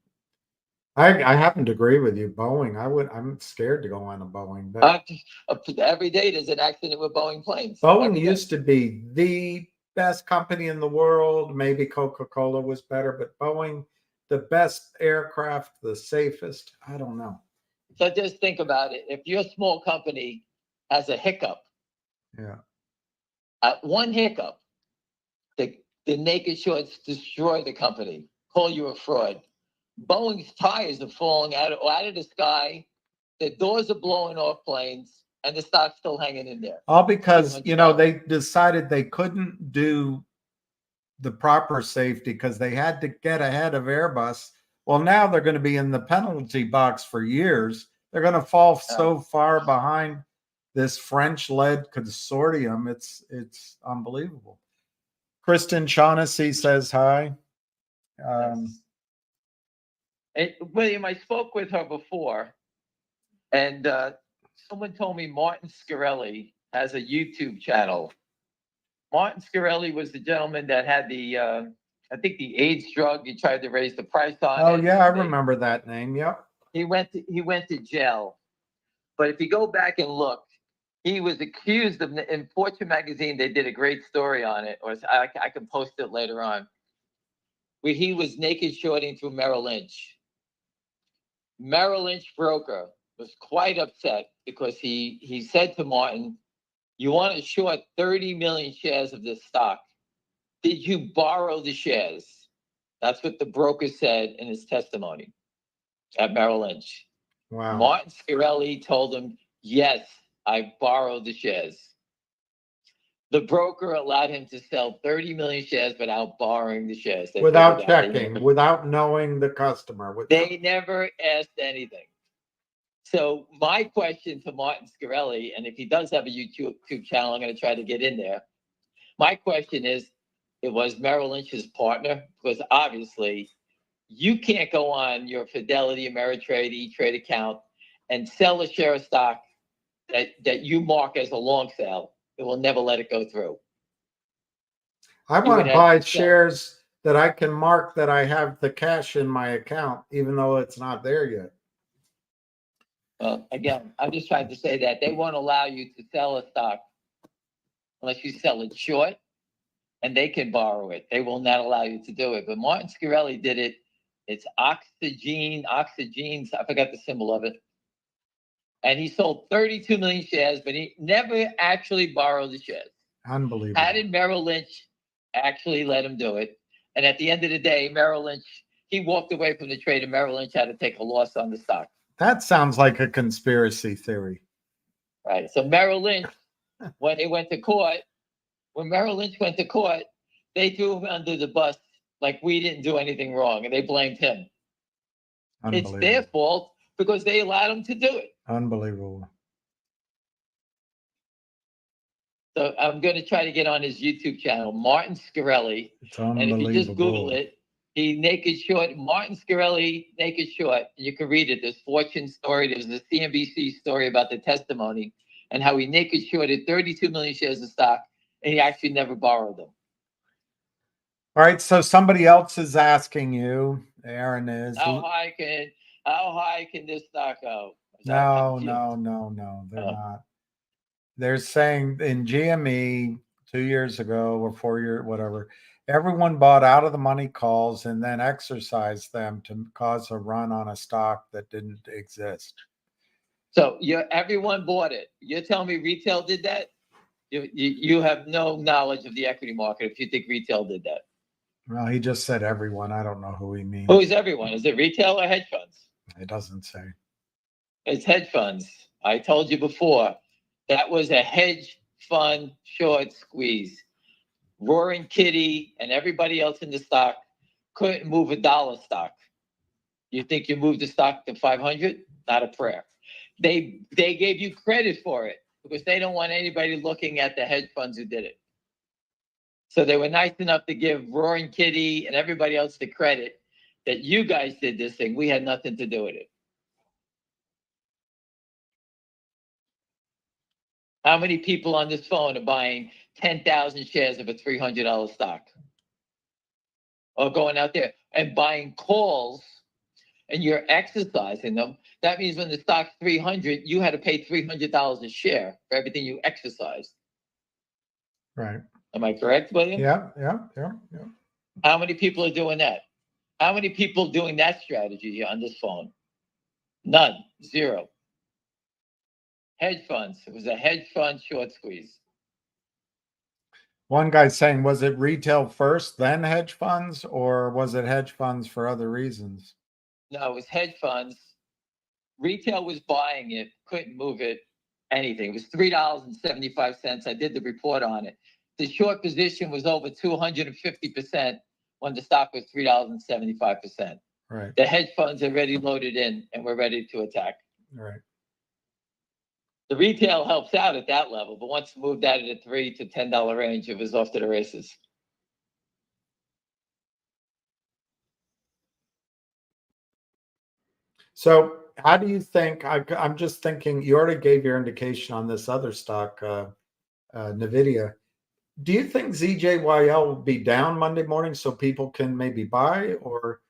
I happen to agree with you. Boeing, I'm scared to go on a Boeing. But every day there's an accident with Boeing planes. Boeing used to be the best company in the world. Maybe Coca-Cola was better, but Boeing, the best aircraft, the safest. I don't know. So just think about it. If your small company has a hiccup, one hiccup, the naked shorts destroy the company, call you a fraud. Boeing's tires are falling out of the sky. The doors are blowing off planes, and the stock's still hanging in there. All because, they decided they couldn't do the proper safety because they had to get ahead of Airbus. Well, now they're going to be in the penalty box for years. They're going to fall so far behind this French-led consortium. It's unbelievable. Kristen Shaughnessy says hi. William, I spoke with her before, and someone told me Martin Scarelli has a YouTube channel. Martin Scarelli was the gentleman that had I think the AIDS drug. He tried to raise the price on it. Oh yeah, I remember that name. Yep. He went to jail. But if you go back and look, he was accused of, in Fortune magazine, they did a great story on it, or I can post it later on, where he was naked shorting through Merrill Lynch. Merrill Lynch broker was quite upset because he said to Martin, you want to short 30 million shares of this stock. Did you borrow the shares? That's what the broker said in his testimony at Merrill Lynch. Wow. Martin Scarelli told him, yes, I borrowed the shares. The broker allowed him to sell 30 million shares without borrowing the shares. Without checking, without knowing the customer. They never asked anything. So my question to Martin Scarelli, and if he does have a YouTube channel, I'm going to try to get in there. My question is, it was Merrill Lynch's partner? Because obviously you can't go on your Fidelity, Ameritrade, E-Trade account and sell a share of stock that you mark as a long sale. It will never let it go through. I want to buy shares that I can mark that I have the cash in my account, even though it's not there yet. Well, again, I'm just trying to say that they won't allow you to sell a stock unless you sell it short, and they can borrow it. They will not allow you to do it. But Martin Scarelli did it. It's Oxygenes, I forgot the symbol of it. And he sold 32 million shares, but he never actually borrowed the shares. Unbelievable. How did Merrill Lynch actually let him do it? And at the end of the day, Merrill Lynch, he walked away from the trade, and Merrill Lynch had to take a loss on the stock. That sounds like a conspiracy theory. Right. So Merrill Lynch, when Merrill Lynch went to court, they threw him under the bus like we didn't do anything wrong, and they blamed him. It's their fault because they allowed him to do it. Unbelievable. So I'm going to try to get on his YouTube channel, Martin Scarelli. It's unbelievable. And if you just Google it, He naked short, Martin Scarelli naked short. You can read it. There's Fortune story. There's the CNBC story about the testimony and how he naked shorted 32 million shares of stock and he actually never borrowed them. All right. So somebody else is asking you, Aaron is. How high can this stock go? No, I'm no. They're Oh. not. They're saying in GME 2 years ago or 4 years, whatever, everyone bought out of the money calls and then exercised them to cause a run on a stock that didn't exist. So everyone bought it. You're telling me retail did that? You have no knowledge of the equity market if you think retail did that. Well, he just said everyone. I don't know who he means. Who is everyone? Is it retail or hedge funds? It doesn't say. It's hedge funds. I told you before, that was a hedge fund short squeeze. Roaring Kitty and everybody else in the stock couldn't move a dollar stock. You think you moved the stock to 500? Not a prayer. They gave you credit for it because they don't want anybody looking at the hedge funds who did it. So they were nice enough to give Roaring Kitty and everybody else the credit that you guys did this thing. We had nothing to do with it. How many people on this phone are buying 10,000 shares of a $300 stock? Or going out there and buying calls and you're exercising them. That means when the stock's 300, you had to pay $300 a share for everything you exercised. Right. Am I correct, William? Yeah. How many people are doing that? How many people doing that strategy on this phone? None. Zero. Hedge funds. It was a hedge fund short squeeze. One guy's saying, was it retail first, then hedge funds, or was it hedge funds for other reasons? No, it was hedge funds. Retail was buying it, couldn't move it, anything. It was $3.75. I did the report on it. The short position was over 250% when the stock was $3.75. Right. The hedge funds are already loaded in and we're ready to attack. Right. The retail helps out at that level, but once it moved out of the $3 to $10 range, it was off to the races. So how do you think, I'm just thinking, you already gave your indication on this other stock, Nvidia. Do you think ZJYL will be down Monday morning so people can maybe buy or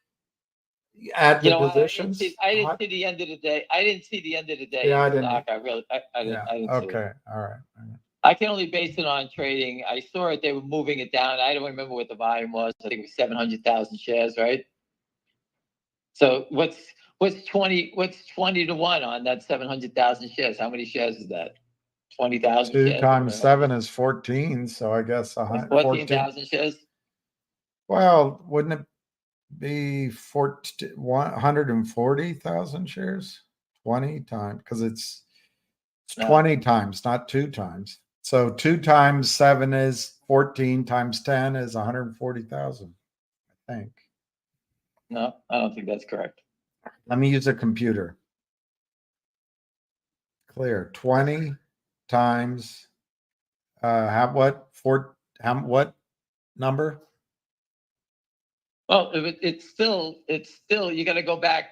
add the positions? I didn't see the end of the day. I didn't see the end of the day. Yeah, I in the didn't. stock. I didn't see it. Okay. All right. I can only base it on trading. I saw it. They were moving it down. I don't remember what the volume was. I think it was 700,000 shares, right? So what's 20 to 1 on that 700,000 shares? How many shares is that? 20,000 shares. 2 times 7 is 14. So I guess 14,000 shares. Well, wouldn't it be 140,000 shares? 20 times, because it's 20 times, not 2 times. So 2 times 7 is 14, times 10 is 140,000, I think. No, I don't think that's correct. Let me use a computer. Clear. 20 times what number? Well, it's still you got to go back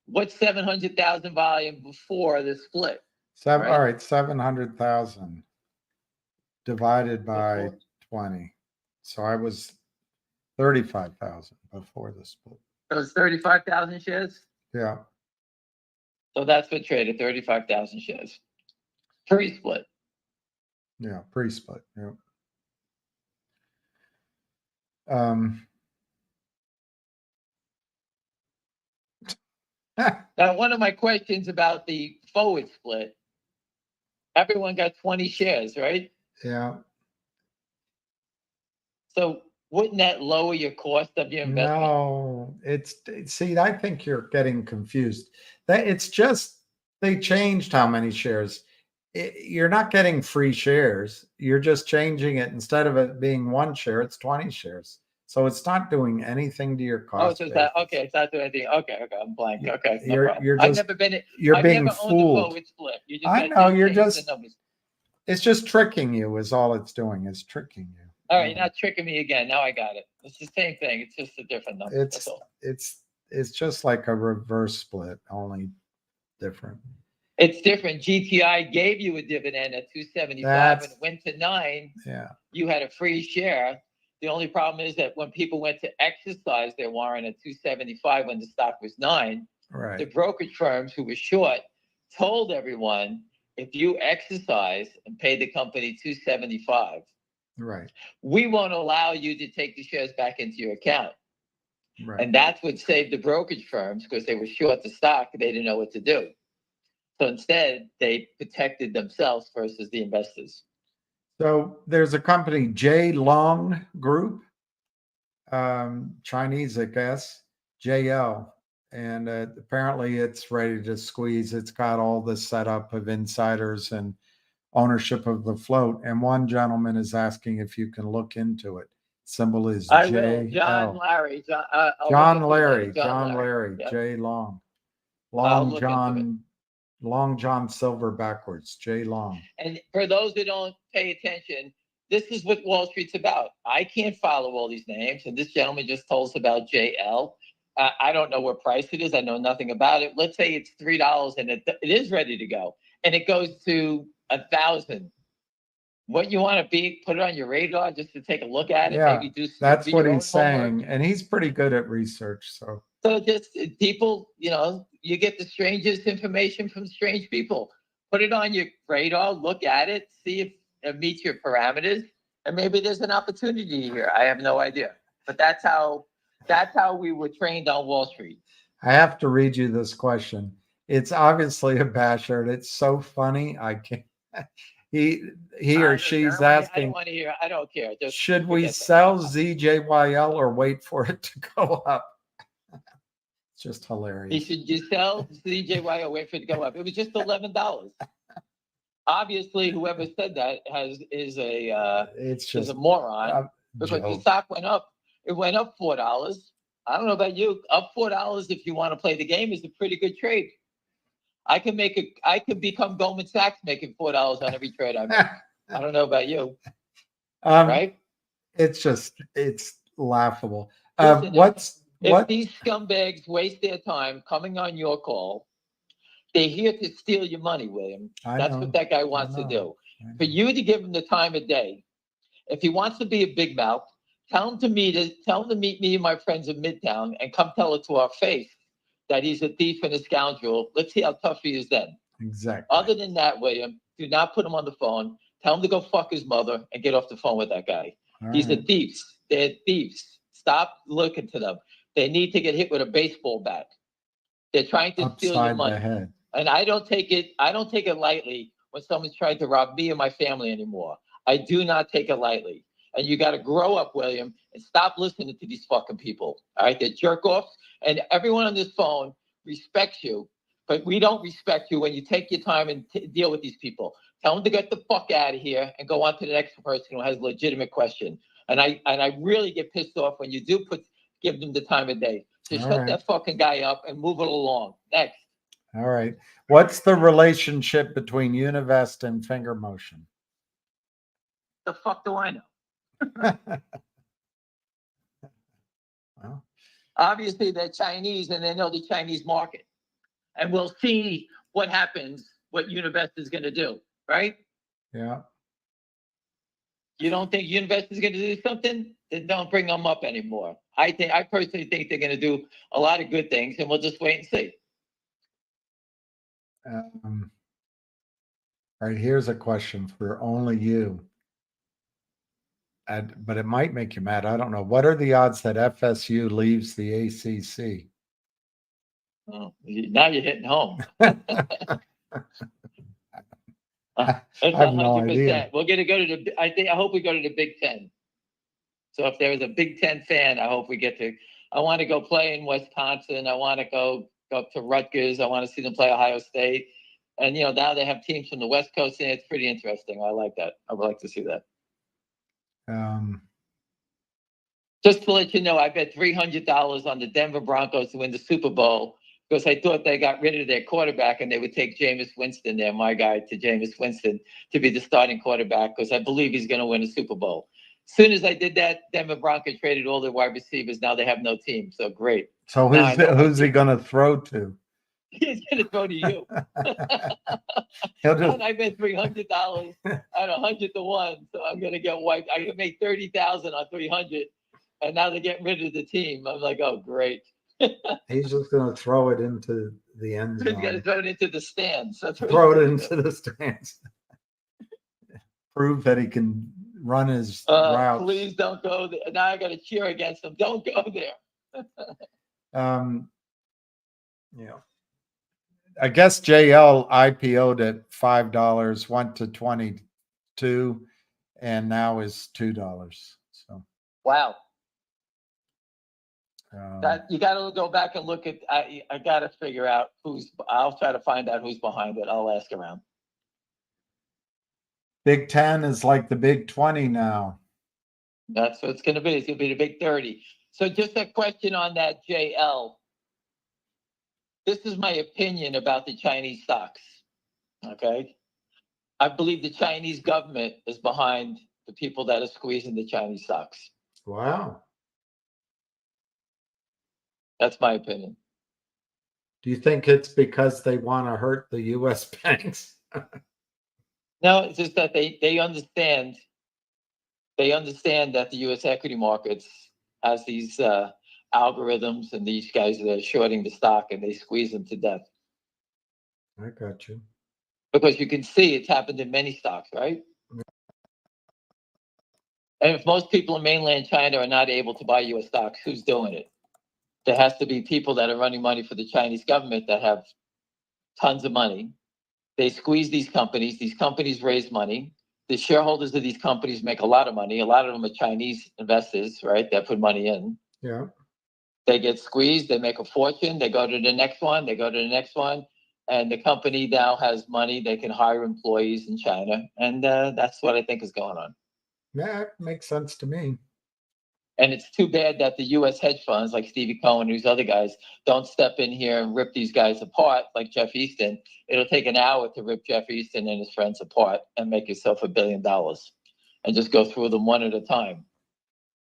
what's 700,000 volume before the split? Right? All right, 700,000 divided by 20. So I was 35,000 before the split. So it's 35,000 shares? Yeah. So that's what traded, 35,000 shares. Pre-split. Yeah, pre-split. Yeah. Now, one of my questions about the forward split, everyone got 20 shares, right? Yeah. So wouldn't that lower your cost of your investment? No, see, I think you're getting confused. It's just they changed how many shares. You're not getting free shares. You're just changing it. Instead of it being 1 share, it's 20 shares. So it's not doing anything to your cost. Oh, so that, okay, it's not doing anything. Okay, I'm blank. Okay, no you're problem. just, I've being never fooled. Owned a forward split. I know, it's just tricking you is all it's doing, is tricking you. All right, you're not tricking me again. Now I got it. It's the same thing. It's just a different number. That's all. It's just like a reverse split, only different. It's different. GTI gave you a dividend at 275 and it went to 9. Yeah. You had a free share. The only problem is that when people went to exercise their warrant at 275 when the stock was 9, the Right. brokerage firms who were short told everyone, if you exercise and pay the company 275, Right. we won't allow you to take the shares back into your account. Right. And that's what saved the brokerage firms because they were short the stock. They didn't know what to do. So instead, they protected themselves versus the investors. So there's a company, J Long Group, Chinese, I guess, JL. And apparently it's ready to squeeze. It's got all the setup of insiders and ownership of the float. And one gentleman is asking if you can look into it. Symbol is I will. JL. John Larry. John Larry, Yep. J Long. I'll Long look into John Silver backwards, J Long. And for those that don't pay attention, this is what Wall Street's about. I can't follow all these names. And this gentleman just told us about JL. I don't know what price it is. I know nothing about it. Let's say it's $3 and it is ready to go. And it goes to 1,000. What you want to be, put it on your radar just to take a look at it. Yeah, Maybe do that's do what your he's own homework. saying. And he's pretty good at research. So just people, you get the strangest information from strange people. Put it on your radar, look at it, see if it meets your parameters, and maybe there's an opportunity here. I have no idea. But that's how we were trained on Wall Street. I have to read you this question. It's obviously a basher. It's so funny. I can't. He or she's asking. I don't want to hear. I don't care. Just should we forget that. sell ZJYL or wait for it to go up? It's just hilarious. Should you sell ZJYL or wait for it to go up? It was just $11. Obviously, whoever said that is a moron because the stock went up. It went up $4. I don't know about you. Up $4 if you want to play the game is a pretty good trade. I could become Goldman Sachs making $4 on every trade I make. I don't know about you. Right? It's laughable. Listen, if these scumbags waste their time coming on your call, they're here to steal your money, William. That's what that guy wants to do. For you to give him the time of day, if he wants to be a big mouth, tell him to meet me and my friends in Midtown and come tell it to our face that he's a thief and a scoundrel. Let's see how tough he is then. Exactly. Other than that, William, do not put him on the phone. Tell him to go fuck his mother and get off the phone with that guy. These are thieves. They're thieves. Stop looking to them. They need to get hit with a baseball bat. They're trying to steal your money. And I don't take it lightly when someone's trying to rob me and my family anymore. I do not take it lightly. And you got to grow up, William, and stop listening to these fucking people. All right, they're jerk offs, and everyone on this phone respects you, but we don't respect you when you take your time and deal with these people. Tell them to get the fuck out of here and go on to the next person who has a legitimate question. And I really get pissed off when you do give them the time of day. So shut that fucking guy up and move it along. Next. All right. What's the relationship between Univest and Finger Motion? The fuck do I know? Well, obviously, they're Chinese and they know the Chinese market. And we'll see what happens, what Univest is going to do, right? Yeah. You don't think Univest is going to do something? Then don't bring them up anymore. I personally think they're going to do a lot of good things, and we'll just wait and see. All right, here's a question for only you. But it might make you mad. I don't know. What are the odds that FSU leaves the ACC? Oh, now you're hitting home. I have no 100%. idea. We're going to go to I hope we go to the Big Ten. So if there was a Big Ten fan, I hope we get to. I want to go play in Wisconsin. I want to go up to Rutgers. I want to see them play Ohio State. And, now they have teams from the West Coast, and it's pretty interesting. I like that. I would like to see that. Just to let you know, I bet $300 on the Denver Broncos to win the Super Bowl because I thought they got rid of their quarterback and they would take Jameis Winston there, my guy, to Jameis Winston to be the starting quarterback because I believe he's going to win a Super Bowl. soon as I did that, Denver Broncos traded all their wide receivers. Now they have no team. So great. So Now I know my who's he team. going to throw to? He's going to throw to you. He'll just, And I bet $300 at 100 to 1. So I'm going to get wiped. I made 30,000 on 300. And now they're getting rid of the team. I'm like, oh, great. he's just going to throw it into the end He's going to zone. throw it into the stands. That's what Throw it he's gonna do. into the stands. Prove that he can run his routes. Please don't go there. Now I got to cheer against him. Don't go there. Yeah. I guess JL IPO'd at $5, went to 22, and now is $2. So Wow. um, That you got to go back and look at. I got to figure out who's. I'll try to find out who's behind it. I'll ask around. Big 10 is like the Big 20 now. That's what it's going to be. It's going to be the big 30. So just a question on that, JL. This is my opinion about the Chinese stocks. Okay. I believe the Chinese government is behind the people that are squeezing the Chinese stocks. Wow. That's my opinion. Do you think it's because they want to hurt the U.S. banks? No, it's just that they understand. They understand that the U.S. equity markets has these algorithms and these guys that are shorting the stock and they squeeze them to death. I got you. Because you can see it's happened in many stocks, right? And if most people in mainland China are not able to buy U.S. stocks, who's doing it? There has to be people that are running money for the Chinese government that have tons of money. They squeeze these companies. These companies raise money. The shareholders of these companies make a lot of money. A lot of them are Chinese investors, right? That put money in. Yeah. They get squeezed. They make a fortune. They go to the next one. They go to the next one. And the company now has money. They can hire employees in China. And that's what I think is going on. Yeah, it makes sense to me. And it's too bad that the U.S. hedge funds like Stevie Cohen and these other guys don't step in here and rip these guys apart like Jeff Easton. It'll take an hour to rip Jeff Easton and his friends apart and make yourself $1 billion and just go through them one at a time.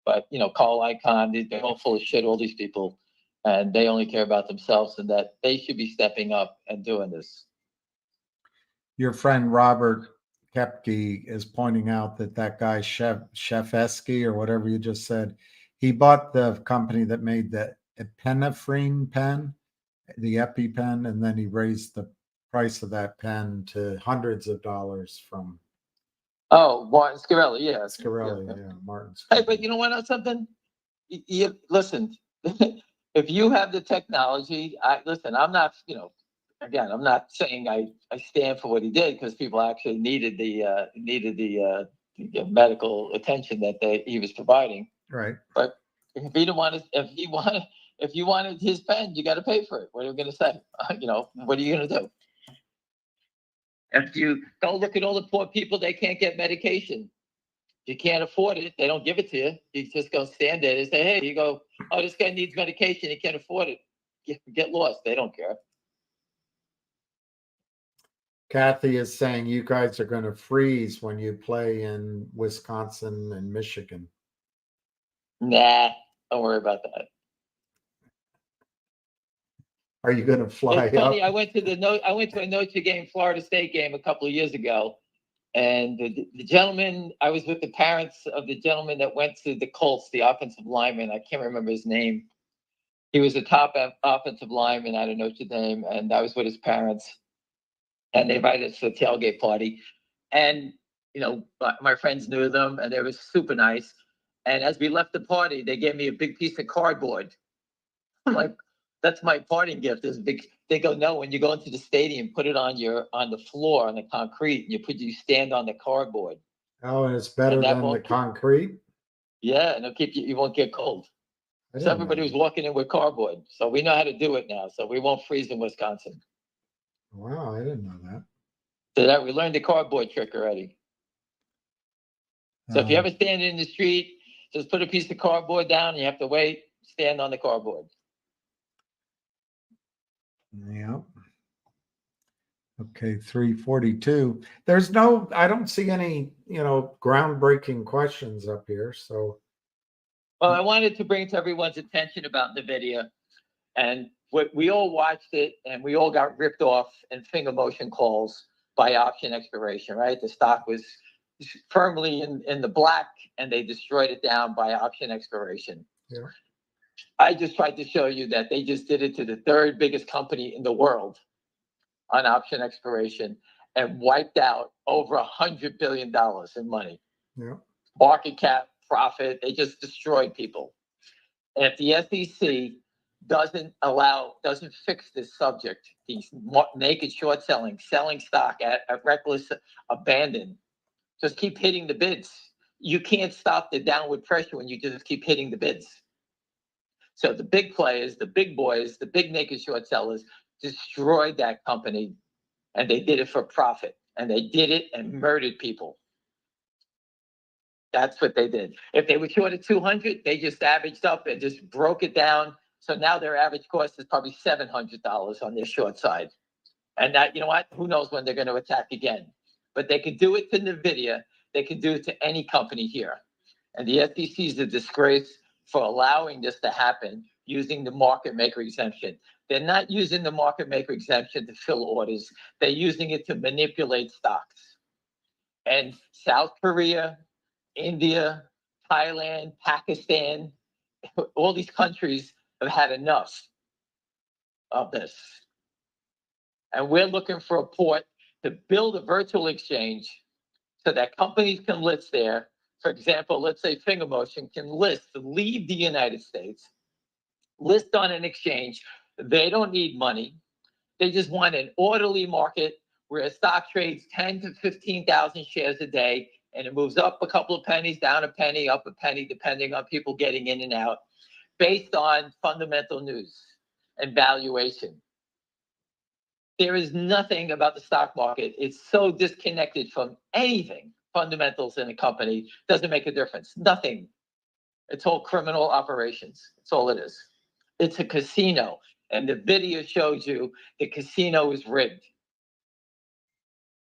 But, you know, Carl Icahn, they're all full of shit, all these people, and they only care about themselves and that they should be stepping up and doing this. Your friend Robert Kepke is pointing out that guy Shefesky or whatever you just said, he bought the company that made the epinephrine pen, the EpiPen, and then he raised the price of that pen to hundreds of dollars from Oh, Martin Scarelli, yeah. Scarelli. Yeah, Martin Scarelli. Hey, but you know what? Something. Listen, if you have the technology, I'm not. You know, again, I'm not saying I stand for what he did because people actually needed the medical attention that he was providing. Right. But if he didn't want to, if you wanted his pen, you got to pay for it. What are you going to say? You know, what are you going to do? If you go look at all the poor people, they can't get medication. You can't afford it. They don't give it to you. You just go stand there and say, hey, you go, oh, this guy needs medication. He can't afford it. Get lost. They don't care. Kathy is saying you guys are going to freeze when you play in Wisconsin and Michigan. Nah, don't worry about that. Are you going to fly It's funny. up? I went to a Notre Dame, Florida State game a couple of years ago. And the gentleman, I was with the parents of the gentleman that went to the Colts, the offensive lineman. I can't remember his name. He was a top offensive lineman out of Notre Dame, and I was with his parents. And they invited us to a tailgate party. And, you know, my friends knew them, and they were super nice. And as we left the party, they gave me a big piece of cardboard. I'm like, that's my parting gift. This big. They go, no, when you go into the stadium, put it on the floor, on the concrete, and you stand on the cardboard. Oh, and it's better And that than the won't concrete? Yeah, and it'll keep you won't get cold. I So didn't everybody know. was walking in with cardboard. So we know how to do it now. So we won't freeze in Wisconsin. Wow, I didn't know that. So that we learned the cardboard trick already. So if you ever stand in the street, just put a piece of cardboard down and you have to wait, stand on the cardboard. Yeah. Okay, 342. There's no, I don't see any, groundbreaking questions up here. So, Well, I wanted to bring to everyone's attention about Nvidia, and we all watched it, and we all got ripped off in finger motion calls by option expiration, right? The stock was firmly in the black, and they destroyed it down by option expiration. yeah. I just tried to show you that they just did it to the third biggest company in the world on option expiration and wiped out over $100 billion in money. Yeah. Market cap, profit, they just destroyed people. And if the SEC doesn't fix this subject, these naked short selling stock at reckless abandon, just keep hitting the bids. You can't stop the downward pressure when you just keep hitting the bids. So the big players, the big boys, the big naked short sellers destroyed that company, and they did it for profit, and they did it and murdered people. That's what they did. If they were short at 200, they just averaged up and just broke it down. So now their average cost is probably $700 on their short side. And that, you know what? Who knows when they're going to attack again? But they can do it to Nvidia. They can do it to any company here. And the SEC is a disgrace for allowing this to happen using the market maker exemption. They're not using the market maker exemption to fill orders. They're using it to manipulate stocks. And South Korea, India, Thailand, Pakistan, all these countries have had enough of this. And we're looking for a port to build a virtual exchange so that companies can list there. For example, let's say Finger Motion can leave the United States, list on an exchange. They don't need money. They just want an orderly market where a stock trades 10 to 15,000 shares a day, and it moves up a couple of pennies, down a penny, up a penny, depending on people getting in and out, based on fundamental news and valuation. There is nothing about the stock market. It's so disconnected from anything, fundamentals in a company, doesn't make a difference. Nothing. It's all criminal operations. That's all it is. It's a casino. And the video shows you the casino is rigged.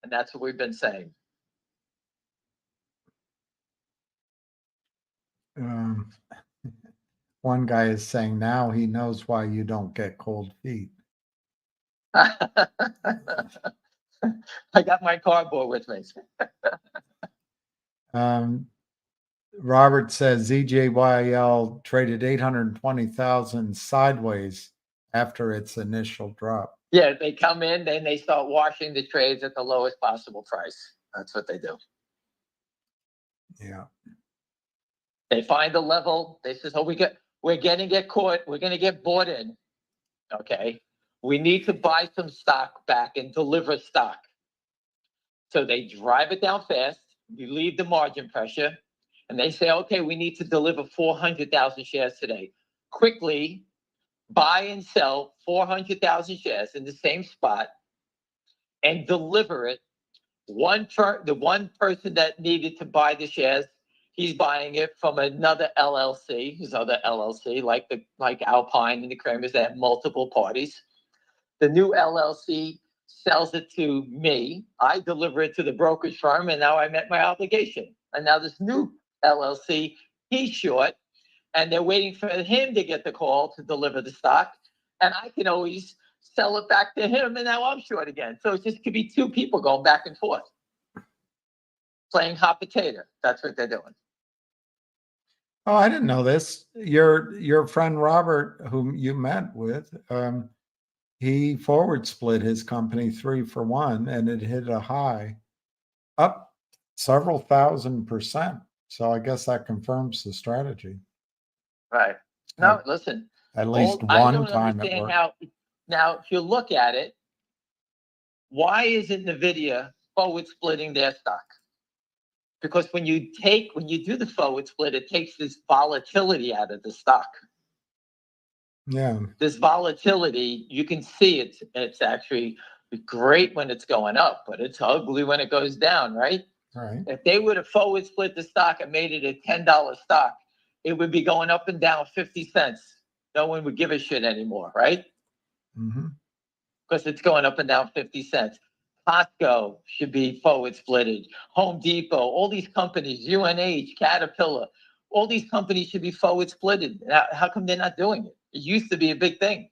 And that's what we've been saying. One guy is saying now he knows why you don't get cold feet. I got my cardboard with me. Robert says ZJYL traded 820,000 sideways after its initial drop. Yeah, they come in, then they start washing the trades at the lowest possible price. That's what they do. Yeah. They find a level. They says, "Oh, we're going to get caught. We're going to get bought in. Okay, we need to buy some stock back and deliver stock." So they drive it down fast, relieve the margin pressure, and they say, "Okay, we need to deliver 400,000 shares today. Quickly buy and sell 400,000 shares in the same spot and deliver it." The one person that needed to buy the shares, he's buying it from another LLC, his other LLC, like Alpine and the Kramers, that have multiple parties. The new LLC sells it to me. I deliver it to the brokerage firm, and now I met my obligation. And now this new LLC, he's short, and they're waiting for him to get the call to deliver the stock. And I can always sell it back to him, and now I'm short again. So it just could be two people going back and forth, playing hot potato. That's what they're doing. Oh, I didn't know this. Your friend Robert, whom you met with, he forward split his company 3-for-1, and it hit a high up several thousand%. So I guess that confirms the strategy. Right. No, listen. At least I one don't time it understand worked. how. Now, if you look at it, why isn't Nvidia forward splitting their stock? Because when you do the forward split, it takes this volatility out of the stock. Yeah. This volatility, you can see it's actually great when it's going up, but it's ugly when it goes down, right? Right. If they would have forward split the stock and made it a $10 stock, it would be going up and down 50 cents. No one would give a shit anymore, right? Mm-hmm. Because it's going up and down 50 cents. Costco should be forward splitted. Home Depot, all these companies, UNH, Caterpillar, all these companies should be forward splitted. How come they're not doing it? It used to be a big thing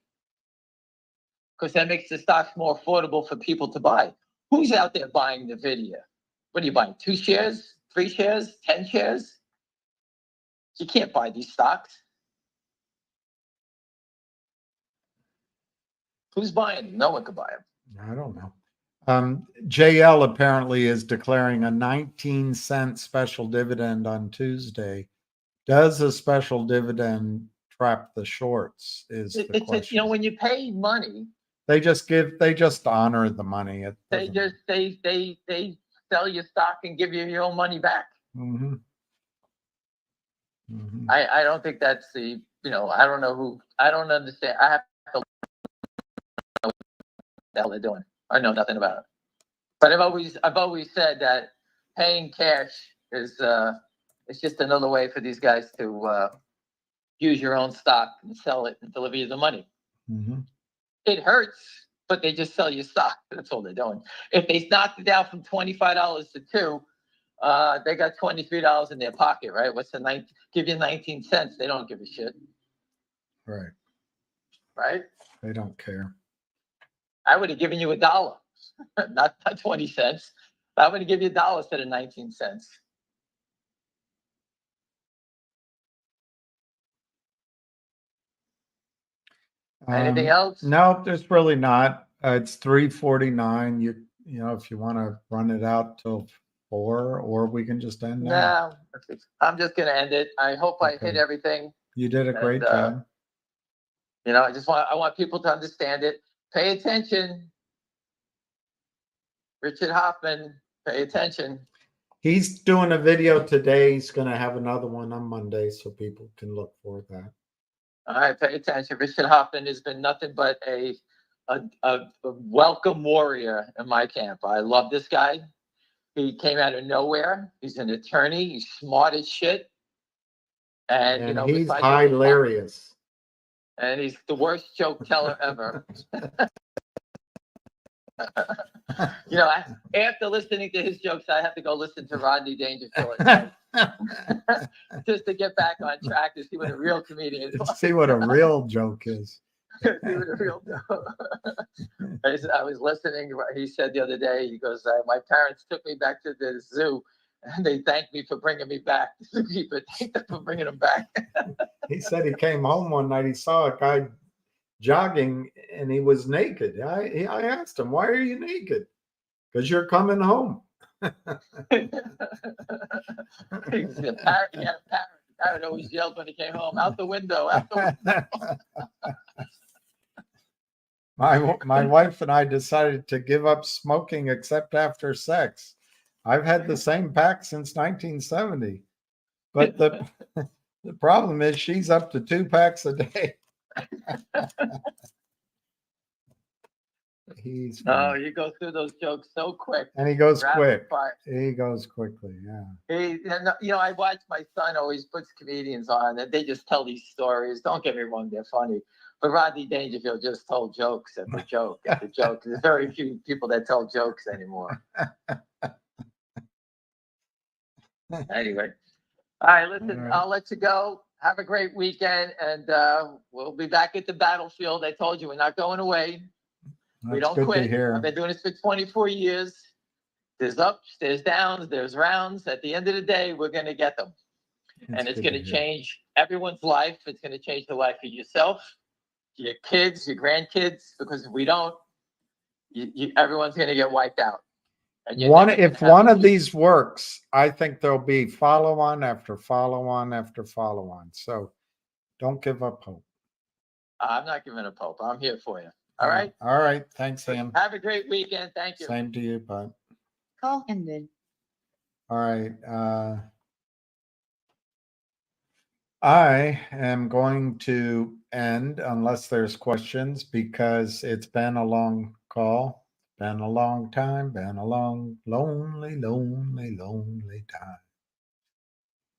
because that makes the stocks more affordable for people to buy. Who's out there buying Nvidia? What are you buying? 2 shares, 3 shares, 10 shares? You can't buy these stocks. Who's buying them? No one can buy them. I don't know. JL apparently is declaring a 19-cent special dividend on Tuesday. Does a special dividend trap the shorts? Is the question. When you pay money, they just honor the money. They sell your stock and give you your own money back. Mm-hmm. Mm-hmm. I don't think that's I don't know who. I don't understand. I have to know what the hell they're doing. I know nothing about it. But I've always said that paying cash is it's just another way for these guys to use your own stock and sell it and deliver you the money. Mm-hmm. It hurts, but they just sell you stock. That's all they're doing. If they knocked it down from $25 to $2, they got $23 in their pocket, right? What's the give you 19 cents? They don't give a shit. Right. Right? They don't care. I would have given you $1, not 20 cents. I would have given you $1 instead of 19 cents. Anything else? No, there's really not. It's 3:49. You know, if you want to run it out till 4, or we can just end now. No, I'm just going to end it. I hope I hit everything. You did a great job. I want people to understand it. Pay attention. Richard Hoffman, pay attention. He's doing a video today. He's going to have another one on Monday, so people can look for that. All right, pay attention. Richard Hoffman has been nothing but a welcome warrior in my camp. I love this guy. He came out of nowhere. He's an attorney. He's smart as shit. And he's hilarious. And he's the worst joke teller ever. After listening to his jokes, I have to go listen to Rodney Dangerfield just to get back on track to see what a real comedian is. See what a real joke is. See what a real joke. I was listening. He said the other day, he goes, my parents took me back to the zoo and they thanked me for bringing me back. The zookeeper thanked them for bringing him back. He said he came home one night, he saw a guy jogging and he was naked. I asked him, why are you naked? Because you're coming home. He had a parrot. The parrot always yelled when he came home, out the window, out the window. My wife and I decided to give up smoking except after sex. I've had the same pack since 1970. But the problem is she's up to 2 packs a day. You go through those jokes so quick. And he goes quick. He goes quickly, yeah. I watch my son always puts comedians on and they just tell these stories. Don't get me wrong, they're funny. But Rodney Dangerfield just told jokes after joke after joke. There's very few people that tell jokes anymore. Anyway. All right, listen, All right. I'll let you go. Have a great weekend, and we'll be back at the battlefield. I told you, we're not going away. We don't quit. I've been doing this for 24 years. There's ups, there's downs, there's rounds. At the end of the day, we're going to get them. And it's going to change everyone's life. It's going to change the life of yourself, your kids, your grandkids, because if we don't, everyone's going to get wiped out. If one of these works, I think there'll be follow-on after follow-on after follow-on. So don't give up hope. I'm not giving up hope. I'm here for you. All right? All right. Thanks, Sam. Have a great weekend. Thank you. Same to you, bud. Call ended. All right. I am going to end unless there's questions because it's been a long call. Been a long time, been a long, lonely, lonely, lonely time.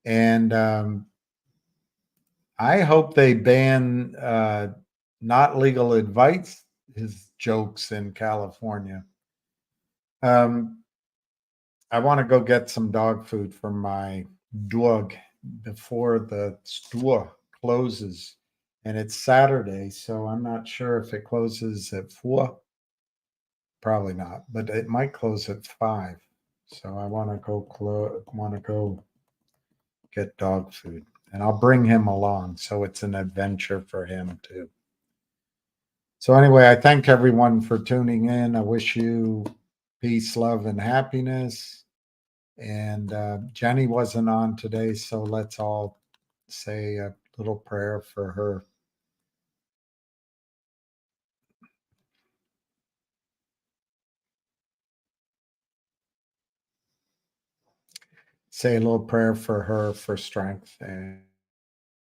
And I hope they ban not legal advice, his jokes in California. I want to go get some dog food for my dog before the store closes. And it's Saturday, so I'm not sure if it closes at 4. Probably not, but it might close at 5. So I want to go get dog food, and I'll bring him along. So it's an adventure for him too. So anyway, I thank everyone for tuning in. I wish you peace, love, and happiness. And Jenny wasn't on today, so let's all say a little prayer for her. Say a little prayer for her for strength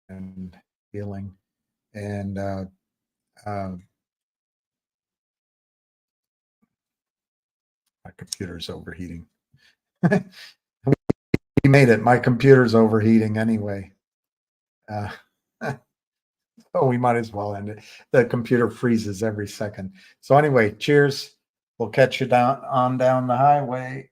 and healing. And my computer's overheating. We made it. My computer's overheating anyway. So we might as well end it. The computer freezes every second. So anyway, cheers. We'll catch you down the highway.